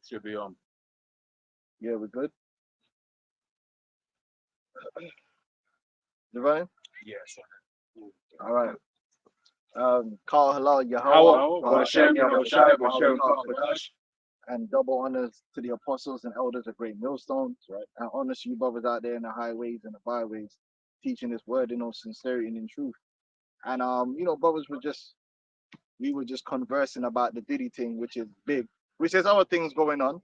Should be on. Yeah, we're good. Divine? Yes. All right. Call hello, How? Yahweh, Hashem, Yahushua, Bashem, Kadash. and double honors to the apostles and elders of Great Millstone. Right. And honors to you brothers out there in the highways and the byways, teaching this word in all sincerity and in truth. And brothers we were just conversing about the Diddy thing, which is big, which there's other things going on.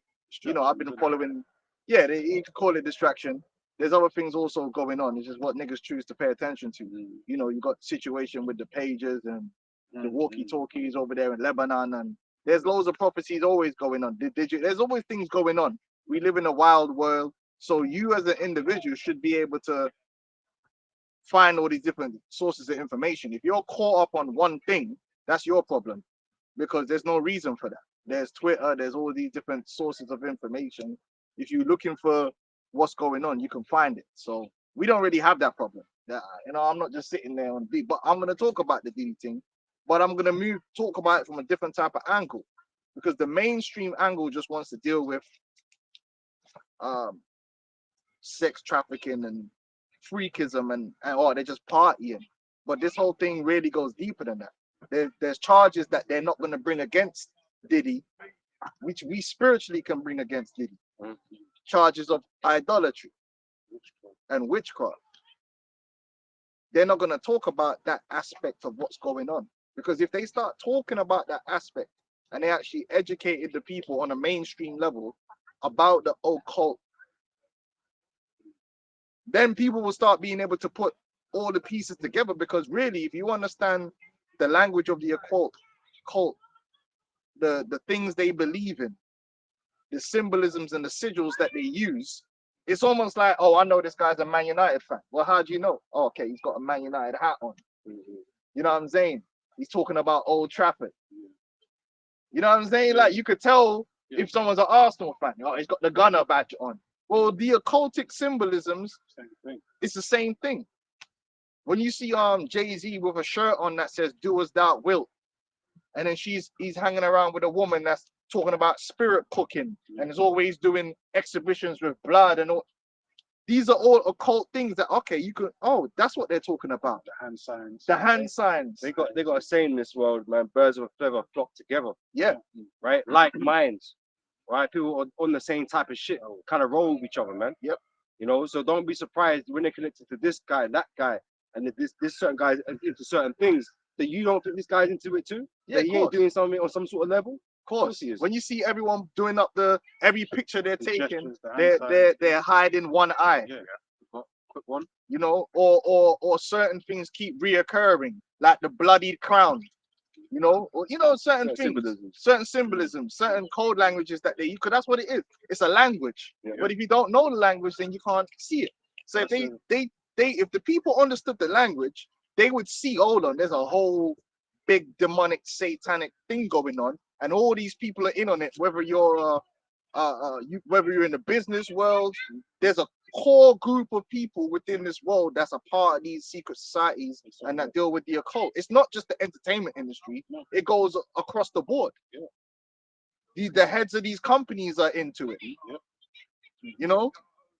I've been following, you could call it distraction. There's other things also going on. It's just what niggas choose to pay attention to. You got the situation with the pages and the walkie-talkies over there in Lebanon, and there's loads of prophecies always going on. There's always things going on. We live in a wild world, so you as an individual should be able to find all these different sources of information. If you're caught up on one thing, that's your problem, because there's no reason for that. There's Twitter, there's all these different sources of information. If you're looking for what's going on, you can find it. So we don't really have that problem. I'm not just sitting there on D, but I'm going to talk about the D thing, but I'm going to talk about it from a different type of angle, because the mainstream angle just wants to deal with sex trafficking and freakism and they're just partying. But this whole thing really goes deeper than that. There's charges that they're not going to bring against Diddy, which we spiritually can bring against Diddy. Charges of idolatry and witchcraft. They're not going to talk about that aspect of what's going on, because if they start talking about that aspect and they actually educated the people on a mainstream level about the occult, then people will start being able to put all the pieces together. Because really, if you understand the language of the occult, the things they believe in, the symbolisms and the sigils that they use, it's almost like, oh, I know this guy's a Man United fan. Well, how do you know? Oh, okay, he's got a Man United hat on. You know what I'm saying? He's talking about Old Trafford. You know what I'm saying? Like, you could tell if someone's an Arsenal fan. Oh, he's got the Gunner badge on. Well, the occultic symbolisms, it's the same thing. When you see Jay-Z with a shirt on that says "Do as thou wilt," and then he's hanging around with a woman that's talking about spirit cooking and is always doing exhibitions with blood and all. These are all occult things that, okay, you could, that's what they're talking about. The hand signs. The hand signs. They got a saying in this world, man, birds of a feather flock together. Yeah. Right? Like minds. Right? People on the same type of shit kind of roll with each other, man. Yep. So don't be surprised when they're connected to this guy, that guy, and this certain guy into certain things that you don't think this guy's into it too. Yeah, that he ain't doing something on some sort of level. Of course he is. When you see everyone doing up every picture they're taking, gestures, they're hiding one eye. Yeah. Quick one. Or certain things keep reoccurring, like the bloodied crown. Certain things, certain symbolisms, certain code languages that they use, because that's what it is. It's a language. Yeah. But if you don't know the language, then you can't see it. So if the people understood the language, they would see, hold on, there's a whole big demonic satanic thing going on, and all these people are in on it. Whether you're whether you're in the business world, there's a core group of people within this world that's a part of these secret societies and that deal with the occult. It's not just the entertainment industry; it goes across the board. Yeah. The heads of these companies are into it. Yeah.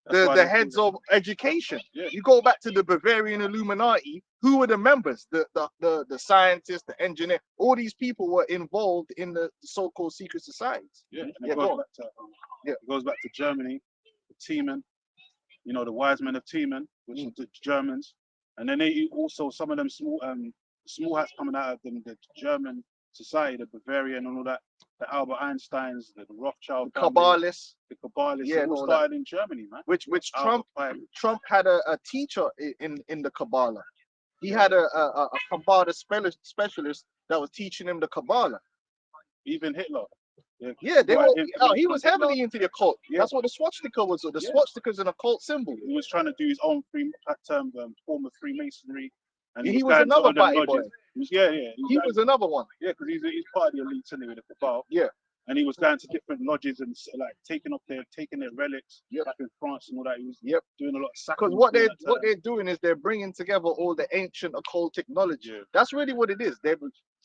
The heads of education. Yeah. You go back to the Bavarian Illuminati. Who were the members? The scientists, the engineer. All these people were involved in the so-called secret societies. Yeah. It goes back to Germany, the Teeman. The wise men of Teeman, which is the Germans, and then they also some of them small hats coming out of the German society, the Bavarian and all that, the Albert Einsteins, the Rothschild, the Kabbalists, yeah, all started in Germany, man. Which Trump had a teacher in the Kabbalah. He had a Kabbalah specialist that was teaching him the Kabbalah. Even Hitler. Yeah, he was heavily into the occult. Yeah. That's what the swastika was. The swastika is an occult symbol. He was trying to do his own form of Freemasonry. And he was another body boy. He was another one. Yeah, because he's part of the elite anyway, the Cabal. Yeah. And he was going to different lodges and like taking their relics, like in France and all that. He was doing a lot of sacrifice. Because what they're doing is they're bringing together all the ancient occultic knowledge. Yeah. That's really what it is. They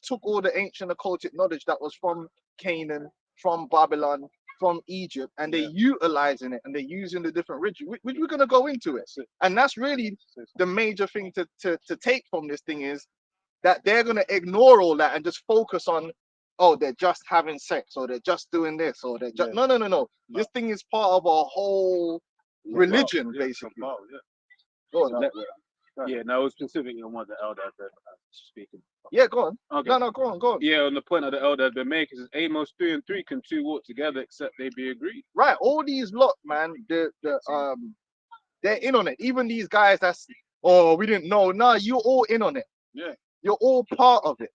took all the ancient occultic knowledge that was from Canaan, from Babylon, from Egypt, and they're utilizing it, and they're using the different rituals. We're gonna go into it, and that's really the major thing to take from this thing is that they're gonna ignore all that and just focus on, oh, they're just having sex, or they're just doing this, or they're just no. This thing is part of a whole religion, basically. Go on, now. Yeah, no, specifically on what the elder had been speaking. Yeah, go on. Okay. No, go on. Yeah, on the point of the elder had been making, is Amos 3 and 3 can two walk together except they be agreed. Right, all these lot, man, they're in on it. Even these guys that's, oh, we didn't know. Nah, you're all in on it. Yeah. You're all part of it.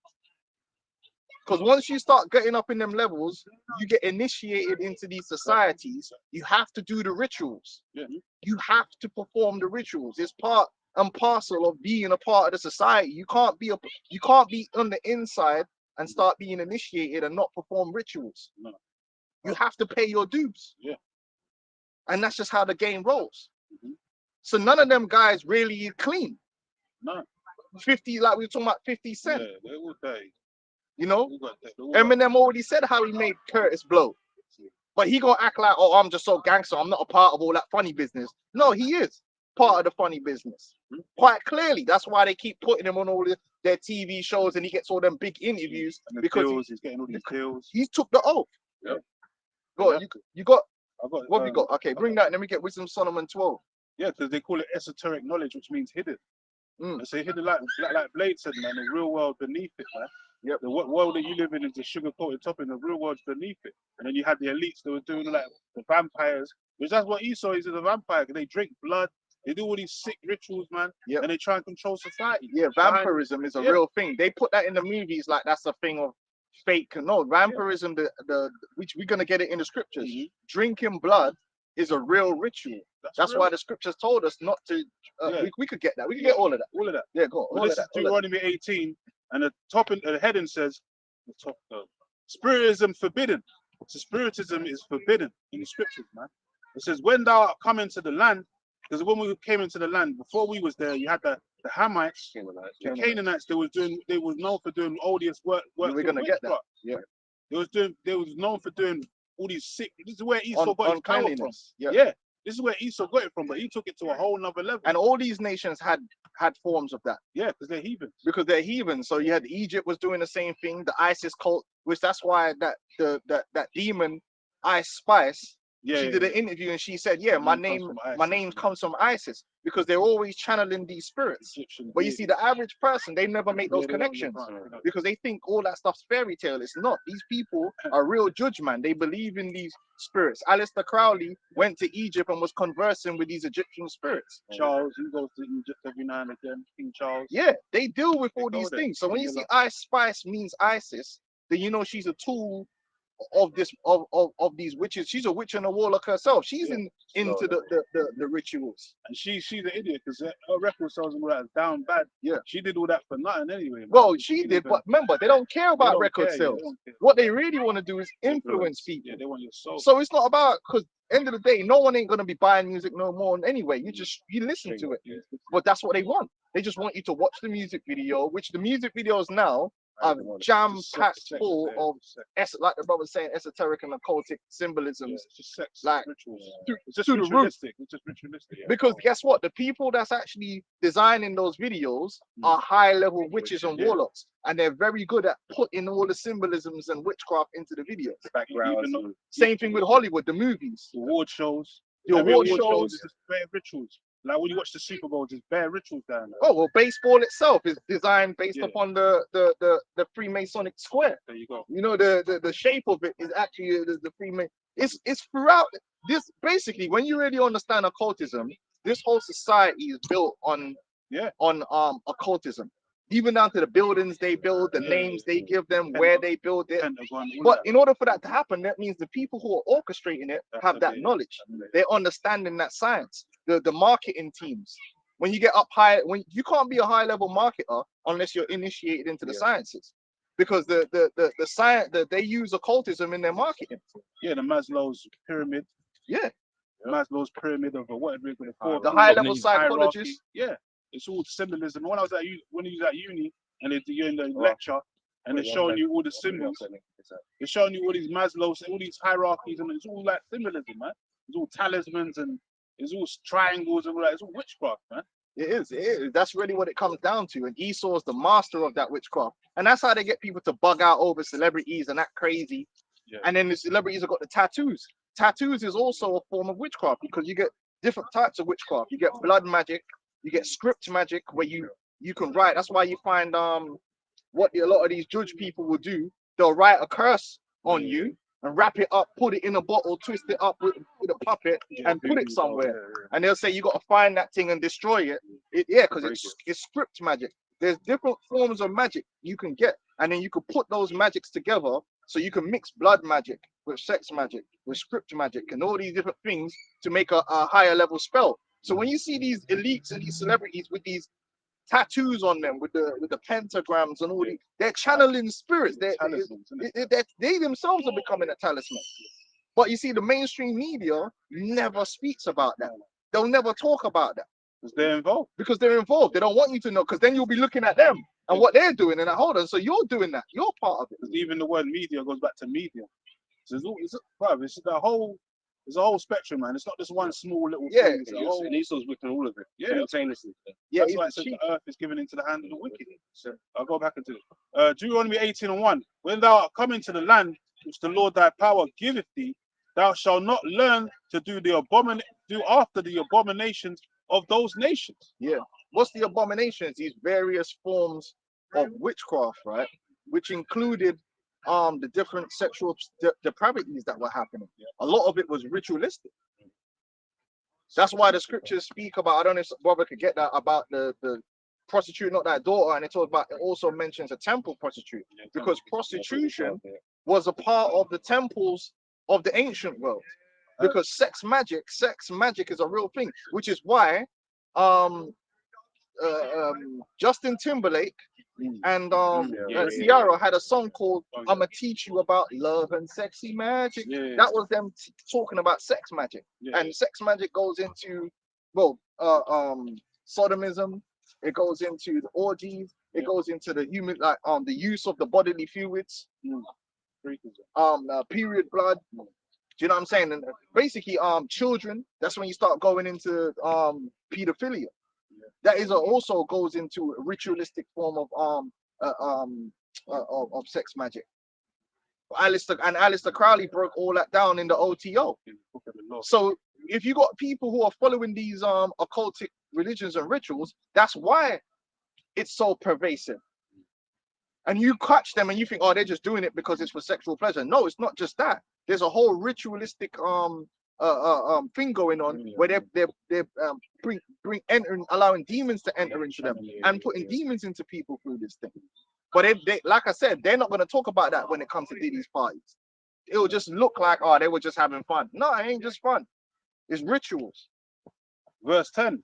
Because once you start getting up in them levels, you get initiated into these societies. You have to do the rituals. Yeah. You have to perform the rituals. It's part and parcel of being a part of the society. You can't be on the inside and start being initiated and not perform rituals. No. You have to pay your dues. Yeah. And that's just how the game rolls. Mhm. So none of them guys really clean. No. 50, like we were talking about 50 Cent. Yeah, they all day. You know? They all got that. Eminem already said how he made Curtis blow. But he gonna act like, oh, I'm just so gangster. I'm not a part of all that funny business. No, he is part of the funny business. Quite clearly. That's why they keep putting him on all their TV shows and he gets all them big interviews. And the because deals, he's getting all these deals. he took the oath. Yeah. Go on, you got, I got what we got? Okay, bring that and then we get Wisdom Solomon 12. Yeah, because they call it esoteric knowledge, which means hidden. Mm. They say hidden like Blade said, man, the real world beneath it, man. Yep. The world that you live in is a sugar-coated topping, the real world's beneath it. And then you had the elites that were doing like the vampires, which that's what Esau is a vampire. They drink blood, they do all these sick rituals, man. Yep. And they try and control society. Yeah, vampirism is a Yeah. real thing. They put that in the movies like that's a thing of fake. No, vampirism, which we're gonna get it in the scriptures. Mhm. Drinking blood is a real ritual. That's real. why the scriptures told us not to. Yeah. We could get that. We could get all of that. All of that. Yeah, go on. Well, All this of is that. All of that. Deuteronomy 18, and the heading says, Spiritism forbidden. So Spiritism is forbidden in the scriptures, man. It says, when thou art come into the land, because when we came into the land, before we was there, you had the Hamites, the Canaanites. They was known for doing odious work. We're gonna get that. witchcraft. Yeah. They was known for doing all these sick. This is where Esau got his power from. Uncleanliness. Yeah. Yeah, this is where Esau got it from, but he took it to a whole nother level. And all these nations had forms of that yeah, because they're heathens. because they're heathen. So you had Egypt was doing the same thing. The ISIS cult, which that's why that demon Ice Spice. Yeah, She did an interview and she said, "Yeah, my name comes from ISIS because they're always channeling these spirits." Egyptian. But you see, the average person, they never make those connections because they think all that stuff's fairy tale. It's not. These people are real judge, man. They believe in these spirits. Aleister Crowley went to Egypt and was conversing with these Egyptian spirits. Charles, he goes to Egypt every now and again. King Charles. Yeah, they deal with all They these go there. things. So when you Yeah, see Ice Spice means ISIS, then you know she's a tool of this of these witches. She's a witch and a warlock herself. She's into the rituals. And she's an idiot because her record sales and all that is down bad. Yeah. She did all that for nothing anyway. Man. Well, she did, but remember, they don't care They about don't record care, sales. they don't care. What they really want to do is influence people. Yeah, they want your soul. So it's not about, because end of the day, no one ain't gonna be buying music no more anyway. You listen to it. Yeah. But that's what they want. They just want you to watch the music video, which the music videos now are jam-packed Sex, full yeah, of, sex. like the brother was saying, esoteric and occultic Yeah, symbolisms. it's just sex, like, rituals. to- It's just to the root. ritualistic. It's just ritualistic. Yeah. Because guess what? The people that's actually designing those videos are high-level witches and Yeah. warlocks, and they're very good at putting all the symbolisms and witchcraft into the videos. Even though Same thing with Hollywood, the movies. the award shows, The every award shows shows. is just bare rituals. Like when you watch the Super Bowl, there's bare rituals down there. Oh well, baseball itself is designed based Yeah. upon the Freemasonic square. There you go. You know, the shape of it is actually the Freemason. It's throughout this. Basically, when you really understand occultism, this whole society is built on occultism. Even down to the buildings they build, the names they give them, where they build it. Pentagon, all But that. in order for that to happen, that means the people who are orchestrating it have that knowledge. They're understanding that science. The marketing teams. When you get up high, when you can't be a high level marketer unless you're initiated into the sciences, because the science that they use occultism in their marketing. Yeah, the Maslow's pyramid. Yeah, Maslow's pyramid of whatever we're going to call it. the high level Hierarchy. psychologists. Yeah, it's all symbolism. When I was at when he was at uni and you're in the lecture and they're showing you all the symbols, It's showing you all these Maslow's, all these hierarchies, and it's all like symbolism, man. It's all talismans and it's all triangles and all that. It's all witchcraft, man. It is. It is. That's really what it comes down to. And Esau is the master of that witchcraft. And that's how they get people to bug out over celebrities and act crazy. Yeah. And then the celebrities have got the tattoos. Tattoos is also a form of witchcraft because you get different types of witchcraft. You get blood magic, you get script magic where you can write. That's why you find what a lot of these judge people will do. They'll write a curse on you and wrap it up, put it in a bottle, twist it up with a puppet, and put it somewhere. And they'll say you got to find that thing and destroy it. Because it's script magic. There's different forms of magic you can get, and then you can put those magics together. So you can mix blood magic with sex magic, with script magic, and all these different things to make a higher level spell. So when you see these elites and these celebrities with these tattoos on them, with the pentagrams and all these, they're channeling spirits. They themselves are becoming a talisman. But you see, the mainstream media never speaks about that. They'll never talk about that. Because they're involved. Because they're involved. They don't want you to know, because then you'll be looking at them and what they're doing. And hold on, so you're doing that. You're part of it. Because even the word media goes back to media. So it's a whole spectrum, man. It's not just one small little thing. And Esau's wicking all of it simultaneously. Yeah, that's why it says the earth is given into the hand of the wicked. So I'll go back into it. Deuteronomy 18:1. When thou art come into the land which the Lord thy power giveth thee, thou shalt not learn to do after the abominations of those nations. Yeah. What's the abominations? These various forms of witchcraft, right? Which included the different sexual depravities that were happening. A lot of it was ritualistic. That's why the scriptures speak about, I don't know if brother could get that, about the prostitute, not that daughter, and it also mentions a temple prostitute, because prostitution was a part of the temples of the ancient world. Because sex magic is a real thing, which is why Justin Timberlake and Ciara had a song called "I'ma Teach You About Love and Sexy Magic." That was them talking about sex magic. And sex magic goes into sodomism. It goes into the orgies. It goes into the human, like the use of the bodily fluids, period blood. Do you know what I'm saying? And basically, children. That's when you start going into pedophilia. That is also goes into a ritualistic form of sex magic. Aleister Crowley broke all that down in the OTO. So if you got people who are following these occultic religions and rituals, that's why it's so pervasive. And you catch them and you think, oh, they're just doing it because it's for sexual pleasure. No, it's not just that. There's a whole ritualistic thing going on where they're allowing demons to enter into them and putting demons into people through this thing. But they like I said, they're not going to talk about that when it comes to these parties. It will just look like, oh, they were just having fun. No, it ain't just fun. It's rituals. Verse 10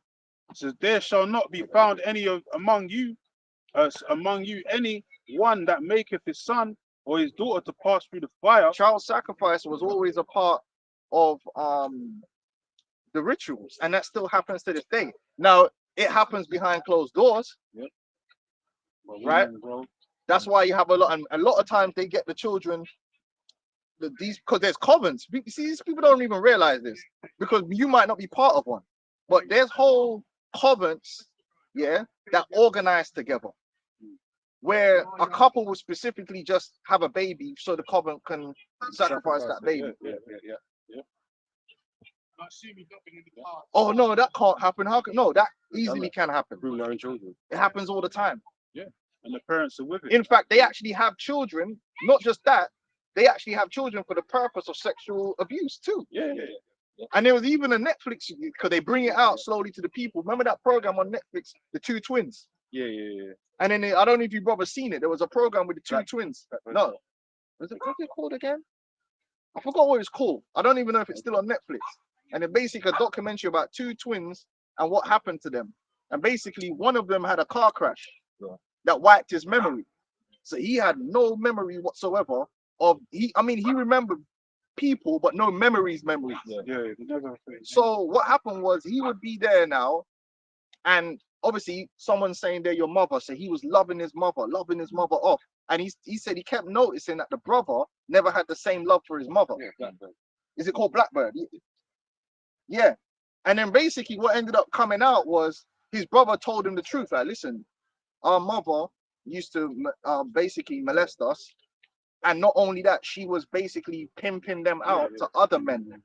says, there shall not be found among you any one that maketh his son or his daughter to pass through the fire. Child sacrifice was always a part of the rituals, and that still happens to this day. Now it happens behind closed doors, right? That's why you have a lot of times they get the children because there's covens. See, these people don't even realize this, because you might not be part of one, but there's whole covens, that organize together, where a couple will specifically just have a baby so the coven can sacrifice that baby. Oh no, that can't happen. How can that easily can happen? It happens all the time. And the parents are with it. In fact, they actually have children. Not just that, they actually have children for the purpose of sexual abuse too. And there was even a Netflix, because they bring it out slowly to the people. Remember that program on Netflix, The Two Twins? And then I don't know if you've ever seen it. There was a program with the two twins. No, what's it called again? I forgot what it's called. I don't even know if it's still on Netflix. And it's basically a documentary about two twins and what happened to them. And basically, one of them had a car crash that wiped his memory. So he had no memory whatsoever of he remembered people, but no memories. So what happened was he would be there now, and obviously someone's saying they're your mother, so he was loving his mother off, and he said he kept noticing that the brother never had the same love for his mother. Yeah, Blackburn. Is it called Blackbird? Yeah. And then basically what ended up coming out was his brother told him the truth. Like, listen, our mother used to basically molest us. And not only that, she was basically pimping them out to other men.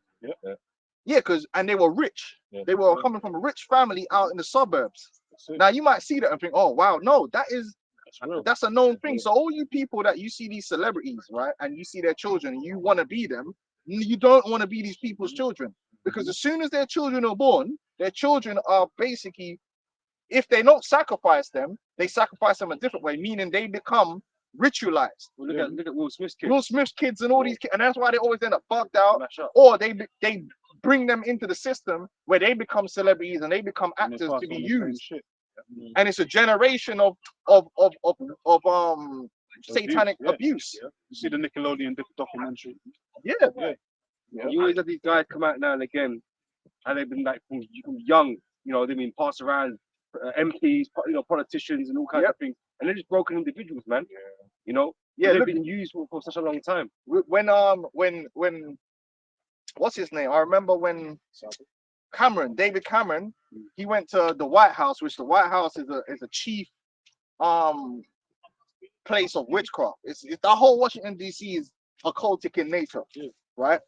Yeah, and they were rich. They were coming from a rich family out in the suburbs. Now you might see that and think, oh wow, no, that's a known thing. So all you people that you see these celebrities, right, and you see their children, you want to be them, you don't want to be these people's children. Because as soon as their children are born, their children are basically, if they don't sacrifice them, they sacrifice them a different way, meaning they become ritualized. Well, look at Will Smith's kids. Will Smith's kids and all these kids, and that's why they always end up bugged out, or they bring them into the system where they become celebrities and they become actors to be used. And it's a generation of satanic abuse. You see the Nickelodeon documentary. You always have these guys come out now and again, and they've been like from young, they've been passed around, MPs, politicians, and all kinds of things, and they're just broken individuals, man. They've been used for such a long time. When what's his name? I remember when David Cameron, he went to the White House, which the White House is a chief place of witchcraft. It's the whole Washington DC is occultic in nature, right?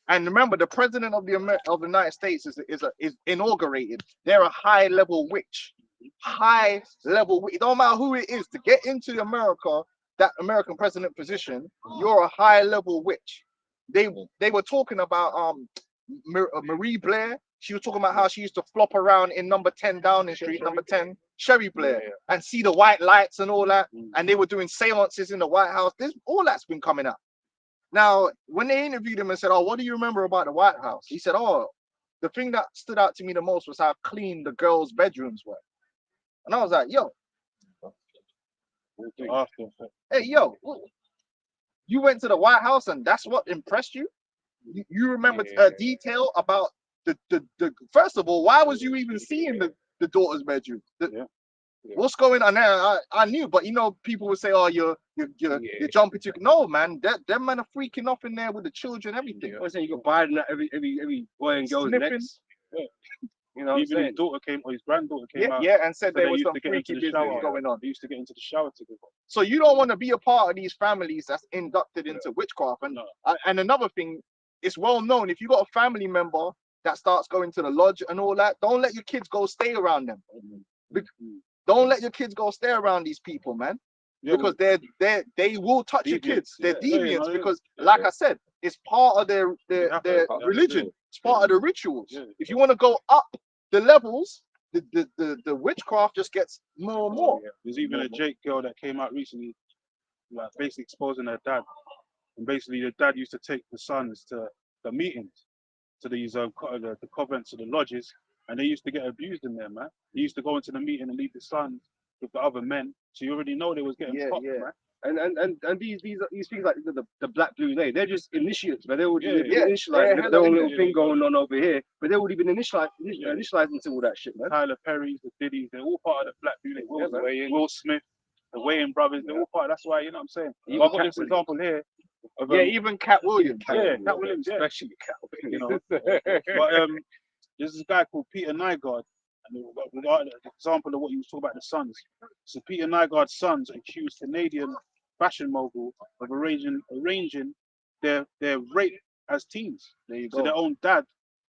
And remember, the president of the United States is inaugurated. They're a high level witch. It don't matter who it is to get into America, that American president position. You're a high level witch. They were talking about Marie Blair. She was talking about how she used to flop around in number 10 Downing Street, number 10, Sherry Blair, and see the white lights and all that. And they were doing seances in the White House. All that's been coming up. Now, when they interviewed him and said, oh, what do you remember about the White House? He said, oh, the thing that stood out to me the most was how clean the girls' bedrooms were. And I was like, yo. Hey, yo, you went to the White House and that's what impressed you? You remember a detail about the first of all, why was you even seeing the daughter's bedroom? What's going on there? I knew, but people would say, "Oh, you're jumping to." No, man, them men are freaking off in there with the children, everything. I say you got Biden at every boy and girl's necks. Even his daughter or his granddaughter came out. Yeah, and said so there was some freaky business going on. They used to get into the shower together. So you don't want to be a part of these families that's inducted into witchcraft. And another thing, it's well known, if you got a family member that starts going to the lodge and all that, don't let your kids go stay around them. Don't let your kids go stay around these people, man. Because they will touch your kids. They're deviants because, like I said, it's part of their religion. It's part of the rituals. If you want to go up the levels, the witchcraft just gets more and more. There's even a Jake girl that came out recently, like basically exposing her dad. And basically, the dad used to take the sons to the meetings, to these the convents, to the lodges, and they used to get abused in there, man. They used to go into the meeting and leave the sons with the other men. So you already know they was getting popped, man. And these things like the Black Blue Day, they're just initiates, but they would initialize their own little thing going on over here, but they would even initialize into all that shit, man. Tyler Perry's, the Diddy's, they're all part of the Black Blue Day. Will Smith, the Wayans brothers, they're all part. That's why, you know what I'm saying. I've got this example here. Even Cat Williams. Cat Williams, especially Cat Williams. But there's this guy called Peter Nygaard. And we've got an example of what you was talking about, the Sons. So Peter Nygaard's sons accused Canadian fashion mogul of arranging their rape as teens. There you go. So their own dad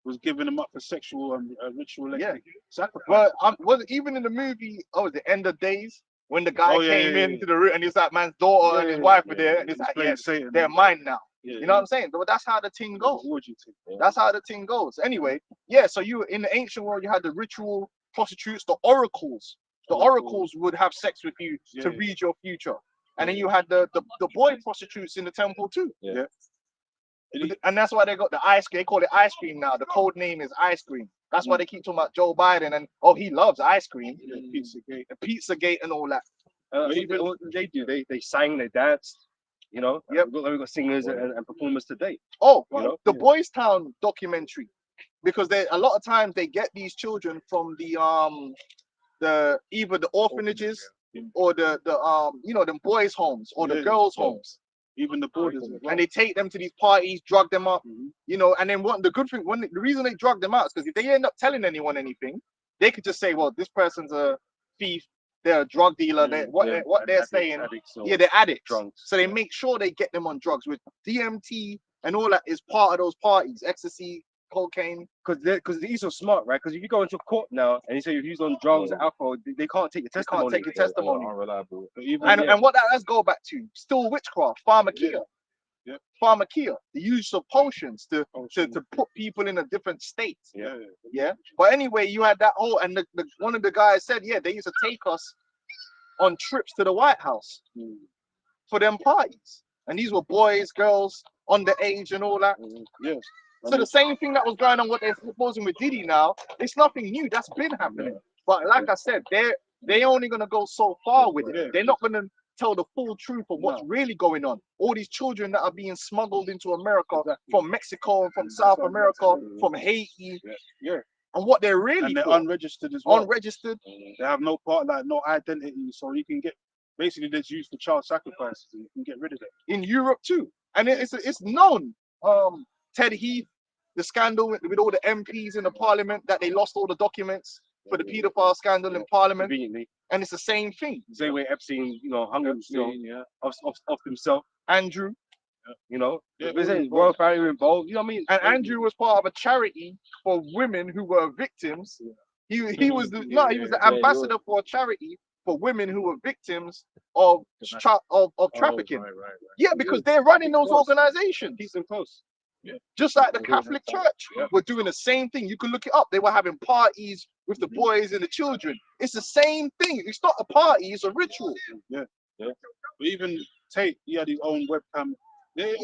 was giving them up for sexual and ritualistic sacrifice. Well, was it even in the movie? Oh, the End of Days, when the guy came into the room and it's that man's daughter and his wife were there, and it's like, they're mine now. You know what I'm saying? But that's how the thing goes. That's how the thing goes. Anyway, so you in the ancient world, you had the ritual prostitutes, the oracles. The oracles would have sex with you to read your future. And then you had the boy prostitutes in the temple too. And that's why they got the ice cream. They call it ice cream now. The code name is ice cream. That's why they keep talking about Joe Biden and he loves ice cream. Pizzagate and all that. They sang, they danced. We've got singers and performers today. The Boys Town documentary, because a lot of times they get these children from the either the orphanages or the you know, them boys' homes or the Yeah, girls' yeah. homes. Even the borders as well. And they take them to these parties, drug them up, Mhm. you know, and then what the good thing, the reason they drug them out is because if they end up telling anyone anything, they could just say, well, this person's a thief, they're a drug dealer, what they're saying, they're addicts. Drunks. So they make sure they get them on drugs with DMT and all that is part of those parties, ecstasy, cocaine. Because these are smart, right? Because if you go into court now and you say you've used on drugs or alcohol, they can't take your They testimony. can't take your testimony. Unreliable. But even And what that let's go back to, still witchcraft, pharmakia. Yeah. Pharmakia, the use of potions to put people in a different state. Yeah. But anyway, you had that whole, and one of the guys said, yeah, they used to take us on trips to the White House for them parties. And these were boys, girls, underage and all that. Yes. So the same thing that was going on, what they're proposing with Diddy now, it's nothing new. That's been happening. But like I said, they're only gonna go so far with it. Yeah. They're not gonna tell the full truth of what's really going on. All these children that are being smuggled into America from Mexico, from South America, from Haiti, and what they're really And they're for. unregistered as well. Unregistered. They have no part, like no identity, so you can get basically that's used for child sacrifices, and you can get rid of it. In Europe too, and it's known. Ted Heath, the scandal with all the MPs in the parliament that they lost all the documents for the paedophile scandal in parliament, Conveniently. and it's the same thing. Same way Epstein, hung off himself, Andrew, Yeah, there's all a involved. royal family involved, you know what I mean? and Andrew was part of a charity for women who were victims. He was the ambassador for a charity for women who were victims of trafficking. Yeah, because they're running those organizations. Keep them close. Just like the Catholic Church were doing the same thing. You can look it up. They were having parties with the boys and the children. It's the same thing. It's not a party, it's a ritual. But even Tate, he had his own webcam. They're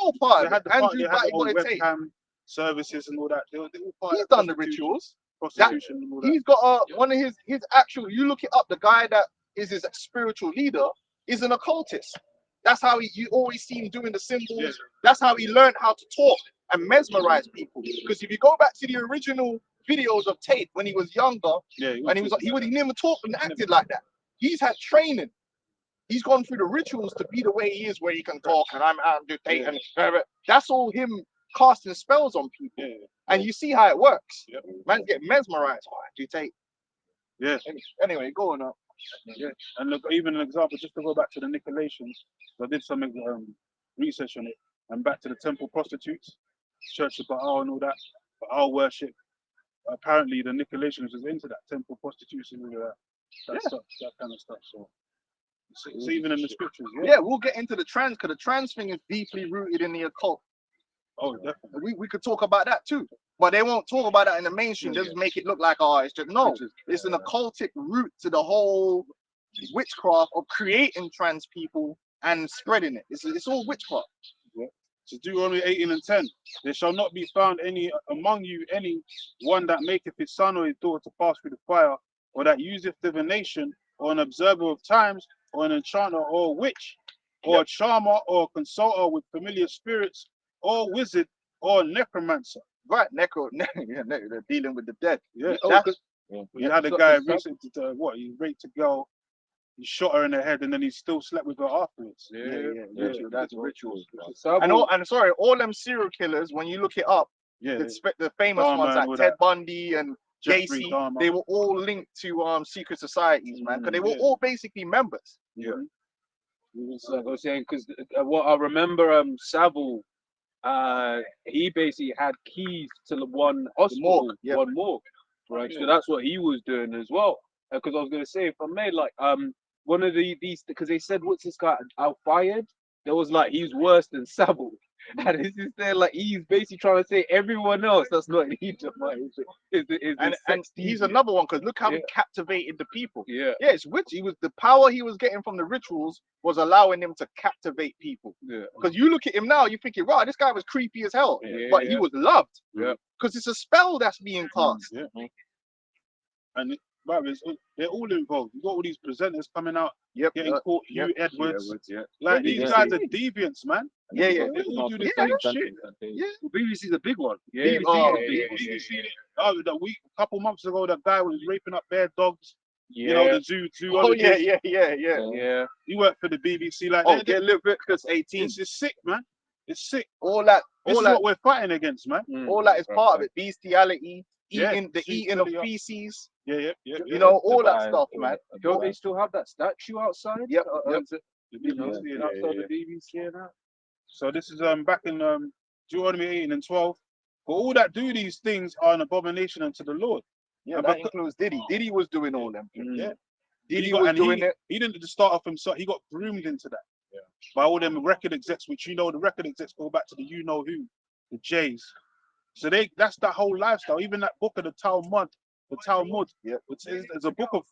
all part They of had it. the Andrew they had their own Body Tate. webcam services and all that. They were all part He's of done the rituals. prostitution and all that. He's got one of his actual, you look it up, the guy that is his spiritual leader is an occultist. That's how you always see him doing the symbols. Yeah. That's how he learned how to talk and mesmerize people. Because if you go back to the original videos of Tate when he was younger, and he never talked and acted like that. He's had training. He's gone through the rituals to be the way he is, where he can talk and I'm Andrew Tate, and that's all him casting spells on people. And you see how it works. Man get mesmerized by Andrew Tate. Yeah. Anyway, going up. Yeah. And look, even an example, just to go back to the Nicolaitans, I did some research on it, and back to the temple prostitutes, Church of Baal and all that, Baal worship. Apparently, the Nicolaitans was into that temple prostitution and all that stuff, that kind of stuff. So it's even in the scriptures. Yeah, we'll get into the trans, because the trans thing is deeply rooted in the occult. Oh, definitely. We could talk about that too, but they won't talk about that in the mainstream. They just make it look like, oh, it's just no. It's an occultic root to the whole witchcraft of creating trans people and spreading it. It's all witchcraft. So Deuteronomy 18 and 10. There shall not be found any among you any one that maketh his son or his daughter to pass through the fire, or that useth divination, or an observer of times, or an enchanter, or a witch, or a charmer, or a consulter with familiar spirits, or wizard, or necromancer. Right, they're dealing with the dead. Yeah. You had a guy recently, he raped a girl, he shot her in the head, and then he still slept with her afterwards. That's rituals. And all them serial killers, when you look it up, the famous ones like Ted Bundy and Jeffrey Gacy, Dahmer. they were all linked to secret societies, man, because they were all basically members. It's like I was saying, because what I remember, Savile, he basically had keys to the one hospital, one morgue, right? So that's what he was doing as well. Because I was gonna say, if I made like one of these, because they said, what's this guy Al-Fayed? There was like, he's worse than Savile. And it's just there, like, he's basically trying to say everyone else that's not an Edomite and he's another one, because look how he captivated the people. It's witch. The power he was getting from the rituals was allowing him to captivate people. Because you look at him now, you're thinking, wow, this guy was creepy as hell, but he was loved. Because it's a spell that's being cast. And they're all involved. You got all these presenters coming out, getting caught. Hugh Edwards, like these guys are deviants, man. They all do the same shit. BBC's a big one. BBC, a couple months ago, that guy was raping up their dogs, You know, the zoologist. Yeah. He worked for the BBC. Like, Oh, get Leviticus 18. it's sick, man. It's sick. All that, This all is that, what we're fighting against, man. all that is part of it. Bestiality, Yeah, eating of bestiality. feces. Yeah. You know, all that stuff, man. Don't they still have that statue outside? Yep. The BBC, Yeah, outside yeah. the BBC and that. So this is back in Deuteronomy 18 and 12. But all that do these things are an abomination unto the Lord. Yeah, And that because- includes Diddy. Diddy was doing all them things. Yeah. Diddy got- was and doing it. He didn't just start off himself. He got groomed into that. Yeah. By all them record execs, which the record execs go back to the you know who, the Jays. So that's that whole lifestyle. Even that book of the Talmud, Yeah. which is a book of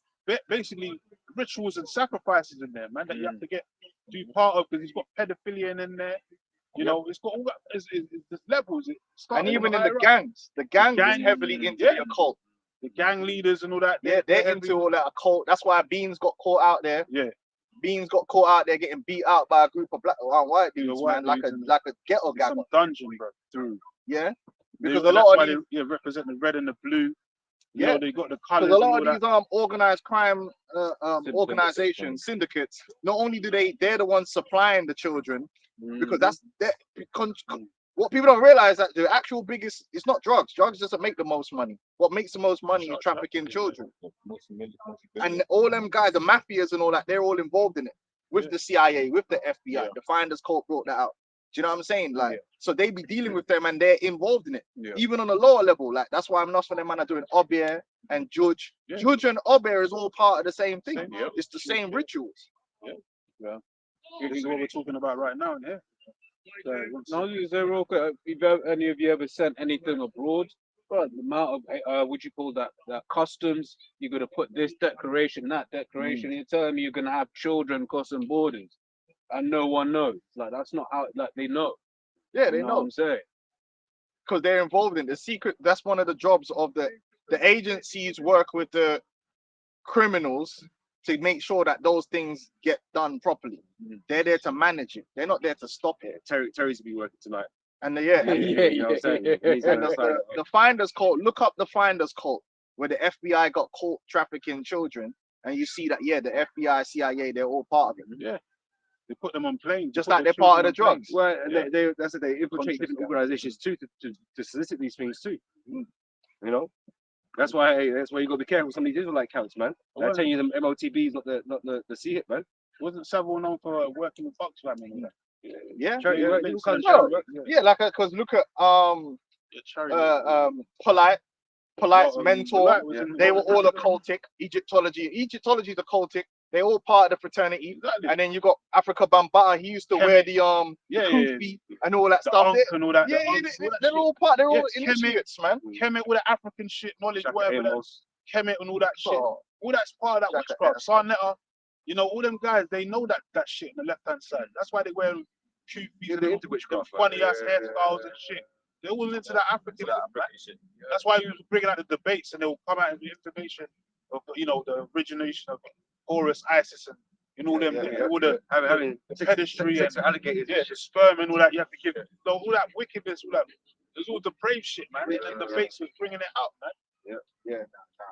basically rituals and sacrifices in there, man, that you have to do part of, because he's got pedophilia in there. You know, it's got all that. There's levels. And even in the gangs, the gang is heavily into the occult. the gang leaders and all that. Yeah, they're into all that occult. That's why Beans got caught out there. Yeah. Beans got caught out there getting beat out by a group of black or white dudes, white man, like dudes a ghetto in gang. some dungeon, bro. Yeah, They- because a that's lot why of these, they represent the red and the blue. You Yeah. know, they got the because colours. a lot and of all these that. organized crime organizations, syndicates, not only they're the ones supplying the children, because what people don't realize that the actual biggest, it's not drugs. Drugs doesn't make the most money. What makes the most money is trafficking children. And all them guys, the mafias and all that, they're all involved in it with the CIA, with the FBI. The Finders Court brought that out. Do you know what I'm saying? Like, so they be dealing with them and they're involved in it, even on a lower level. Like, that's why I'm not for them man are doing Obeah and Judge. Judge and Obeah is all part of the same thing. It's the same rituals. This is what we're talking about right now. Yeah. No, you say real quick. Any of you ever sent anything abroad? But the amount of what you call that customs, you're gonna put this declaration, that declaration. You're telling me you're gonna have children crossing borders, and no one knows. Like, that's not how. Like, they know. Yeah, they You know know. what I'm saying. Because they're involved in the secret. That's one of the jobs of the agencies work with the criminals to make sure that those things get done properly. They're there to manage it. They're not there to stop it. Terry's be working tonight. And You know what I'm saying? He's and gonna the Finders Cult. Look up the Finders Cult, where the FBI got caught trafficking children, and you see that the FBI, CIA, they're all part of it. Yeah. They put them on planes. Just They put like their they're part of the children on drugs. Well, Yeah. they infiltrate different organizations too to solicit these things too. You know, that's why you got to be careful with some of these Israelite counts, man. I tell you, them MOTBs, not the C hit, man. Wasn't Savile known for working with Oxfam and all that? Yeah, because look at Polite's mentor. They were all occultic. Egyptology is occultic. They're all part of the fraternity. Exactly. And then you got Africa Bambaataa. He used to wear the kufi and all that The stuff. Ankh and all that. Yeah, the Ankhs, all that they're shit. all part. They're all Yeah, initiates, man. Kemet with the African shit, knowledge, whatever. Kemet and all that shit. So, All that's part of that Shaka witchcraft. Sarnetta, you know, all them guys, they know that shit on the left hand side. That's why they wear kufis and they're all into witchcraft, them funny ass yeah, hairstyles and shit. They're all into that African shit. That's why we was bringing out the debates and they'll come out with the information of, you know, the origination of Horus, Isis, and all them, all the having pedestry and alligators. the sperm and all that. You have to give it. So all that wickedness, all that. There's all the brave shit, man. And the debates was bringing it out, man.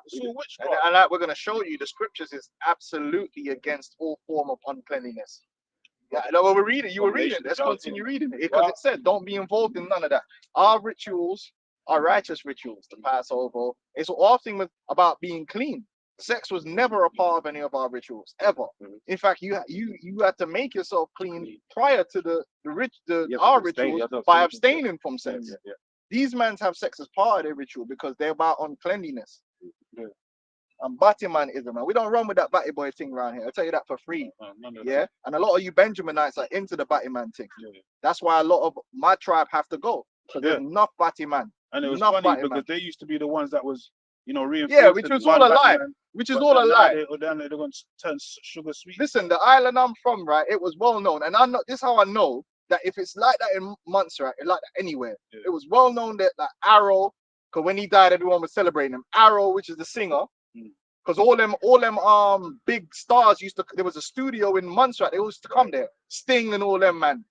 It's all witchcraft. and like we're gonna show you, the scriptures is absolutely against all form of uncleanliness. Yeah, no, we're reading. You were reading. Let's continue reading it because it said, "Don't be involved in none of that." Our rituals are righteous rituals. The Passover. It's all thing about being clean. Sex was never a part of any of our rituals ever. In fact, you had to make yourself clean prior to our rituals by abstaining from sex. These men have sex as part of their ritual because they're about uncleanliness. And Batman-ism, man. We don't run with that Batty Boy thing around here. I'll tell you that for free. Yeah. And a lot of you Benjaminites are into the Batman thing. That's why a lot of my tribe have to go. Because there's enough Batman. And it was enough funny Batman. because they used to be the ones that was, you know, reinforced. Yeah, which was all a lie. Which is all a lie. They're going to turn sugar sweet. Listen, the island I'm from, right, it was well known. And this is how I know that if it's like that in Montserrat, it's like that anywhere. It was well known that Arrow, because when he died, everyone was celebrating him. Arrow, which is the singer, because all them big stars there was a studio in Montserrat, they used to come there. Sting and all them, man.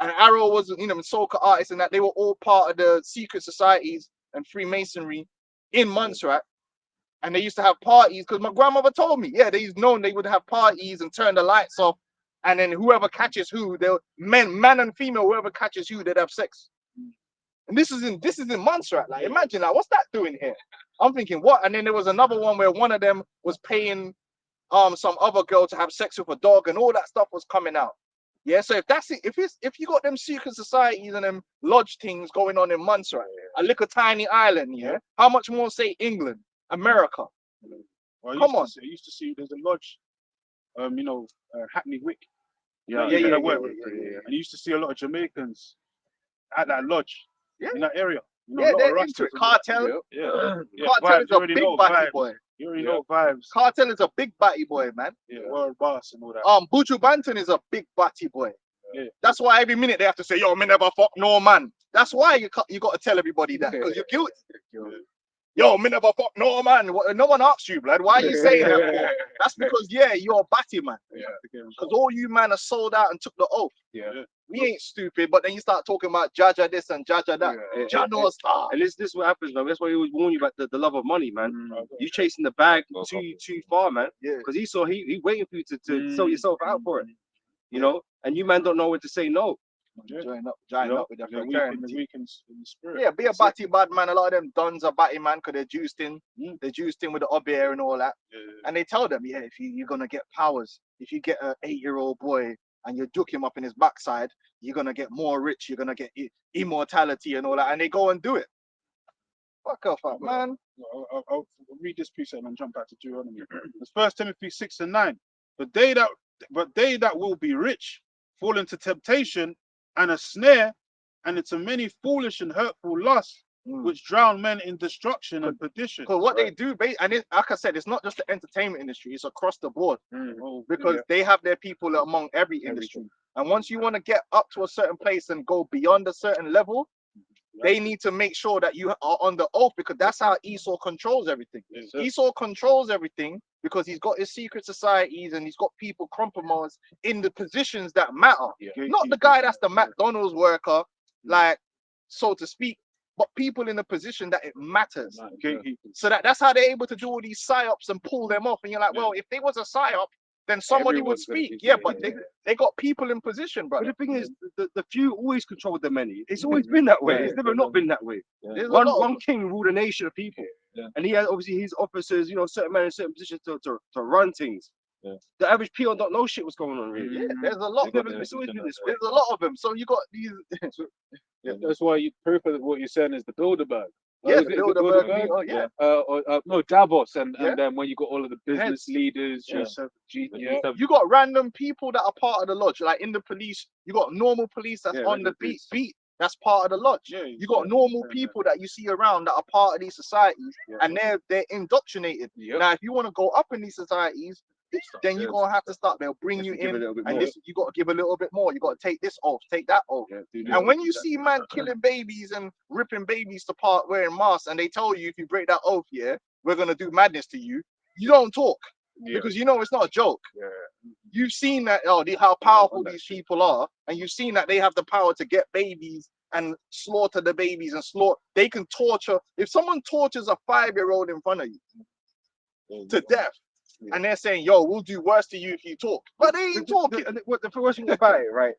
And Arrow was, soca artists and that, they were all part of the secret societies and Freemasonry in Montserrat. and they used to have parties because my grandmother told me, yeah, they known they would have parties and turn the lights off, and then whoever catches who, they'll man and female, whoever catches who, they'd have sex. And this is in Montserrat. Like, imagine, like, what's that doing here? I'm thinking, what? And then there was another one where one of them was paying some other girl to have sex with a dog, and all that stuff was coming out. Yeah, so if that's it, if you got them secret societies and them lodge things going on in Montserrat, a little tiny island, yeah, how much more say England, America? Well, Come on. I used to see there's a lodge, Hackney Wick. Yeah. And you used to see a lot of Jamaicans at that lodge in that area. You know, a lot They're of into it. Rastas. Cartel. Yeah. Cartel Vibes, is you a already big know batty vibes. boy. You already know vibes. Cartel is a big batty boy, man. Yeah, World Boss and all that. Buju Banton is a big batty boy. Yeah. That's why every minute they have to say, yo, me never fuck no man. That's why you got to tell everybody that, because you're guilty. Yo, me never fuck no man. No one asks you, blood. Why are you saying that for? That's because, yeah, you're a batty man. Because all you man are sold out and took the oath. We ain't stupid, but then you start talking about Jaja this and Jaja that. Jah knows stuff. And this is what happens, man. That's why he always warn you about the love of money, man. You chasing the bag too far, man. Yeah. Because he waiting for you to sell yourself out for it. You know, and you man don't know when to say no. Join up with the The fraternity. weak in the spirit. Yeah, be a batty bad man. A lot of them dons are batty man because they're juiced in. They're juiced in with the obeah and all that. And they tell them, yeah, if you're gonna get powers, if you get an 8-year-old boy and you duke him up in his backside, you're gonna get more rich. You're gonna get immortality and all that. And they go and do it. Fuck off, man. I'll read this piece and then jump back to Deuteronomy. It's 1 Timothy 6:9. But they that will be rich fall into temptation and a snare, and into many foolish and hurtful lusts, which drown men in destruction and perdition. Because what they do, and like I said, it's not just the entertainment industry; it's across the board. Because they have their people among every industry. And once you want to get up to a certain place and go beyond a certain level, they need to make sure that you are on the oath, because that's how Esau controls everything. Esau controls everything because he's got his secret societies and he's got people compromised in the positions that matter. Not the guy that's the McDonald's worker, like, so to speak, but people in the position that it matters. So that's how they're able to do all these psyops and pull them off. And you're like, well, if there was a psyop, then somebody would speak. Yeah, but they got people in position, bro. But the thing is, the few always control the many. It's always been that way. It's never not been that way. One king ruled a nation of people, and he had obviously his officers, you know, certain men in certain positions to run things. The average peon don't know shit what's going on, really. Yeah, there's a lot of them. It's always been this way. There's a lot of them. So you got these. That's why proof of what you're saying is the Bilderberg. Yeah, the Bilderberg. Oh, yeah. No, Davos, and then when you got all of the business leaders, you got random people that are part of the lodge, like in the police. You got normal police that's on the beat. That's part of the lodge. You got normal people that you see around that are part of these societies, and they're indoctrinated. Now, if you want to go up in these societies, then you're gonna have to start. They'll bring you in, and you got to give a little bit more. You got to take this off, take that off. And when you see man killing babies and ripping babies to part wearing masks, and they tell you if you break that oath, we're gonna do madness to you. You don't talk because you know it's not a joke. You've seen that how powerful these people are, and you've seen that they have the power to get babies and slaughter the babies and they can torture. If someone tortures a 5-year-old in front of you to death, and they're saying, yo, we'll do worse to you if you talk, but they ain't talking. The first thing about it, right?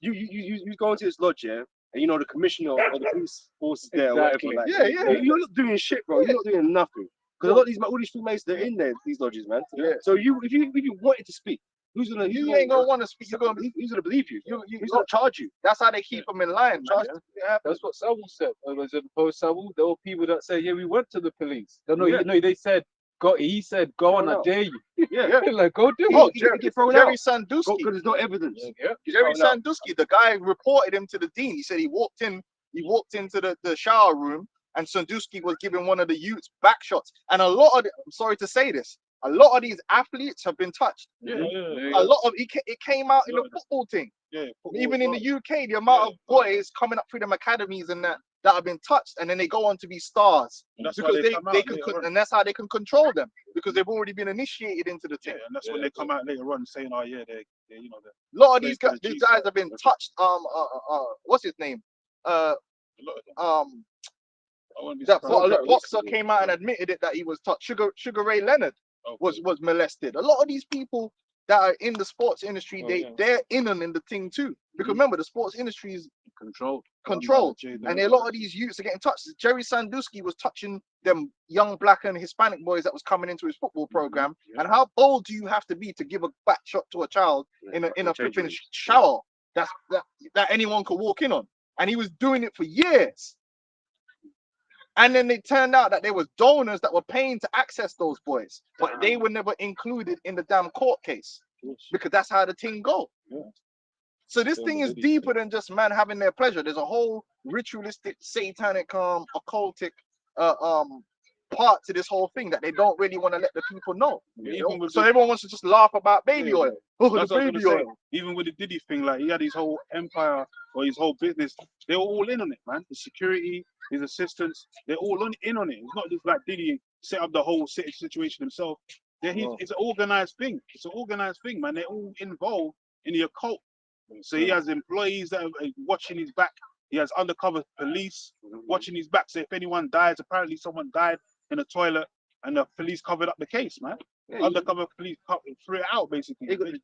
You go into this lodge, and you know the commissioner or the police force there, Exactly. or whatever. Like, you're not doing shit, bro. You're not doing nothing. Because a lot of all these Freemasons, they're in there, these lodges, man. So if you wanted to speak, who's gonna want to speak. Who's gonna believe you? Who's gonna charge you? That's how they keep them in line. That's what Saul said. Was it post Saul? There were people that said, "Yeah, we went to the police." They said, he said, "Go on, I dare you." Like, go do it. Jerry Sandusky. Because there's no evidence. Jerry Sandusky, the guy reported him to the dean. He said he walked into the shower room, and Sandusky was giving one of the youths back shots. And I'm sorry to say this, a lot of these athletes have been touched. A lot of it came out in the football thing. Even in the UK, the amount of boys coming up through them academies and that have been touched, and then they go on to be stars because they can, and that's how they can control them, because they've already been initiated into the team. And that's when they come out later on saying, "Oh yeah, they're a lot of these guys have been touched. What's his name? wouldn't be That surprised. boxer came out and admitted it that he was touched. Sugar Ray Leonard was molested. A lot of these people that are in the sports industry, they're in on the thing too. Because remember, the sports industry is controlled, and a lot of these youths are getting touched. Jerry Sandusky was touching them young black and Hispanic boys that was coming into his football program. And how bold do you have to be to give a back shot to a child in a flipping shower that anyone could walk in on? And he was doing it for years. And then it turned out that there was donors that were paying to access those boys, but they were never included in the damn court case because that's how the thing go. So this thing is deeper than just man having their pleasure. There's a whole ritualistic, satanic, occultic part to this whole thing that they don't really want to let the people know. So everyone wants to just laugh about baby oil. Oh, the baby oil. Even with the Diddy thing, like he had his whole empire or his whole business, they were all in on it, man. The security, his assistants, they're all in on it. It's not just like Diddy set up the whole situation himself. It's an organized thing. It's an organized thing, man. They're all involved in the occult. So he has employees that are watching his back. He has undercover police watching his back. So if anyone dies, apparently someone died in a toilet and the police covered up the case, man. Undercover police threw it out basically. The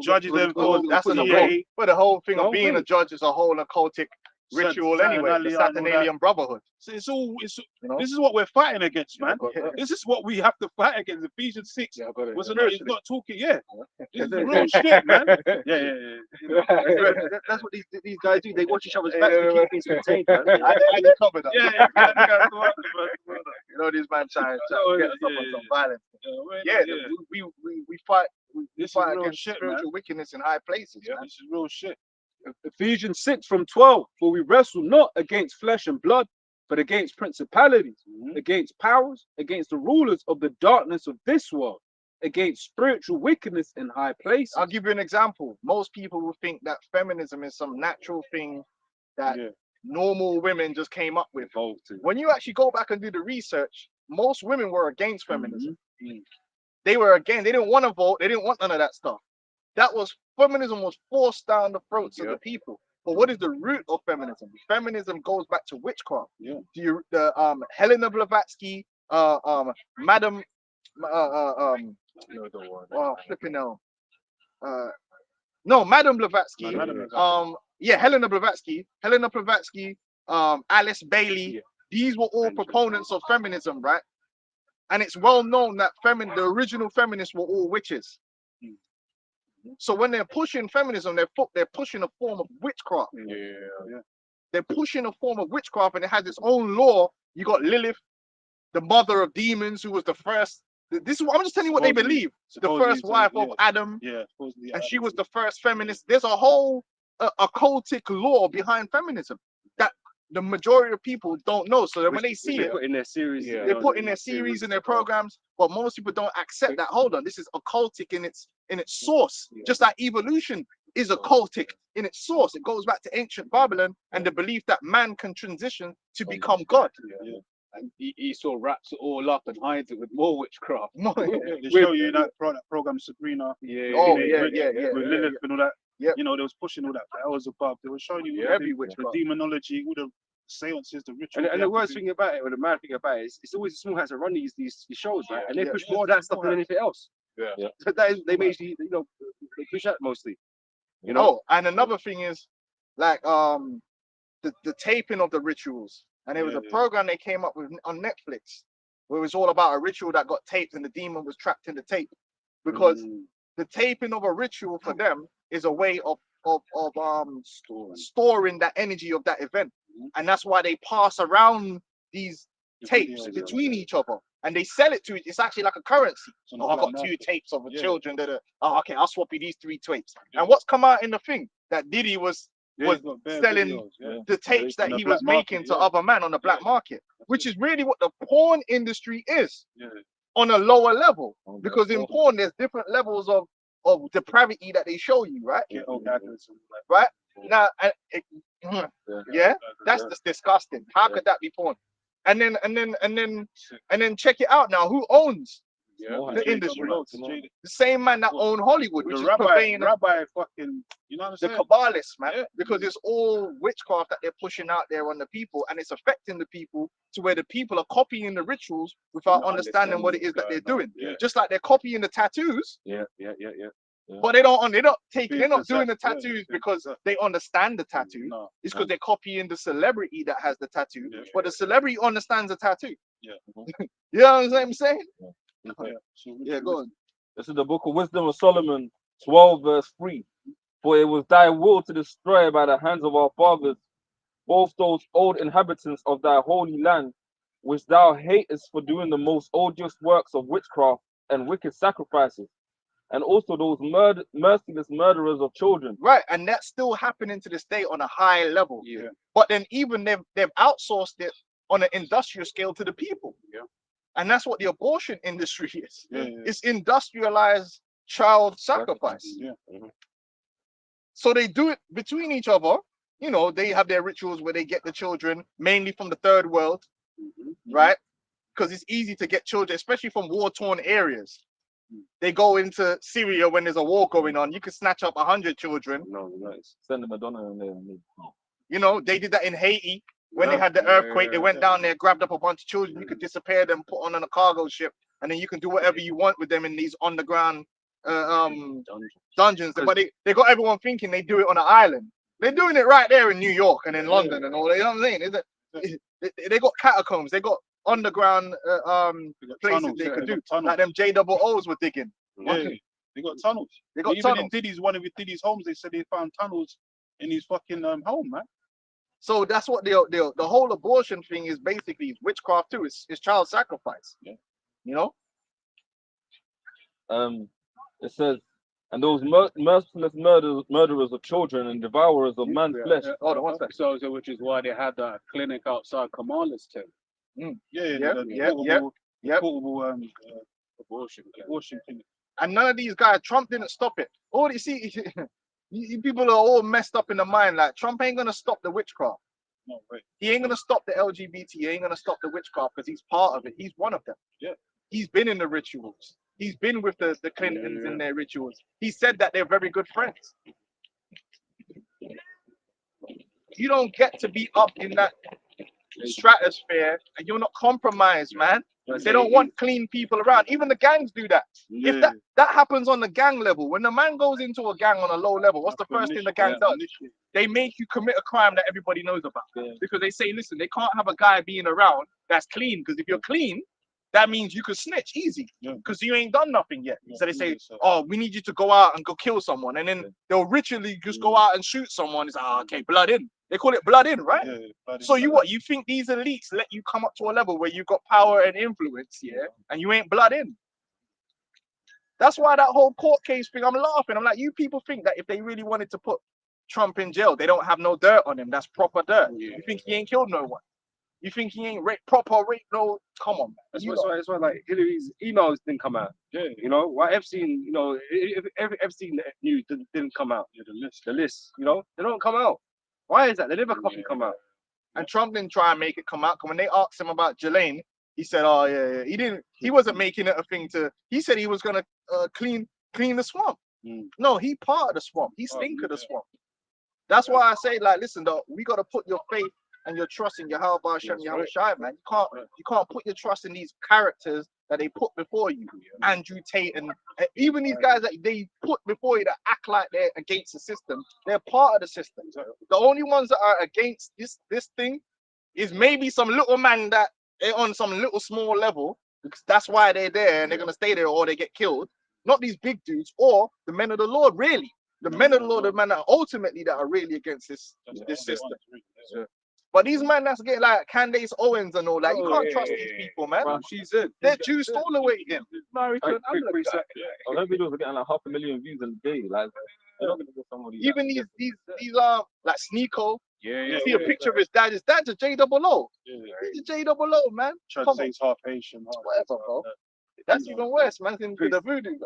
judges are involved. That's but the whole thing of being a judge is a whole occultic ritual anyway. The Saturnalian Brotherhood. So this is what we're fighting against, man. This is what we have to fight against. Ephesians 6. He's not talking. This is real shit, man. That's what these guys do. They watch each other's back to keep things contained, man. I cover that. You know, these man trying to get us up on some violence. We fight. We fight against spiritual wickedness in high places. This is real shit. Ephesians 6:12, for we wrestle not against flesh and blood, but against principalities, against powers, against the rulers of the darkness of this world, against spiritual wickedness in high places. I'll give you an example. Most people will think that feminism is some natural thing that normal women just came up with. When you actually go back and do the research, most women were against feminism. They were against, they didn't want to vote, they didn't want none of that stuff. Feminism was forced down the throats of the people. But what is the root of feminism? Feminism goes back to witchcraft. Helena Blavatsky, Madam Madam Blavatsky. Helena Blavatsky, Alice Bailey. These were all proponents of feminism, right? And it's well known that the original feminists were all witches. So when they're pushing feminism, they're pushing a form of witchcraft. They're pushing a form of witchcraft, and it has its own law. You got Lilith, the mother of demons, who was the first. I'm just telling you what they believe. The first wife of Adam, and she was the first feminist. There's a whole occultic law behind feminism that the majority of people don't know. So that when they see it, put in their series, they put in their series and their programs, but most people don't accept that. Hold on, this is occultic in its source. Just like evolution is occultic in its source. It goes back to ancient Babylon and the belief that man can transition to become God. And Esau wraps it all up and hides it with more witchcraft. They show you that program Sabrina. With Lilith and all that. You know, they was pushing all that powers above. They were showing you every the witchcraft, demonology, all the seances, the ritual. And the worst thing about it, or the mad thing about it, is it's always the small hats that run these shows, right? And they push more of that stuff than anything else. So they basically, they push that mostly. And another thing is like the taping of the rituals. And there was a program they came up with on Netflix where it was all about a ritual that got taped and the demon was trapped in the tape. Because the taping of a ritual for them is a way of storing that energy of that event. And that's why they pass around these tapes between each other. And they sell it to it's actually like a currency. So I've got 2 tapes of children that are okay, I'll swap you these 3 tapes. And what's come out in the thing that Diddy was selling the tapes that he was making to other men on the black market, which is really what the porn industry is on a lower level. Because in porn, there's different levels of depravity that they show you, right? Right? Now, that's just disgusting. How could that be porn? And then check it out now. Who owns the industry. Jada. The same man that own Hollywood, which The is rabbi, purveying rabbi fucking, you know what I'm the saying? Kabbalists, man, Yeah. because it's all witchcraft that they're pushing out there on the people, and it's affecting the people to where the people are copying the rituals without Not understanding what it understanding is that they're what's going doing. Yeah. Just like they're copying the tattoos, Yeah. but they're not Being doing the possessed, yeah, tattoos being because possessed. they understand the tattoo. No. It's because they're copying the celebrity that has the tattoo, Yeah. but the celebrity understands the tattoo. Yeah. You know what I'm saying? Yeah. So Yeah, go on. This is the book of Wisdom of Solomon, 12 verse 3. For it was thy will to destroy by the hands of our fathers both those old inhabitants of thy holy land, which thou hatest for doing the most odious works of witchcraft and wicked sacrifices, and also those merciless murderers of children. Right, and that's still happening to this day on a high level. Yeah. But then even they've outsourced it on an industrial scale to the people. Yeah. And that's what the abortion industry is. Yeah. It's industrialized child sacrifice. Yeah. So they do it between each other. You know, they have their rituals where they get the children mainly from the third world, right? Because it's easy to get children, especially from war-torn areas. They go into Syria when there's a war going on. You can snatch up 100 children. No, nice. Send the Madonna in there. You know, they did that in Haiti when they had the earthquake. They went down there, grabbed up a bunch of children. You could disappear them, put on a cargo ship, and then you can do whatever you want with them in these underground dungeons. But they got everyone thinking they do it on an island. They're doing it right there in New York and in London and all that. You know what I'm saying? They got catacombs. They got underground places tunnels, they could do. tunnels. Like them JOOs were digging. Yeah. They got tunnels. They got Even tunnels. in Diddy's, one of Diddy's homes, they said they found tunnels in his fucking home, man. So that's what the whole abortion thing is basically. It's witchcraft too. It's child sacrifice. Yeah. You know? It says, and those merciless murderers of children and devourers of man's flesh. Hold on one second. So which is why they had that clinic outside Kamala's tent. Portable Abortion. abortion clinic. And none of these guys, Trump didn't stop it. All you see, you people are all messed up in the mind. Like Trump ain't gonna stop the witchcraft. No way. He ain't gonna stop the LGBT. He ain't gonna stop the witchcraft because he's part of it. He's one of them. Yeah. He's been in the rituals. He's been with the Clintons in their rituals. He said that they're very good friends. You don't get to be up in that stratosphere and you're not compromised, man. They don't want clean people around. Even the gangs do that. If that happens on the gang level, when the man goes into a gang on a low level, what's the first thing the gang does? They make you commit a crime that everybody knows about. Because they say, listen, they can't have a guy being around that's clean. Because if you're clean, that means you can snitch easy. Because you ain't done nothing yet. So they say, oh, we need you to go out and go kill someone. And then they'll ritually just go out and shoot someone. It's okay, blood in. They call it blood in, right? So you think these elites let you come up to a level where you've got power and influence, and you ain't blood in? That's why that whole court case thing, I'm laughing. I'm like, you people think that if they really wanted to put Trump in jail, they don't have no dirt on him. That's proper dirt. You think he ain't killed no one? You think he ain't proper rape? No, come on, man. That's why like Hillary's emails didn't come out. You know, why Epstein, you know, if Epstein news didn't come out, the list, you know, they don't come out. Why is that? They never fucking come out. And Trump didn't try and make it come out. Because when they asked him about Ghislaine, he said, "Oh yeah." He didn't. He wasn't making it a thing to. He said he was gonna clean the swamp. No, he part of the swamp. He stink of the swamp. That's why I say, like, listen, though, we gotta put your faith and your trust in Yahweh Hashem Yahushai, man. You can't put your trust in these characters that they put before you. Andrew Tate and even these guys that they put before you that act like they're against the system, they're part of the system. The only ones that are against this thing is maybe some little man that they're on some little small level, because that's why they're there and they're gonna stay there or they get killed. Not these big dudes or the men of the Lord, really. The men of the Lord, the men that ultimately that are really against this system. But these men that's getting like Candace Owens and all that, you can't trust these people, man. Well, she's in. They're juiced all the way in. Her videos are getting like 500,000 views a day. Like, they're not gonna get somebody. Even these like Sneeko. You see a picture of his dad. His dad's a JOO. He's a JOO, man. Try to say he's half Asian. Whatever, bro. That's even worse, man. Than the voodoo.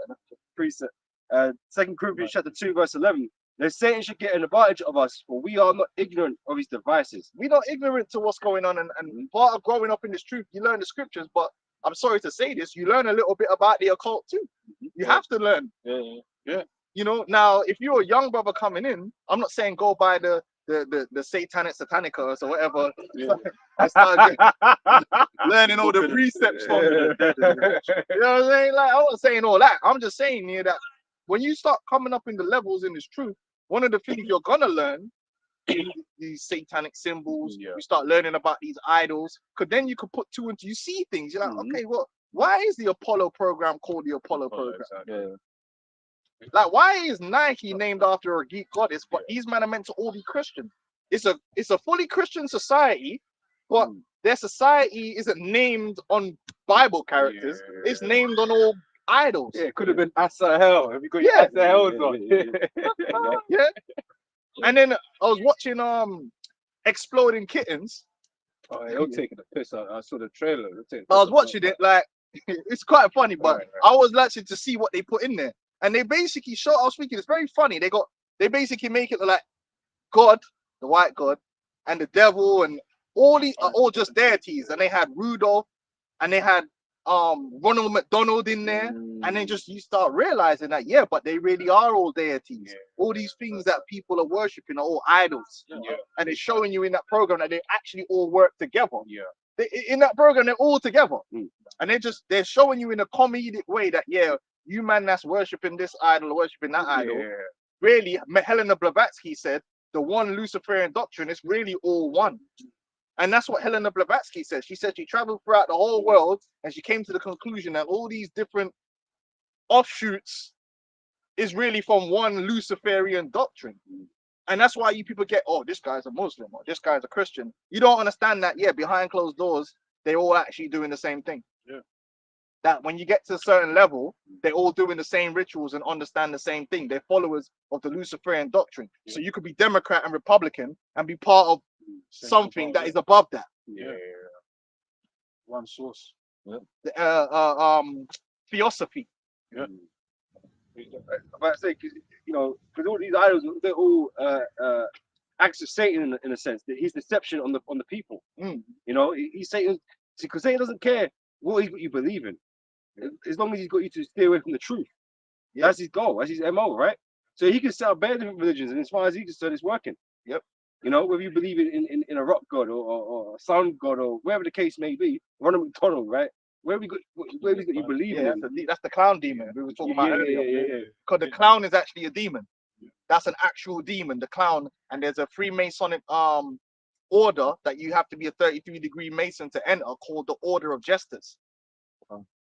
Precept. 2 Corinthians chapter 2 verse 11. Now Satan should get an advantage of us, for we are not ignorant of his devices. We're not ignorant to what's going on, and part of growing up in this truth, you learn the scriptures, but I'm sorry to say this, you learn a little bit about the occult too. You have to learn. Yeah. You know, now if you're a young brother coming in, I'm not saying go by the satanic satanicas or whatever. I start learning all the precepts from them. You know what I'm saying? Like, I'm not saying all that. I'm just saying here that when you start coming up in the levels in this truth, one of the things you're gonna learn is these satanic symbols. You start learning about these idols, because then you could put two and two. You see things. You're like, okay, well, why is the Apollo program called the Apollo program? Yeah. Like, why is Nike named after a Greek goddess, but these men are meant to all be Christian? It's a fully Christian society, but their society isn't named on Bible characters. It's named on all idols. Yeah, it could have been Asahel. Have you got your Asahels on? Yeah. And then I was watching Exploding Kittens. Oh, you're taking a piss. I saw the trailer. I was watching it, like, it's quite funny, but I was watching to see what they put in there. And they basically show, I was thinking, it's very funny. They basically make it like God, the white God, and the devil, and all these are all just deities. And they had Rudolph, and they had Ronald McDonald in there. And then just you start realizing that, yeah, but they really are all deities. All these things that people are worshiping are all idols. And it's showing you in that program that they actually all work together. In that program, they're all together. And they're showing you in a comedic way that, yeah, you man that's worshiping this idol, worshiping that idol. Really, Helena Blavatsky said, the one Luciferian doctrine is really all one. And that's what Helena Blavatsky said. She said she traveled throughout the whole world and she came to the conclusion that all these different offshoots is really from one Luciferian doctrine. And that's why you people get, oh, this guy's a Muslim or this guy's a Christian. You don't understand that, yeah, behind closed doors, they're all actually doing the same thing. That when you get to a certain level, they're all doing the same rituals and understand the same thing. They're followers of the Luciferian doctrine. So you could be Democrat and Republican and be part of something that is above that. One source. Theosophy. I'm about to say, because all these idols, they're all acts of Satan in a sense. That he's deception on the people. You know, he's Satan, because Satan doesn't care what you believe in, as long as he's got you to stay away from the truth. That's his goal. That's his MO, right? So he can set up bare different religions, and as far as he concerned, it's working. You know, whether you believe in a rock god or a sun god or whatever the case may be, Ronald McDonald, right? Where you believe in. That's the clown demon we were talking about earlier. Because the clown is actually a demon. That's an actual demon, the clown. And there's a Freemasonic order that you have to be a 33-degree Mason to enter, called the Order of Jesters.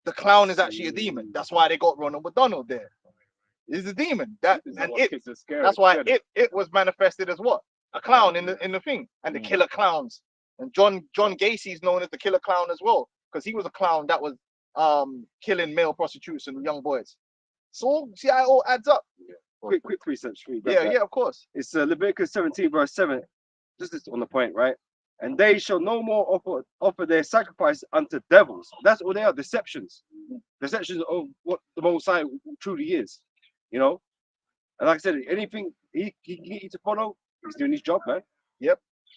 The clown is actually a demon. That's why they got Ronald McDonald there. It's a demon. That's why it was manifested as what? A clown in the thing. And the killer clowns. And John Gacy is known as the killer clown as well, because he was a clown that was killing male prostitutes and young boys. So see how it all adds up. Quick precepts for you. Yeah, of course. It's Leviticus 17 verse 7. This is on the point, right? And they shall no more offer their sacrifice unto devils. That's all they are, deceptions. Deceptions of what the Most High truly is. You know? And like I said, anything he can get you to follow, he's doing his job, man.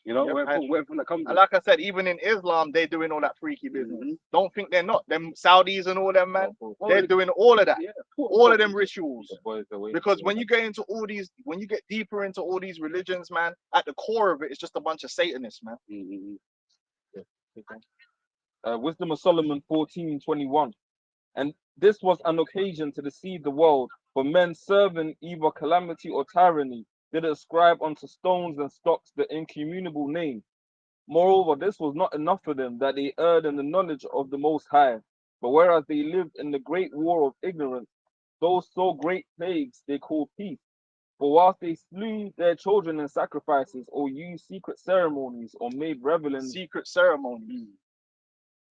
You know, wherever that comes. And like I said, even in Islam, they're doing all that freaky business. Don't think they're not. Them Saudis and all them, man, they're doing all of that. All of them rituals. Because when you get into all these, when you get deeper into all these religions, man, at the core of it, it's just a bunch of Satanists, man. Wisdom of Solomon 14:21. And this was an occasion to deceive the world, for men serving either calamity or tyranny did ascribe unto stones and stocks the incommunicable name. Moreover, this was not enough for them, that they erred in the knowledge of the Most High. But whereas they lived in the great war of ignorance, those so great plagues they called peace. For whilst they slew their children in sacrifices, or used secret ceremonies, or made revelings. Secret ceremonies.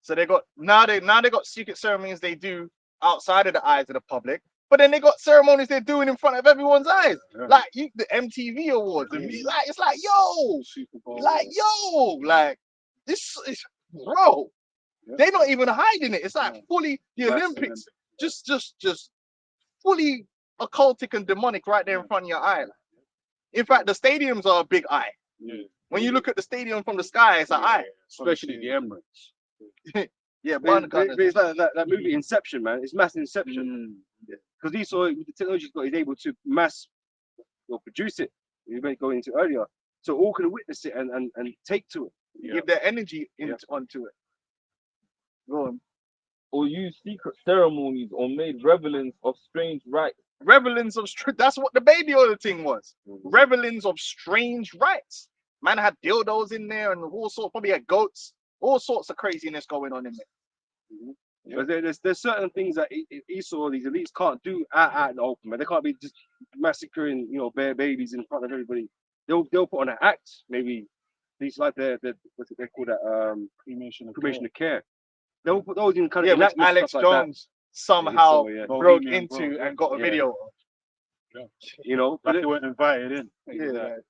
So they got now they got secret ceremonies they do outside of the eyes of the public. But then they got ceremonies they're doing in front of everyone's eyes, like the MTV Awards. It's like, yo, Super Bowl. Like this is, bro. They're not even hiding it. It's like fully the Olympics, just fully occultic and demonic right there in front of your eye. In fact, the stadiums are a big eye. When you look at the stadium from the sky, it's an eye. Especially the Emirates. Yeah, But one gun. it's like that movie Inception, man. It's mass Inception. Because Esau, with the technology he's got, he's able to mass or produce it. You may go into earlier. So all can witness it and take to it. Give their energy onto it. Go on. Or used secret ceremonies or made revelings of strange rites. Revelings of that's what the baby oil thing was. Revelings of strange rites. Man had dildos in there and all sorts, probably had goats, all sorts of craziness going on in there. But there's certain things that Esau, these elites can't do out in the open, man. They can't be just massacring, bare babies in front of everybody. They'll put on an act, maybe these like the what's it they call that cremation of care. They'll put those in kind of which Alex like Jones somehow broke Bohemian into Grove, and got a video of. But they weren't invited in.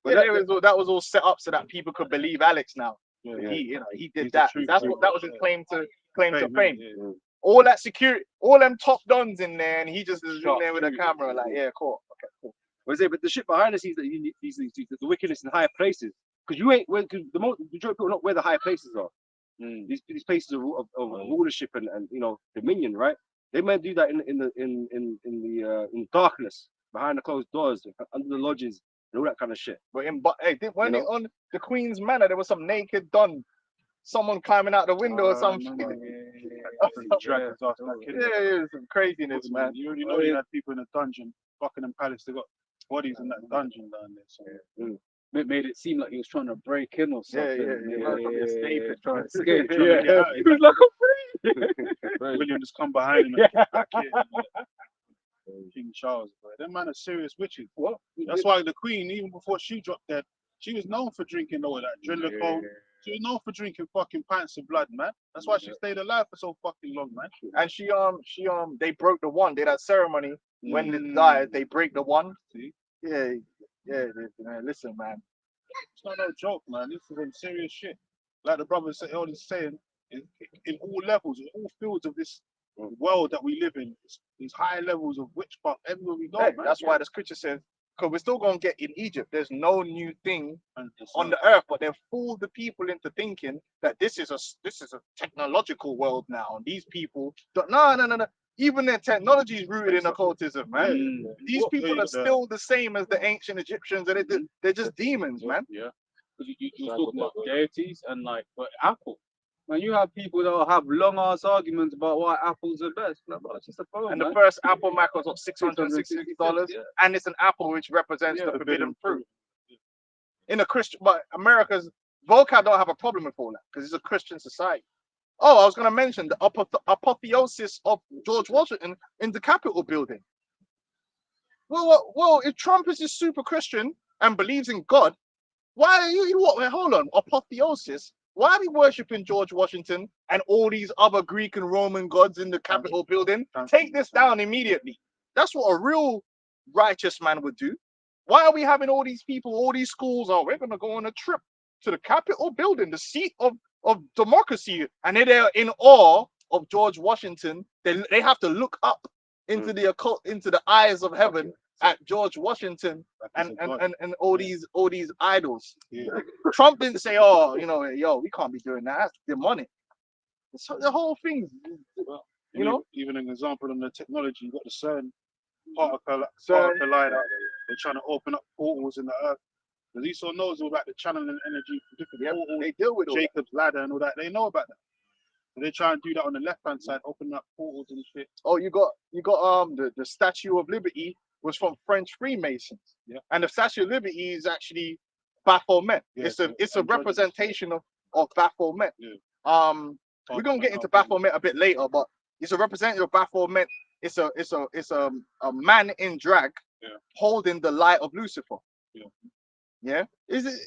But that was all set up so that people could believe Alex now. He did that. That was his claim to fame. Yeah. All that security, all them top dons in there, and he just is in there with a camera, like, yeah, cool. Okay, cool. But the shit behind the scenes that you need the wickedness in higher places. Because you ain't the majority of people not where the higher places are. These places of rulership and dominion, right? They might do that in the darkness, behind the closed doors, under the lodges, and all that kind of shit. But when on the Queen's Manor, there was some naked don, someone climbing out the window or something. Some craziness, man. You already know you had people in a dungeon, Buckingham Palace. They got bodies in that dungeon down there. So. It made it seem like he was trying to break in or something. Trying to escape. He was like a free. William just come behind him. King Charles, bro. Them man are serious witches. What? That's why the Queen, even before she dropped dead, she was known for drinking all that Drillicone. She was known for drinking fucking pints of blood, man. That's why she stayed alive for so fucking long, man. And she they broke the one. They had that ceremony when they died. They break the one. See? Yeah. Listen, man. It's not no joke, man. This is some serious shit. Like the brother always saying, in all levels, in all fields of this world that we live in, these high levels of witchcraft everywhere we go, man. That's why the scripture says, because we're still going to get in Egypt, there's no new thing on the earth, but they've fooled the people into thinking that this is a technological world now. And these people, no. Even their technology is rooted in occultism, man. These people are still the same as the ancient Egyptians, and they're just demons, man. Yeah. Because you talk about deities and but Apple. Man, you have people that will have long ass arguments about why Apple's the best. It's just a phone, and the first Apple Mac was $660, and it's an apple which represents the forbidden fruit. In a Christian, but America's vocab don't have a problem with all that because it's a Christian society. Oh, I was going to mention the apotheosis of George Washington in the Capitol building. Well, if Trump is a super Christian and believes in God, why are you what? Hold on, apotheosis. Why are we worshiping George Washington and all these other Greek and Roman gods in the Capitol building? Take this down immediately. That's what a real righteous man would do. Why are we having all these people, all these schools? Oh, we're going to go on a trip to the Capitol building, the seat of democracy, and they're in awe of George Washington. They have to look up into the occult, into the eyes of heaven at George Washington and all these idols. Trump didn't say, oh, we can't be doing that. That's demonic. So the whole thing, even an example on the technology, you got the CERN particle collider. They're trying to open up portals in the earth. Because Esau knows all about the channeling energy from different portals. They deal with Jacob's ladder and all that. They know about that. So they try and do that on the left-hand side, opening up portals and shit. Oh, you got the Statue of Liberty was from French Freemasons. Yeah. And the Statue of Liberty is actually Baphomet. Yeah, it's a representation of Baphomet. Yeah. We're gonna get into Baphomet a bit later, but it's a representative of Baphomet. It's a man in drag holding the light of Lucifer. Yeah. Is it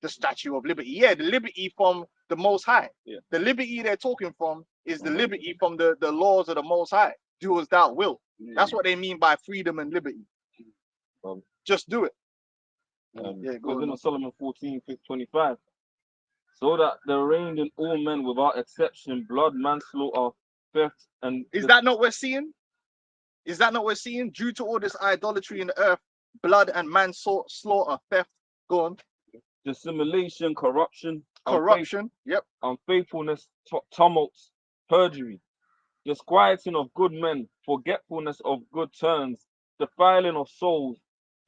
the Statue of Liberty? Yeah, the liberty from the Most High. Yeah. The liberty they're talking from is the liberty from the laws of the Most High. Do as thou wilt. That's what they mean by freedom and liberty. Just do it. Goes in Solomon 14:25. So that there reigned in all men without exception blood, manslaughter, theft, and is that not what we're seeing? Is that not what we're seeing? Due to all this idolatry in the earth, blood and manslaughter, theft, go on. Dissimulation, corruption, Yep. unfaithfulness, tumults, perjury, disquieting of good men, forgetfulness of good turns, defiling of souls.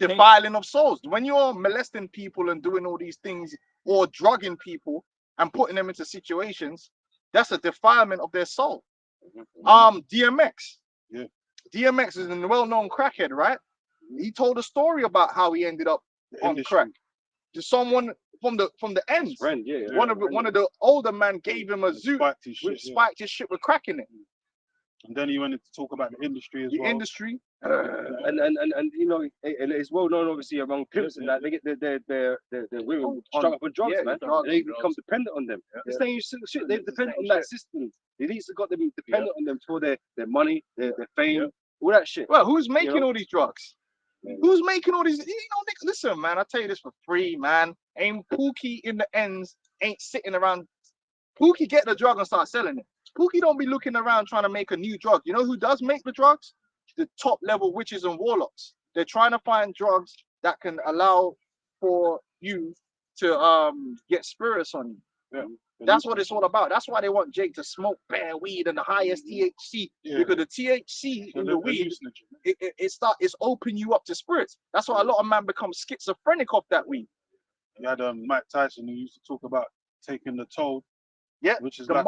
Defiling of souls. When you're molesting people and doing all these things, or drugging people and putting them into situations, that's a defilement of their soul. DMX. Yeah. DMX is a well-known crackhead, right? He told a story about how he ended up on crack. To someone from the ends. Friend, yeah. One of the older man gave him a zoot, spiked his shit with crack in it. And then he went to talk about the industry as well. The industry. And you know, it's well known obviously among pimps and that they get their women strung up on drugs, man. And they become dependent on them. This thing shit, they're dependent on that system. They need to got to be dependent on them for their money, their fame, all that shit. Well, who's making all these drugs? Who's making all these? You know, listen, man. I tell you this for free, man. Ain't Pookie in the ends ain't sitting around. Pookie get the drug and start selling it. Pookie don't be looking around trying to make a new drug. You know who does make the drugs? The top level witches and warlocks. They're trying to find drugs that can allow for you to get spirits on you. Yeah. That's what it's all about. That's why they want Jake to smoke bare weed and the highest THC, because the THC in the weed it's open you up to spirits. That's why a lot of man become schizophrenic off that weed. You had Mike Tyson who used to talk about taking the toad. Yeah, which is like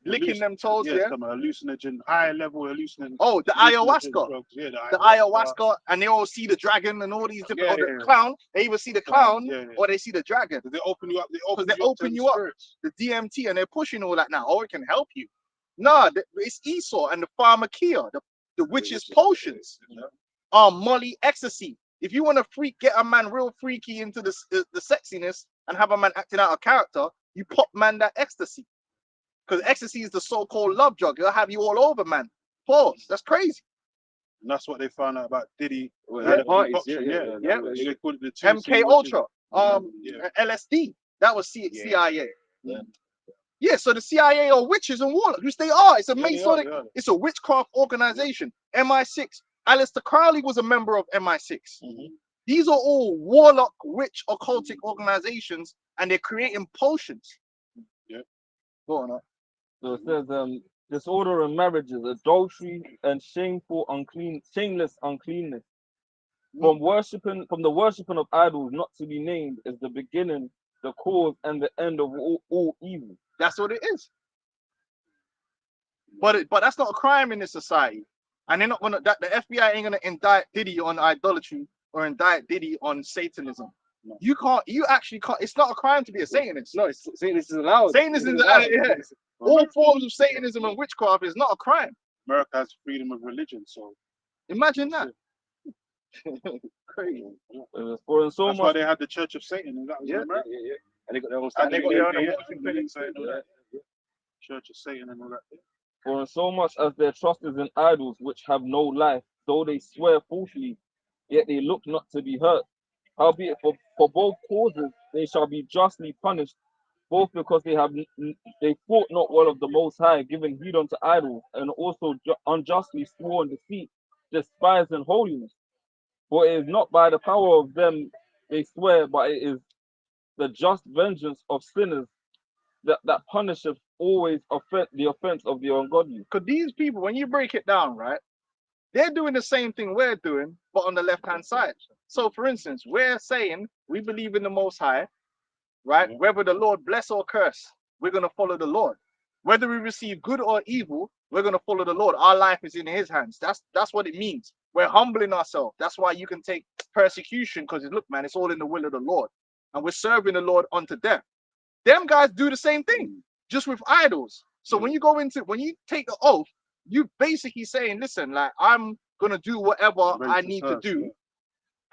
licking them toes. Some hallucinogen, high level hallucinogen. Oh, the ayahuasca. Drugs. Yeah, the ayahuasca, and they all see the dragon and all these different. The clown. They either see the clown or they see the dragon. They open you up. They open you up. The DMT, and they're pushing all that now. Oh, it can help you. Nah, it's Esau and the pharmakia, the witches' potions. Molly, ecstasy. If you want to get a man real freaky into the sexiness and have a man acting out of character, you pop man that ecstasy. Because ecstasy is the so-called love drug. It'll have you all over, man. Pause. That's crazy. And that's what they found out about Diddy. They called it the MK Ultra. LSD. That was CIA. Yeah, so the CIA are witches and warlocks, which they are. It's a Masonic, it's a witchcraft organization. MI6. Aleister Crowley was a member of MI6. These are all warlock, witch, occultic organizations, and they're creating potions. Yeah. Go on up. So it says disorder in marriages, adultery, and shameless uncleanness. From the worshipping of idols not to be named is the beginning, the cause, and the end of all evil. That's what it is. But that's not a crime in this society. And they're not gonna the FBI ain't gonna indict Diddy on idolatry or indict Diddy on Satanism. No. You actually can't. It's not a crime to be a Satanist. No, Satanism is allowed. Satanism is allowed. Yeah. All forms of Satanism and witchcraft is not a crime. America has freedom of religion, so imagine that. Crazy. That's why they had the Church of Satan, and that was in America. Yeah. And they got their own Church of Satan and all that. For in so much as their trust is in idols which have no life, though they swear falsely, yet they look not to be hurt. Howbeit for both causes they shall be justly punished, both because they fought not well of the Most High, giving heed unto idols, and also unjustly swore in deceit, despising holiness. For it is not by the power of them they swear, but it is the just vengeance of sinners that punisheth always the offense of the ungodly. Because these people, when you break it down, right, they're doing the same thing we're doing, but on the left-hand side. So, for instance, we're saying we believe in the Most High, right? Yeah. Whether the Lord bless or curse, we're going to follow the Lord. Whether we receive good or evil, we're going to follow the Lord. Our life is in His hands. That's what it means. We're humbling ourselves. That's why you can take persecution, because look, man, it's all in the will of the Lord. And we're serving the Lord unto death. Them guys do the same thing, just with idols. So when you take the oath, you basically saying, listen, like, I'm gonna do whatever I need to do,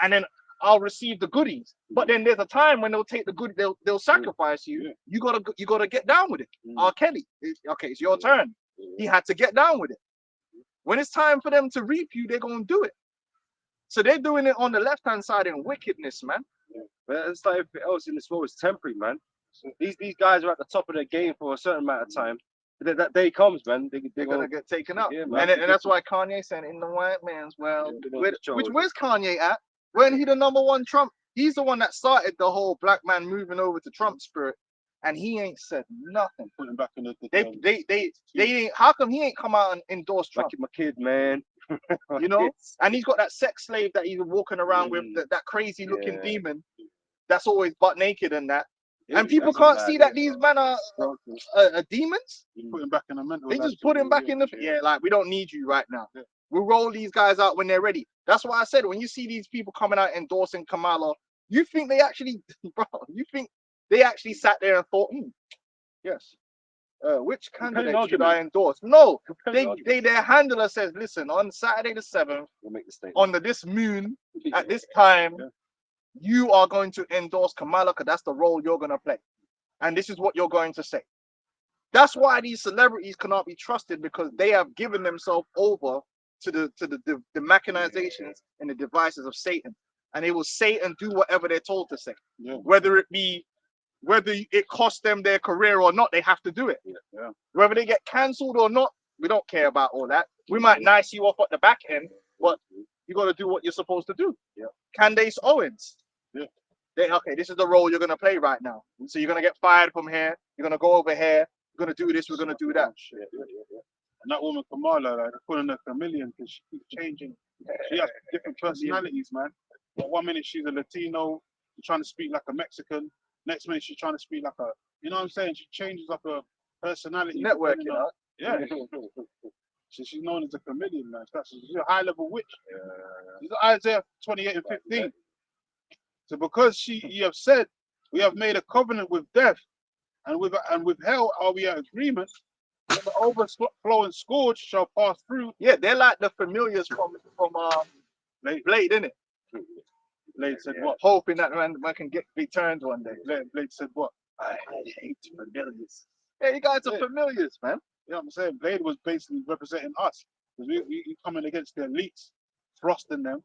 and then I'll receive the goodies. But then there's a time when they'll take the good, they'll sacrifice you. You gotta get down with it. R. Kelly, it's your turn. He had to get down with it. When it's time for them to reap you, they're gonna do it. So they're doing it on the left-hand side in wickedness, man. But it's like everything else in this world is temporary, man. So these guys are at the top of their game for a certain amount of time. That day comes, man. They're gonna get taken up. Yeah, and that's why Kanye said, in the white man's world. Where's Kanye at? When he the #1 Trump? He's the one that started the whole black man moving over to Trump spirit. and he ain't said nothing. Putting back in the They ain't. How come he ain't come out and endorsed Trump? Like my kid, man. You know, and he's got that sex slave that he's walking around with, that crazy looking Yeah. demon that's always butt naked and that. Yeah, And people that's can't mad, see that yeah. these men are demons. putting back in the mental. They just put him back in the like we don't need you right now. Yeah. We'll roll these guys out when they're ready. That's why I said when you see these people coming out endorsing Kamala, you think they actually, bro? You think they actually sat there and thought, yes, which candidate should I endorse? No, their handler says, listen, on Saturday the 7th, We'll make the statement. on this moon at this time, you are going to endorse Kamala because that's the role you're going to play, and this is what you're going to say. That's why these celebrities cannot be trusted, because they have given themselves over to the machinations and the devices of Satan, and they will say and do whatever they're told to say. Yeah. Whether it costs them their career or not, they have to do it. Yeah. Whether they get cancelled or not, we don't care about all that. We might nice you off at the back end, but you got to do what you're supposed to do. Yeah. Candace Owens. Yeah. Okay, this is the role you're gonna play right now. So you're gonna get fired from here. You're gonna go over here. You're gonna do this. We're gonna do that. And that woman Kamala, like they're calling her a chameleon because she keeps changing. She has different personalities, man. But 1 minute she's a Latino, she's trying to speak like a Mexican. Next minute she's trying to speak like a, you know what I'm saying? She changes up her personality. Networking, depending on- Yeah. So she's known as a chameleon, man. She's a high level witch. She's Isaiah 28 and 15. So because you have said, we have made a covenant with death, and with hell are we at agreement. When the overflowing scourge shall pass through. Yeah, they're like the familiars from Blade, innit? Blade said what? Hoping that man can get returned one day. Blade said what? I hate familiars. Yeah, you guys are familiars, man. You know what I'm saying? Blade was basically representing us, because we coming against the elites, thrusting them.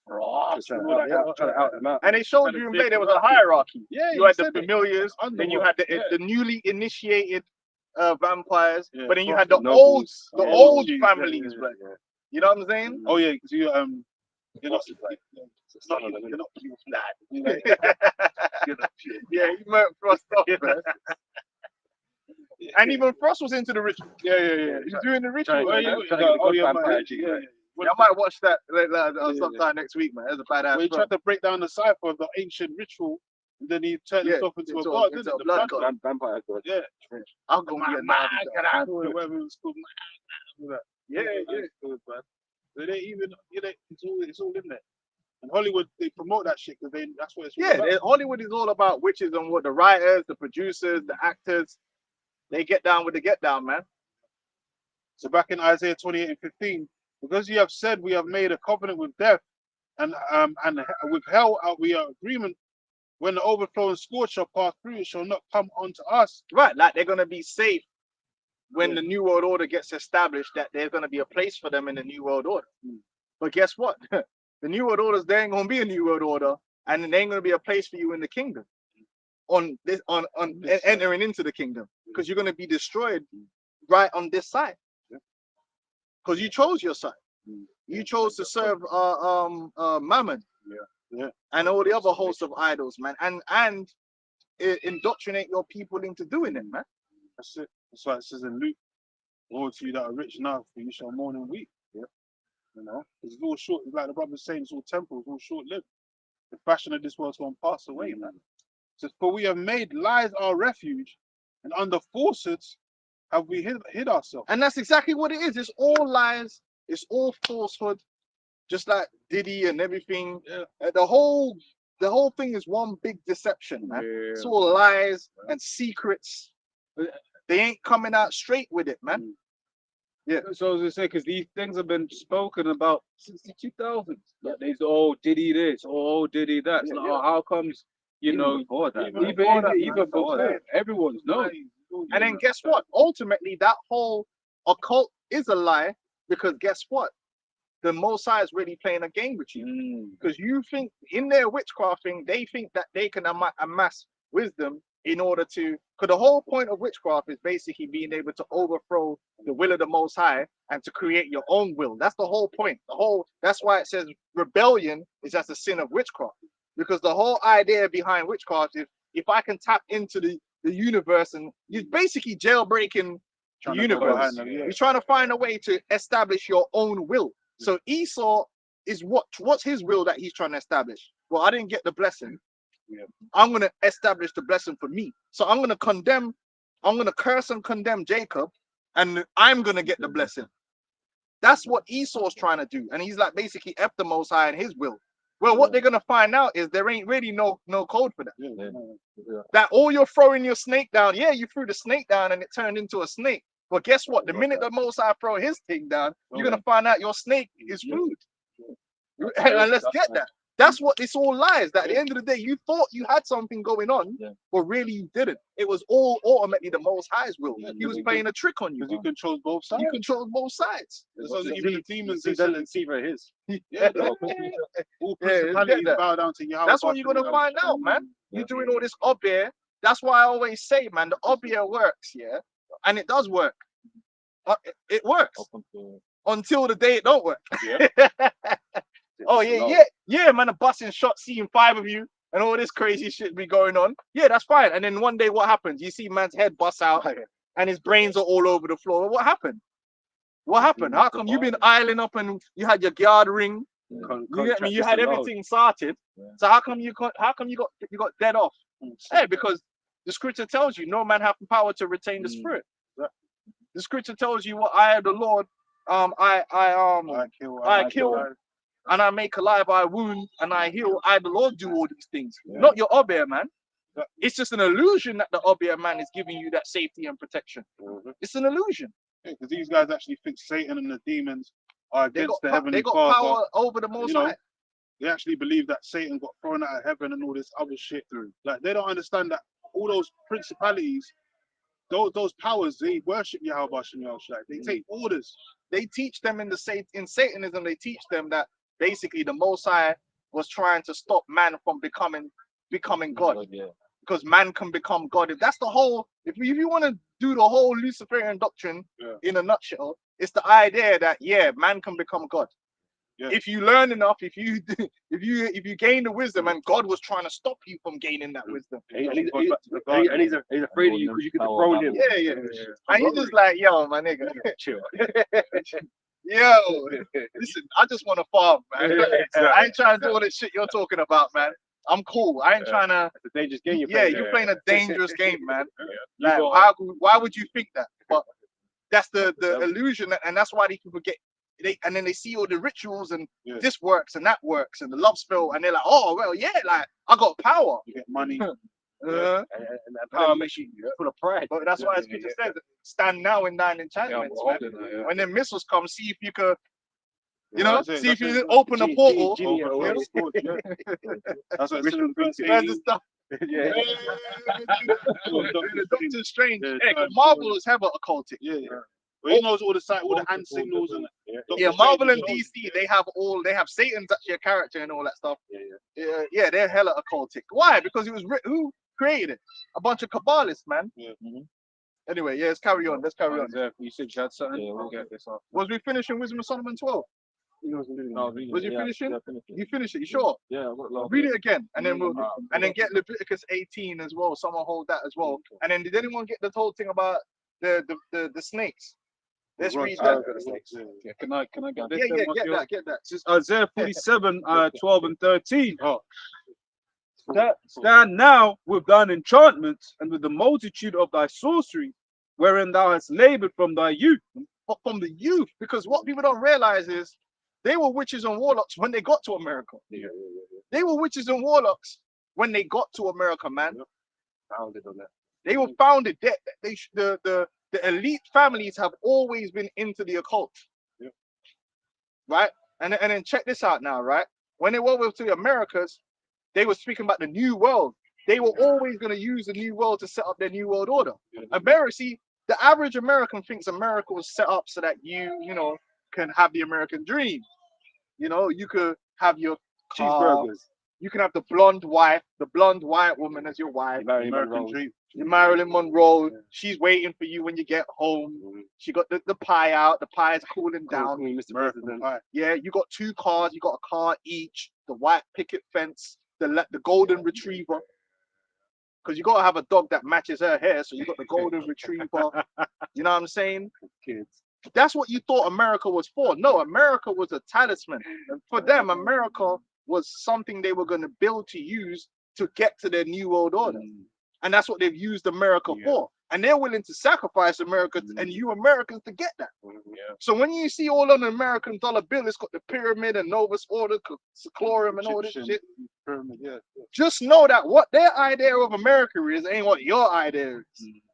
Frost. Trying to out them out. And they showed you in Blade there was a hierarchy. Yeah, You had the familiars, then you had the newly initiated vampires, Yeah, but then you Frost, had the nobles. old Yeah, families, right? You know what I'm saying? Oh yeah, because you're not Son of them, you're not pure Yeah, you might Frost off, man. And even Frost was into the ritual. Yeah. He's doing the ritual. Trying to man. get the vampire G, yeah. right? Yeah, I might watch that sometime next week, man. That's a badass. Well, he film. tried to break down the cipher of the ancient ritual, and then he turned himself into a god, didn't a it? blood god. Vampire god. Yeah. I'm gonna be a Navi. Whatever it was called. Yeah. Good, man. So they even, it's all in there. And Hollywood, they promote that shit because that's what it's all Yeah, about. Hollywood is all about witches, and what the writers, the producers, the actors, they get down with the get down, man. So back in Isaiah 28 and 15, because you have said we have made a covenant with death, and with hell we are agreement. When the overflowing scourge shall pass through, it shall not come unto us. Right, like they're gonna be safe when the New World Order gets established. That there's gonna be a place for them in the New World Order. But guess what? The New World Order, there ain't gonna be a New World Order, and there ain't gonna be a place for you in the kingdom. Entering into the kingdom, because you're gonna be destroyed right on this side. Because you chose your side. You chose to serve Mammon. Yeah. And all the other hosts of idols, man, and indoctrinate your people into doing it, man. That's it. That's why it says in Luke, "Woe to you that are rich now, for you shall mourn and weep." Yeah. You know, it's all short. Like the brother's saying, it's all temporal, it's all short-lived. The fashion of this world's going to pass away, man. It says, "For we have made lies our refuge, and under falsehoods have we hid ourselves." And that's exactly what it is. It's all lies. It's all falsehood. Just like Diddy and everything. Yeah. The whole thing is one big deception, man. It's all lies and secrets. They ain't coming out straight with it, man. Yeah, so I was gonna say, because these things have been spoken about since the 2000s. Like they say, oh, Diddy this, oh, Diddy that. It's like, oh, how comes, Even before that, man. even before that, everyone's known. And then guess what? Ultimately, that whole occult is a lie, because guess what? The Most High is really playing a game with you. Because you think in their witchcraft thing, they think that they can amass wisdom in order to, because the whole point of witchcraft is basically being able to overthrow the will of the Most High and to create your own will. That's the whole point. That's why it says rebellion is as a sin of witchcraft. Because the whole idea behind witchcraft is if I can tap into the the universe, and you're basically jailbreaking the Trying to go universe. behind them, yeah. You're trying to find a way to establish your own will. So Esau is what's his will that he's trying to establish? Well, I didn't get the blessing. Yeah. I'm gonna establish the blessing for me. So I'm gonna curse and condemn Jacob, and I'm gonna get the blessing. That's what Esau's trying to do, and he's like basically F the Most High in his will. Well, what they're gonna find out is there ain't really no code for that. Yeah. That all you're throwing your snake down, yeah, you threw the snake down and it turned into a snake. But guess what? The minute the Most High throw his thing down, you're gonna find out your snake is food. And let's get that. That's what it's all lies. That at the end of the day, you thought you had something going on, but really you didn't. It was all ultimately the Most High's will. He was playing a trick on you. Because you control both sides. You control both sides. So even the demons, He doesn't see for his. yeah, all principalities bow down to Yahweh. That's what you're gonna find out, man. You're doing all this obia. That's why I always say, man, the obia works, yeah, and it does work. It works until the day it don't work. Oh yeah, man, a busting shot, seeing 5 of you, and all this crazy shit be going on. Yeah, that's fine. And then one day, what happens? You see man's head bust out, and his brains are all over the floor. What happened? What happened? How come you been isling up and you had your guard ring? You get me? You had everything sorted. So how come you got dead off? Hey, because the scripture tells you no man have the power to retain the spirit. The scripture tells you what I am the Lord. I kill. And I make alive, I wound, and I heal. I, the Lord, do all these things. Not your obia, man. It's just an illusion that the obia man is giving you that safety and protection. It's an illusion. Because these guys actually think Satan and the demons are against the heavenly They got Father. power over the Most High. They actually believe that Satan got thrown out of heaven and all this other shit through. Like, they don't understand that all those principalities, those powers, they worship Yahweh Shem Yahushua. They take orders. They teach them in Satanism. They teach them that basically the Most High was trying to stop man from becoming God, because man can become God. If that's the whole, if you want to do the whole Luciferian doctrine in a nutshell, it's the idea that man can become God. If you learn enough, if you gain the wisdom, and God was trying to stop you from gaining that wisdom, and he's afraid of you because you could dethrone him. And he's just like, yo, my nigga, chill. Yo, listen, I just want to farm, man. I ain't trying to do all this shit you're talking about, man. I'm cool. I ain't trying to. It's a dangerous game you're playing. You're playing a dangerous game, man. Like, why would you think that? But that's the illusion, and that's why these people get. And then they see all the rituals and this works and that works and the love spell, and they're like, oh well, like I got power. You get money. And that power makes you full of pride. But that's why as Peter says, stand now in 9 enchantments. When the missiles come, see if you could, see if you open a portal. That's what Where's the stuff? Doctor Strange. Marvel is heavy occultic. But he knows all the hand signals and Marvel and DC, they have Satan's actually a character and all that stuff. They're hella occultic. Why? Because it was who created it? A bunch of Kabbalists, man. Anyway, let's carry on. You said you had something? We'll get this off. Was we finishing Wisdom of Solomon 12? Was you finishing? You finished it, you sure? Yeah, read it again, and then get Leviticus 18 as well. Someone hold that as well. And then did anyone get the whole thing about the snakes? Let's read that. Can I get this? Get that. This is Isaiah 47, 12 and 13. Stand now with thine enchantments and with the multitude of thy sorcery, wherein thou hast labored from thy youth. But from the youth, because what people don't realize is they were witches and warlocks when they got to America. They were witches and warlocks when they got to America, man. Founded on that. They were founded. The elite families have always been into the occult, right? And then check this out now, right? When they went over to the Americas, they were speaking about the New World. They were always going to use the New World to set up their New World Order. America, see, the average American thinks America was set up so that you can have the American dream. You could have your cheeseburgers. You can have the blonde white woman as your wife. American dream. Marilyn Monroe, she's waiting for you when you get home. She got the pie out. The pie is cooling down. Mr. President. Yeah, you got 2 cars. You got a car each. The white picket fence. The golden retriever. because you gotta have a dog that matches her hair. So you got the golden retriever. You know what I'm saying? Kids. That's what you thought America was for. No, America was a talisman. And for them, America was something they were going to build to use to get to their new world order. And that's what they've used America for. And they're willing to sacrifice America and you Americans to get that. So when you see all on the American dollar bill, it's got the pyramid and Novus Ordo, Seclorum and all this shit. Pyramid, Just know that what their idea of America is ain't what your idea is.